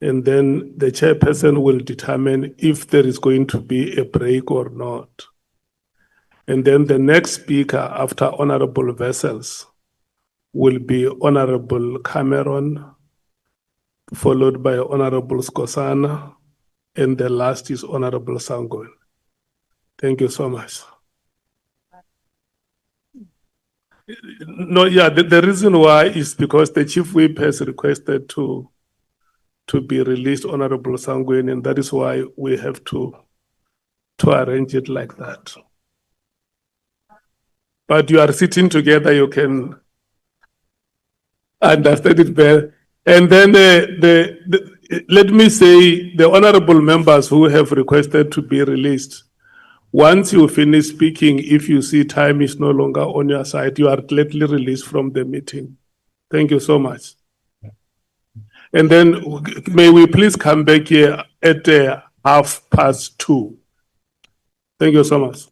and then the chairperson will determine if there is going to be a break or not. And then the next speaker after Honorable Vessels will be Honorable Cameron, followed by Honorable Skosana, and the last is Honorable Sangoen. Thank you so much. No, yeah, the reason why is because the Chief Whip has requested to be released, Honorable Sangoen, and that is why we have to arrange it like that. But you are sitting together, you can understand it better. And then let me say, the honorable members who have requested to be released, once you finish speaking, if you see time is no longer on your side, you are gladly released from the meeting. Thank you so much. And then may we please come back here at 2:30. Thank you so much.